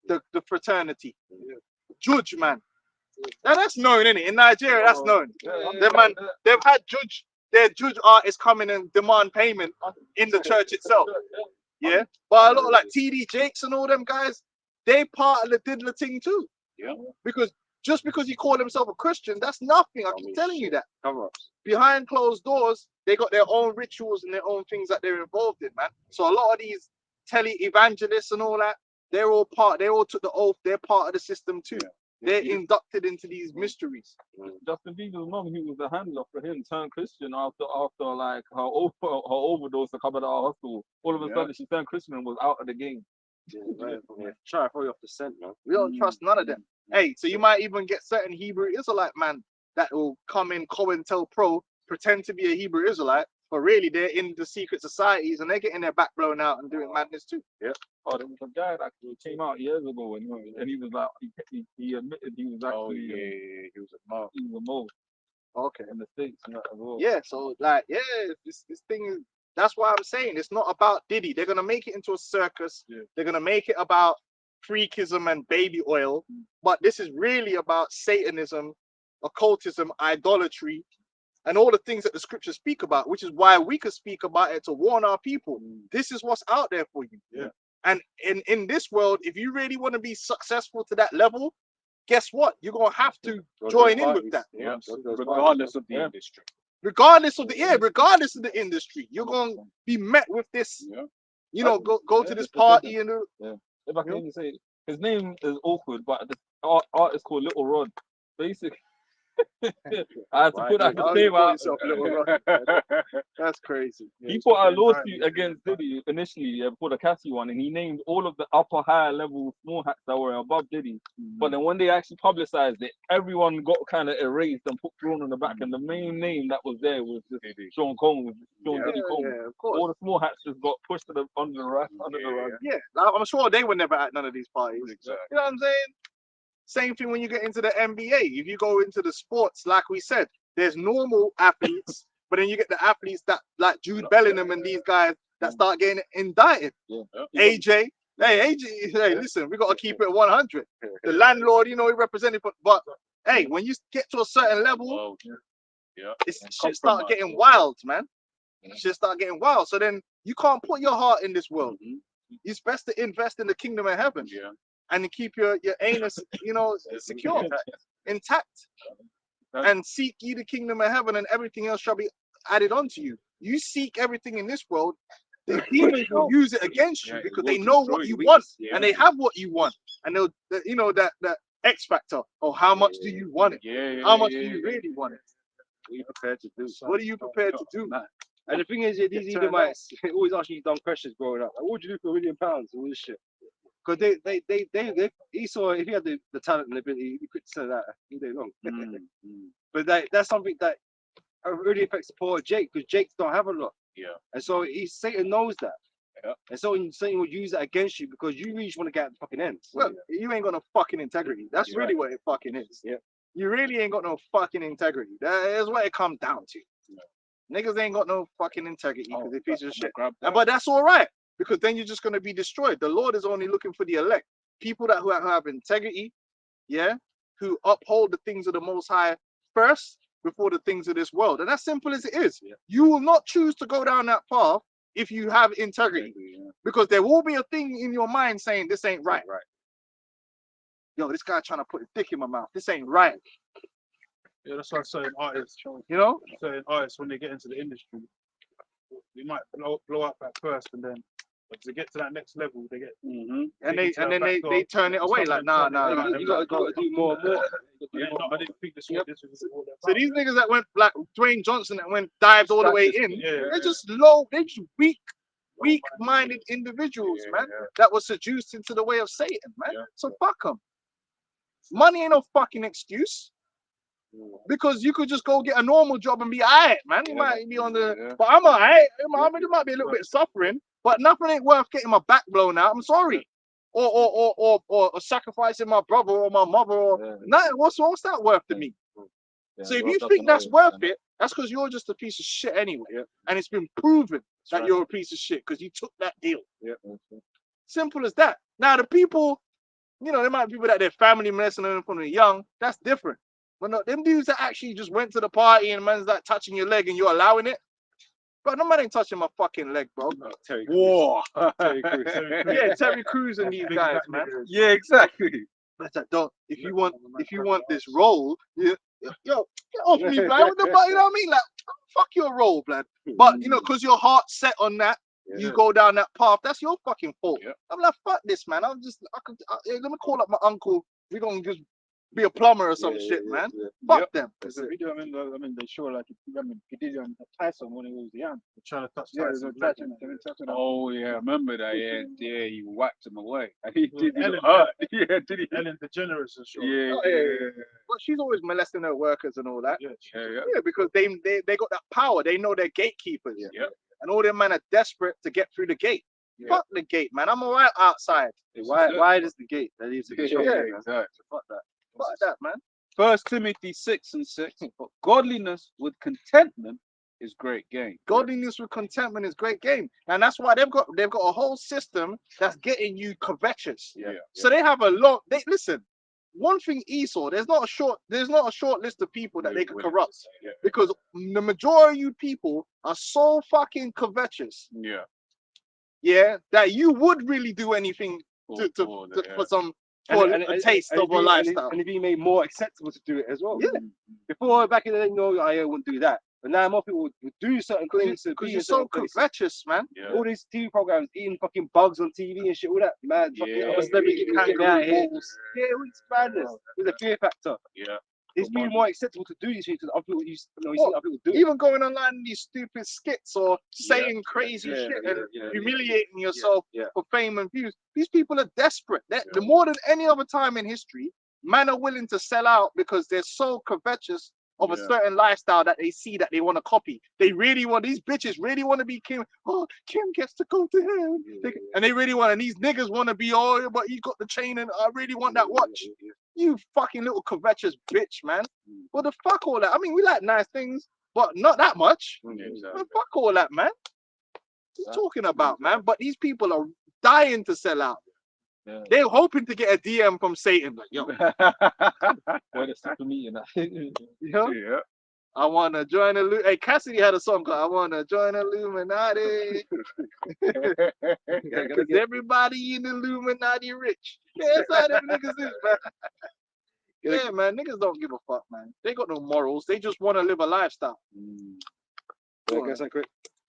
the fraternity. Judge, man. Now that's known, isn't it? In Nigeria, that's known. They've had their judge artists coming and demand payment in the church itself. Yeah. But a lot of like TD Jakes and all them guys, they part of the diddler thing too. Yeah. Because Just because he called himself a Christian, that's nothing. I keep telling you that. Cover-ups. Behind closed doors, they got their own rituals and their own things that they're involved in, man. So a lot of these tele-evangelists and all that, they all took the oath, they're part of the system too. They're inducted into these mysteries. Justin Bieber's mom, who was the handler for him, turned Christian after like her overdose to come out of the hospital. All of a sudden, she turned Christian and was out of the game. Try to throw you off the scent, man. We don't trust none of them. Hey, so you might even get certain Hebrew Israelite man that will come in COINTELPRO, pretend to be a Hebrew Israelite, but really they're in the secret societies and they're getting their back blown out and doing madness too. Oh, there was a guy that came out years ago and he was like, he admitted he was actually he was a mob. he was a mole Okay. in the States and that as well. Yeah, so like, this thing is, that's why I'm saying it's not about Diddy. They're gonna make it into a circus. They're gonna make it about freakism and baby oil, but this is really about Satanism, occultism, idolatry, and all the things that the scriptures speak about, which is why we could speak about it to warn our people. This is what's out there for you. And in this world, if you really want to be successful to that level, guess what? You're gonna have to join in with that. Regardless of the industry. Regardless of the industry, you're gonna be met with this. You know, go to this party and If I can even say, his name is awkward, but the art is called Little Rod. Basically, I had to put that name out. That's crazy. He put a lawsuit against Diddy initially for the Cassie one, and he named all of the upper higher level small hats that were above Diddy. But then when they actually publicized it, everyone got kind of erased and put thrown on the back, and the main name that was there was just Sean Combs, Diddy Combs. Of course. All the small hats just got pushed to the under the rug. Yeah, I'm sure they were never at none of these parties. You know what I'm saying? Same thing when you get into the NBA. If you go into the sports, like we said, there's normal athletes, but then you get the athletes that like Jude Bellingham and these guys that start getting indicted. AJ, hey, listen, we got to keep it 100. The landlord, you know, he represented, but hey, when you get to a certain level, it's shit start getting wild, man. Shit start getting wild. So then you can't put your heart in this world. It's best to invest in the kingdom of heaven. And to keep your anus, you know, secure, intact. And seek ye the kingdom of heaven, and everything else shall be added unto you. You seek everything in this world, the demons will use it against you because they know what you want, and they have what you want. And they'll, you know, that X factor. Oh, how much do you want it? How much do you really want it? What are you prepared to do? What are you prepared to do, man? And the thing is, these Edomites always ask you dumb questions growing up. Like, what would you do for £1 million? All this shit. Because they Esau, if he had the talent and the ability, he could say that all day long. But that's something that really affects the poor Jake, because Jake don't have a lot. And so Satan knows that. And so Satan will use that against you because you really just want to get at the fucking ends. Well, you ain't got no fucking integrity. That's really what it fucking is. You really ain't got no fucking integrity. That's what it comes down to. Niggas ain't got no fucking integrity because they piece of shit. But that's all right, because then you're just going to be destroyed. The Lord is only looking for the elect. People that who have integrity, who uphold the things of the Most High first before the things of this world. And as simple as it is, you will not choose to go down that path if you have integrity, because there will be a thing in your mind saying this ain't right. Yo, this guy trying to put a dick in my mouth. This ain't right. Yeah, that's why certain artists, You know? certain artists, when they get into the industry, they might blow up at first, and then to get to that next level, they get And they turn it away like nah. You got to do more and more. I didn't think this was all that. So these niggas that went like Dwayne Johnson that went dived all the way in, they're just they're just weak-minded individuals, man, that was seduced into the way of Satan, man. So fuck them. Money ain't no fucking excuse. Because you could just go get a normal job and be alright, man. You might be on the, but I'm alright. There might be a little bit of suffering, but nothing ain't worth getting my back blown out. I'm sorry, or sacrificing my brother or my mother or nothing. What's that worth to me? So if you think that's worth it, that's because you're just a piece of shit anyway, and it's been proven that you're a piece of shit because you took that deal. Simple as that. Now the people, you know, there might be people that their family messing them from the young. That's different. But no, them dudes that actually just went to the party and man's like touching your leg and you're allowing it. But no man ain't touching my fucking leg, bro. Terry War. Crews. Yeah, Terry Crews and these guys, man. Yeah, exactly. better don't. If you want this role, yo, get off me, blood. What the fuck, you know what I mean? Like, fuck your role, blood. But you know, because your heart's set on that, you go down that path. That's your fucking fault. I'm like, fuck this, man. Let me call up my uncle. We're gonna just be a plumber or some shit, man. Fuck them. There's a video. I mean, they show like Gideon Tyson when he was young. They're trying to touch Yeah, Tyson. they're touching him. Oh yeah, I remember that. Yeah, he whacked him away. And he did Ellen, hurt. Yeah, did he? Ellen DeGeneres and shit. Yeah, Oh, yeah. But she's always molesting her workers and all that. Yeah. Yeah, because they got that power. They know they're gatekeepers. Yeah. And all them men are desperate to get through the gate. Fuck the gate, man. I'm alright outside. Why does the gate? That leaves the gate. Exactly. Fuck that, man. 1 Timothy 6:6. But godliness with contentment is great gain. Godliness with contentment is great game. And that's why they've got a whole system that's getting you covetous. So they have a lot. Listen, one thing Esau, there's not a short list of people that they can corrupt. Because the majority of you people are so fucking covetous. Yeah, that you would really do anything for some a taste of a lifestyle. And it'd be made more acceptable to do it as well. Yeah. Before, back in the day, no, I wouldn't do that. But now more people would do certain things because you're so covetous, man. All these TV programs, eating fucking bugs on TV and shit, all that, man. Fucking celebrity getting out here. Yeah, it's madness. It's a fear factor. Yeah. It's being more acceptable to do these things because other people you see other people do it. Even going online in these stupid skits or saying crazy shit and humiliating yourself for fame and views. These people are desperate. The more than any other time in history, men are willing to sell out because they're so covetous of a certain lifestyle that they see that they want to copy. These bitches really want to be Kim. Oh, Kim gets to go to him. And they really want, and these niggas want to be, oh, but he got the chain and I really want that watch. You fucking little covetous bitch, man. What the fuck all that? I mean, we like nice things, but not that much. Well, fuck all that, man. What you talking about, man? But these people are dying to sell out. They're hoping to get a DM from Satan, like, yo. I want to join a Hey, Cassidy had a song called I want to join Illuminati. Because everybody in Illuminati rich. Yeah, that's how them niggas is, man. Yeah, man, niggas don't give a fuck, man. They got no morals. They just want to live a lifestyle. I guess I quick.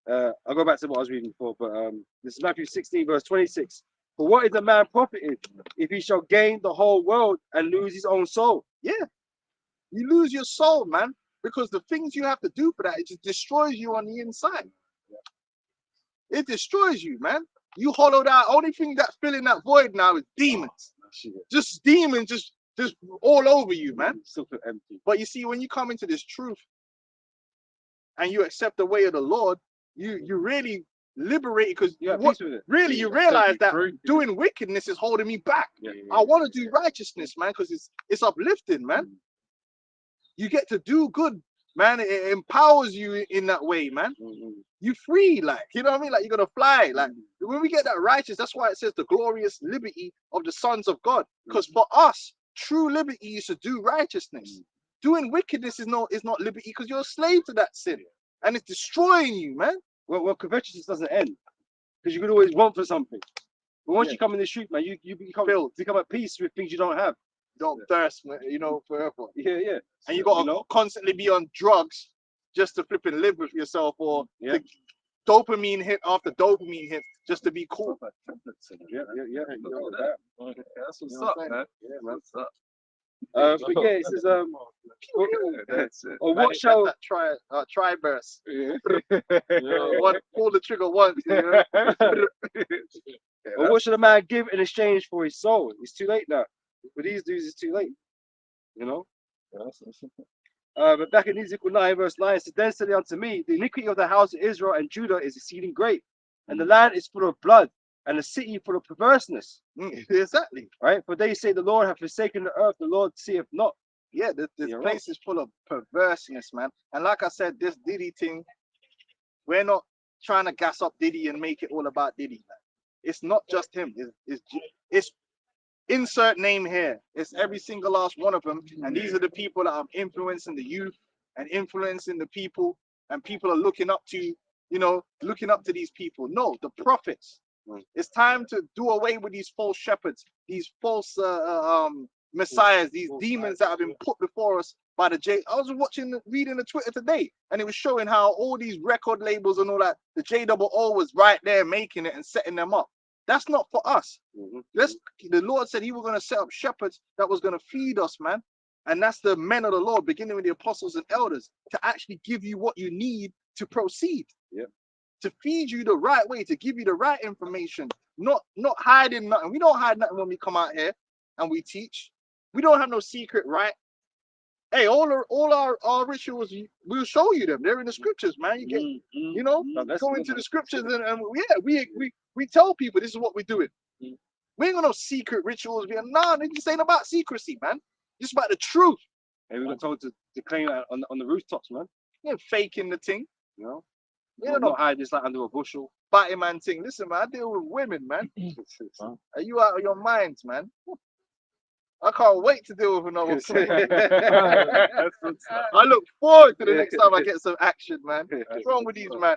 I'll go back to what I was reading before, but this is Matthew 16, verse 26. For what is a man profited if he shall gain the whole world and lose his own soul? Yeah. You lose your soul, man, because the things you have to do for that, it just destroys you on the inside. It destroys you, man. You hollowed out. Only thing that's filling that void now is demons. Just demons, just all over you, man. Still feel empty. But you see, when you come into this truth and you accept the way of the Lord, you really liberated because you realize that doing wickedness is holding me back. I want to do righteousness, man, because it's uplifting, man. You get to do good, man. It empowers you in that way, man. You free, like, you know what I mean? Like, you're gonna fly. Like, when we get that righteous, that's why it says the glorious liberty of the sons of God. Because for us, true liberty is to do righteousness. Doing wickedness is not liberty because you're a slave to that sin, and it's destroying you, man. Well, covetousness doesn't end because you could always want for something. But once you come in the street, man, you become at peace with things you don't have. Don't thirst, man, you know, forever. Yeah. And you got to constantly be on drugs just to flip and live with yourself, or the dopamine hit after dopamine hit just to be cool. Yeah. That's what's up, man. Yeah, man. What's up? But yeah, it says That's it. or what shall that try burst? One, pull the trigger once. You know? or what should a man give in exchange for his soul? It's too late now. For these dudes, it's too late. You know. But back in Ezekiel 9, verse 9, it says, "Then said he unto me, the iniquity of the house of Israel and Judah is exceeding great, and the land is full of blood, and the city full of perverseness." Exactly. Right? For they say the Lord hath forsaken the earth, the Lord seeth not. Yeah, this place is full of perverseness, man. And like I said, this Diddy thing, we're not trying to gas up Diddy and make it all about Diddy, man. It's not just him. It's insert name here. It's every single last one of them. And these are the people that are influencing the youth and influencing the people. And people are looking up to these people. No, the prophets. It's time to do away with these false shepherds, these false messiahs, these demons that have been put before us by the J. I was reading the Twitter today, and it was showing how all these record labels and all that, the JOO was right there making it and setting them up. That's not for us. The Lord said He was going to set up shepherds that was going to feed us, man. And that's the men of the Lord, beginning with the apostles and elders, to actually give you what you need to proceed. To feed you the right way, to give you the right information, not hiding nothing. We don't hide nothing when we come out here and we teach. We don't have no secret, right? Hey, all our rituals, we'll show you them. They're in the scriptures, man. You get, you know, go into the scriptures and yeah, we tell people this is what we're doing. We ain't got no secret rituals. Nah, this ain't about secrecy, man. It's about the truth. Hey, we got told to claim that on the rooftops, man. You ain't faking the thing. You know? You Not hide this like under a bushel. Batty man thing. Listen, man, I deal with women, man. Are you out of your minds, man? I can't wait to deal with another woman. I look forward to the next time I get some action, man. What's wrong with these man?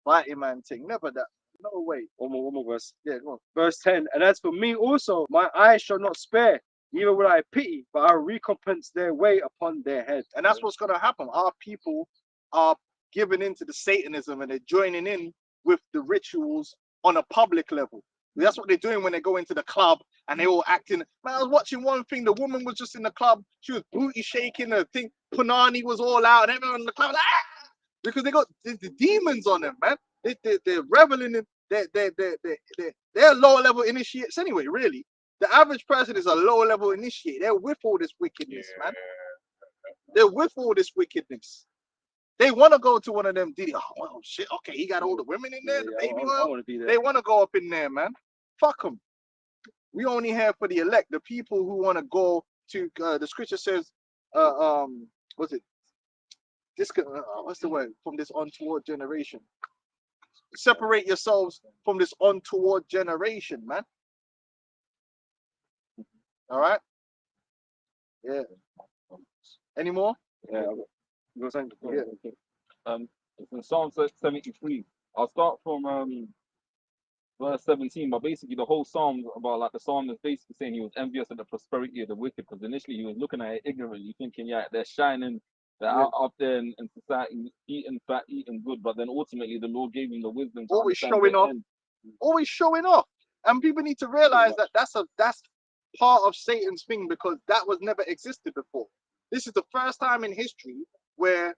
Batty man thing. Never that. No way. One more verse. Yeah, go on. Verse 10. And as for me also, my eyes shall not spare, neither will I pity, but I'll recompense their way upon their head. And that's what's going to happen. Our people are giving into the Satanism and they're joining in with the rituals on a public level. That's what they're doing when they go into the club and they all acting. Man, I was watching one thing. The woman was just in the club. She was booty shaking. The thing, Punani was all out, and everyone in the club, ah! Because they got the demons on them, man. They're reveling in. They're lower level initiates anyway. Really, the average person is a lower level initiate. They're with all this wickedness, man. They're with all this wickedness. They want to go to one of them. Oh shit! Okay, he got all the women in there. The baby oil. They want to go up in there, man. Fuck them. We only here for the elect, the people who want to go to. The scripture says, what's it? This what's the word? From this untoward generation. Separate yourselves from this untoward generation, man. All right. Yeah. Any more? Yeah. It's in Psalm 73. I'll start from verse 17, but basically the whole psalm about like the psalm is basically saying he was envious of the prosperity of the wicked, because initially he was looking at it ignorantly, thinking, yeah, they're shining, they're out up there in society, eating fat, eating good, but then ultimately the Lord gave him the wisdom to always showing off, always showing off. And people need to realize that that's part of Satan's thing, because that was never existed before. This is the first time in history where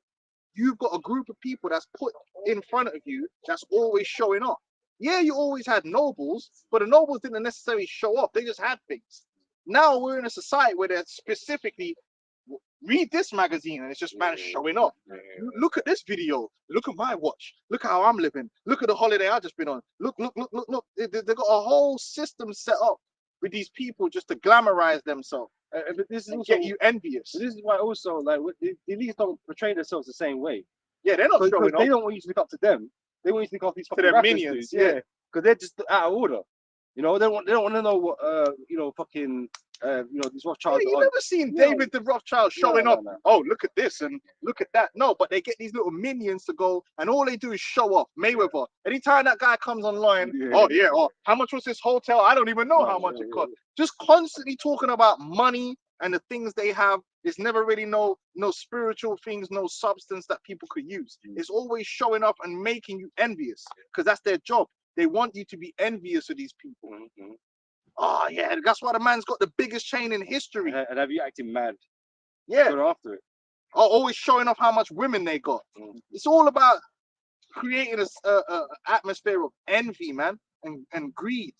you've got a group of people that's put in front of you that's always showing off. Yeah, you always had nobles, but the nobles didn't necessarily show up. They just had things. Now we're in a society where they're specifically, read this magazine and it's just man showing off. Look at this video. Look at my watch. Look how I'm living. Look at the holiday I just been on. Look. They've got a whole system set up with these people just to glamorize themselves. But this is and also, get you envious. This is why also, like, the elites don't portray themselves the same way. Yeah, they're not showing off. They don't want you to look up to them. They want you to look up these fucking their rappers, minions. dude. Yeah, because they're just out of order. You know, they don't want to know what fucking these Rothschilds. Yeah, you never seen David the Rothschild showing off. Oh, look at this and look at that. No, but they get these little minions to go, and all they do is show off. Mayweather. Anytime that guy comes online, how much was this hotel? I don't even know how much it cost. Just constantly talking about money and the things they have. There's never really no spiritual things, no substance that people could use. It's always showing off and making you envious, because that's their job. They want you to be envious of these people. Oh yeah, that's why the man's got the biggest chain in history. And have you acting mad? Yeah. Go after it. Oh, always showing off how much women they got. It's all about creating a atmosphere of envy, man, and greed.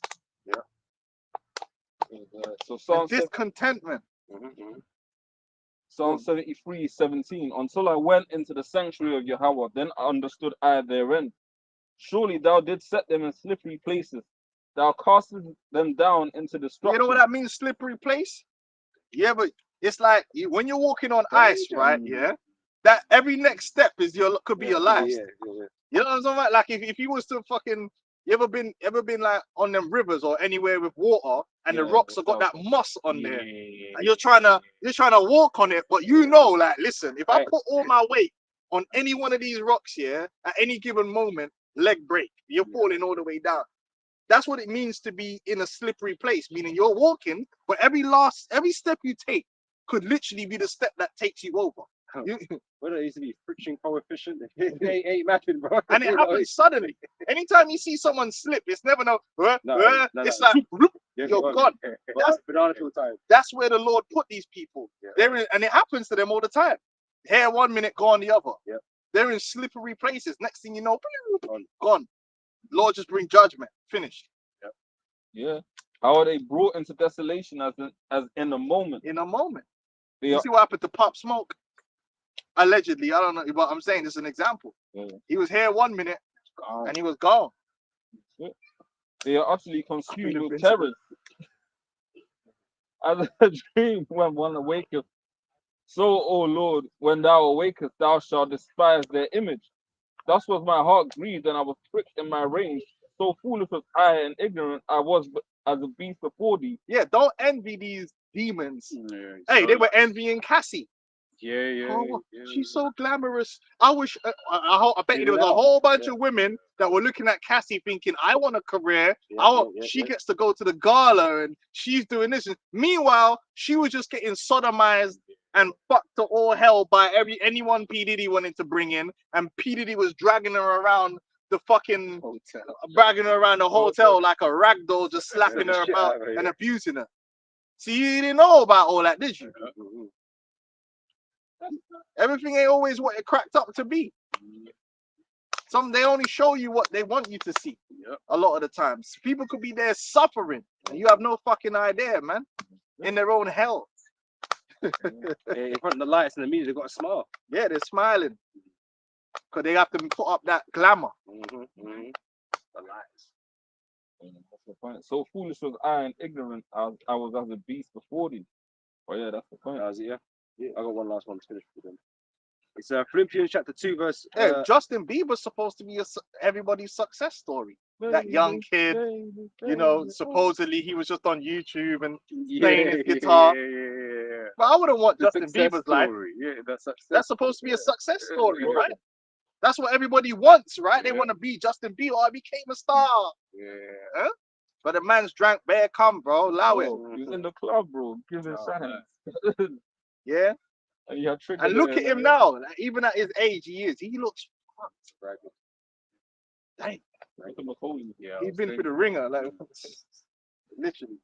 Yeah. So and discontentment. Psalm 73:17. Until I went into the sanctuary of Yahweh, then understood I therein. Surely thou didst set them in slippery places. Thou castest them down into destruction. You know what that means, slippery place? Yeah, but it's like when you're walking on ice, right? Yeah. That every next step is could be your last. You know what I'm talking about? Like if you was to fucking, you ever been like on them rivers or anywhere with water and the rocks have got that moss on there, and you're trying to walk on it, but you know, like, listen, if I put all my weight on any one of these rocks here at any given moment, leg break, you're falling all the way down. That's what it means to be in a slippery place, meaning you're walking, but every step you take could literally be the step that takes you over. You- Well, there used to be friction coefficient. They ain't matching, bro. and it happens suddenly. Anytime you see someone slip, it's never no. It's like whoop, you're gone. That's, banana full time. that's where the Lord put these people. And it happens to them all the time. Here 1 minute, gone the other. Yeah. They're in slippery places. Next thing you know, gone. Lord just bring judgment. Finished. Yeah. How are they brought into desolation as in a moment? In a moment. They You are, see what happened to Pop Smoke? Allegedly, I don't know, but I'm saying this is an example. Yeah. He was here 1 minute and he was gone. they are utterly consumed with terror. As a dream when one awaketh, so, O Lord, when thou awakest, thou shalt despise their image. Thus was my heart grieved, and I was pricked in my rage. So foolish was I and ignorant I was as a beast before thee. Yeah, don't envy these demons. Yeah, Hey, so they were envying Cassie. yeah, Oh, she's so glamorous. I wish. I bet you there was a whole bunch of women that were looking at Cassie, thinking, "I want a career. She gets to go to the gala, and she's doing this." And meanwhile, she was just getting sodomized and fucked to all hell by anyone P Diddy wanted to bring in, and P Diddy was dragging her around the fucking dragging her around the hotel like a rag doll, just slapping her about and abusing her. See, you didn't know about all that, did you? Everything ain't always what it cracked up to be. They only show you what they want you to see. A lot of the times, people could be there suffering, and you have no fucking idea, man. In their own hell. In front of the lights and the media, they got a smile. Yeah, they're smiling because they have to put up that glamour. The lights. That's the point. So foolish was I and ignorant I was as a beast before thee. Oh yeah, that's the point. Yeah. I got one last one to finish with them. It's Philippians chapter 2 verse. Yeah, Justin Bieber's supposed to be everybody's success story. That young kid, supposedly he was just on YouTube and playing his guitar. But I wouldn't want Justin Bieber's life. Yeah, That's supposed to be a success story, right? That's what everybody wants, right? They want to be Justin Bieber. I became a star. Yeah. Huh? But the man's drank bare cum, bro. Allow it. He was in the club, bro, giving signs. Yeah. And you had And look at him now. Like, even at his age, he looks fucked. Dang. Yeah, He's been through the ringer, like literally.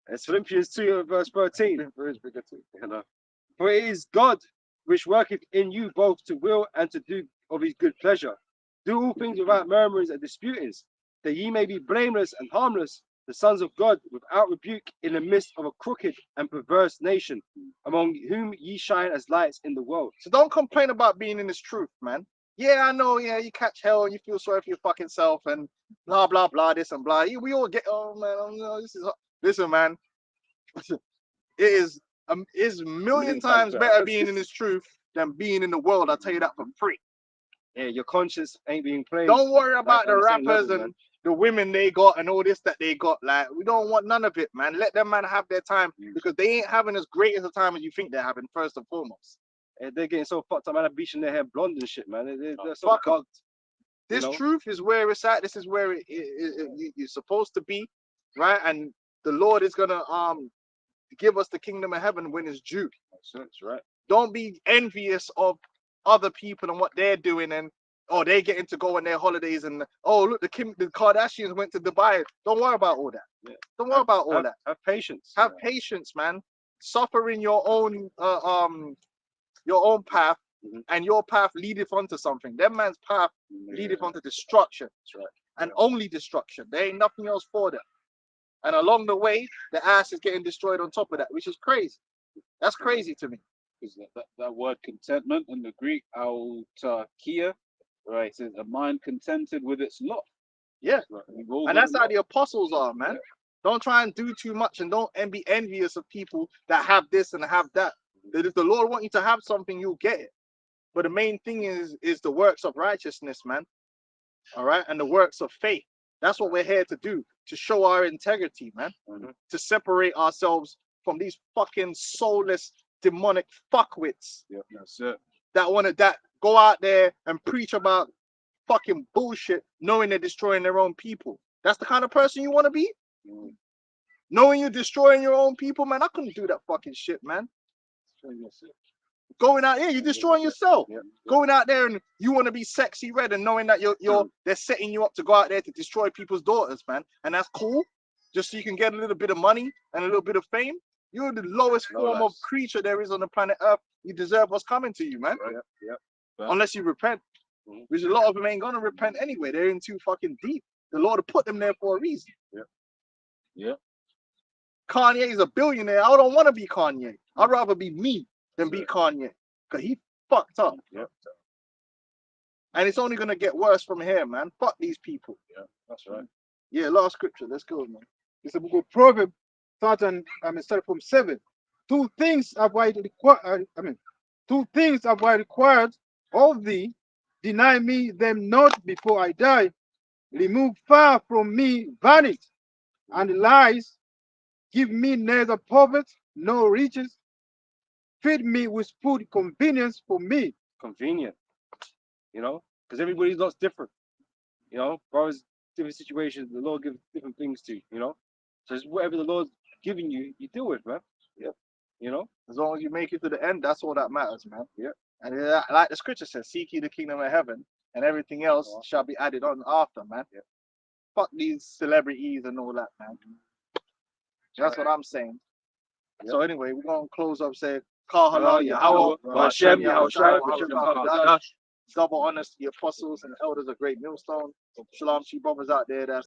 It's Philippians 2 verse 13. For it is God which worketh in you both to will and to do of his good pleasure. Do all things without murmurings and disputings, that ye may be blameless and harmless, the sons of God, without rebuke, in the midst of a crooked and perverse nation, among whom ye shine as lights in the world. So don't complain about being in this truth, man. Yeah, I know, yeah, you catch hell and you feel sorry for your fucking self and blah, blah, blah, this and blah. We all get, oh, man, listen, man. It is a million times better being in this truth than being in the world. I'll tell you that for free. Yeah, your conscience ain't being played. Don't worry about the rappers level, and the women they got and all this that they got. Like, we don't want none of it, man. Let them man have their time because they ain't having as great as a time as you think they're having, first and foremost. They're getting so fucked up, man. They're bleaching their hair blonde and shit, man. They're so bugged. This truth is where it's at. This is where you're supposed to be, right? And the Lord is gonna give us the kingdom of heaven when it's due. That's right. Don't be envious of other people and what they're doing and they're getting to go on their holidays and look, the Kardashians went to Dubai. Don't worry about all that. Yeah. Don't worry about all that. Have patience. Have patience, man. Suffer in your own path, and your path leadeth onto something. That man's path leadeth onto destruction. That's right. And only destruction. There ain't nothing else for them. And along the way, the ass is getting destroyed on top of that, which is crazy. That's crazy to me. Because that word contentment in the Greek, autarkia, right? It says a mind contented with its lot. Yeah. Right. And that's how the apostles are, man. Don't try and do too much and don't be envious of people that have this and have that. That if the Lord wants you to have something, you'll get it. But the main thing is the works of righteousness, man. All right. And the works of faith. That's what we're here to do, to show our integrity, man. To separate ourselves from these fucking soulless, demonic fuckwits. Yeah, that's it. That go out there and preach about fucking bullshit, knowing they're destroying their own people. That's the kind of person you want to be? Knowing you're destroying your own people, man. I couldn't do that fucking shit, man. Going out here, you're destroying yourself. Going out there and you want to be sexy red and knowing that they're setting you up to go out there to destroy people's daughters, man. And that's cool. Just so you can get a little bit of money and a little bit of fame. You're the lowest form of creature there is on the planet Earth. You deserve what's coming to you, man. Unless you repent. Which a lot of them ain't gonna repent anyway. They're in too fucking deep. The Lord put them there for a reason. Kanye is a billionaire. I don't want to be Kanye. I'd rather be me than be Kanye. Because he fucked up. And it's only gonna get worse from here, man. Fuck these people. That's right. Yeah, last scripture. Let's go, man. It's the book of Proverbs, starting from 7. Two things have I required. Two things have I required of thee. Deny me them not before I die. Remove far from me vanity and lies. Give me neither poverty nor riches. Feed me with food convenience for me. Convenient, you know, because everybody's lot's different. You know, brothers, different situations. The Lord gives different things to you. You know, so it's whatever the Lord's giving you, you deal with, man. You know, as long as you make it to the end, that's all that matters, man. And like the scripture says, seek ye the kingdom of heaven, and everything else shall be added on after, man. Fuck these celebrities and all that, man. That's what I'm saying. So anyway, we're gonna close up saying, Kal Halal Yahweh, Hashem Yahweh, double honors to the apostles and elders of Great Millstone. Shalom to you brothers out there that's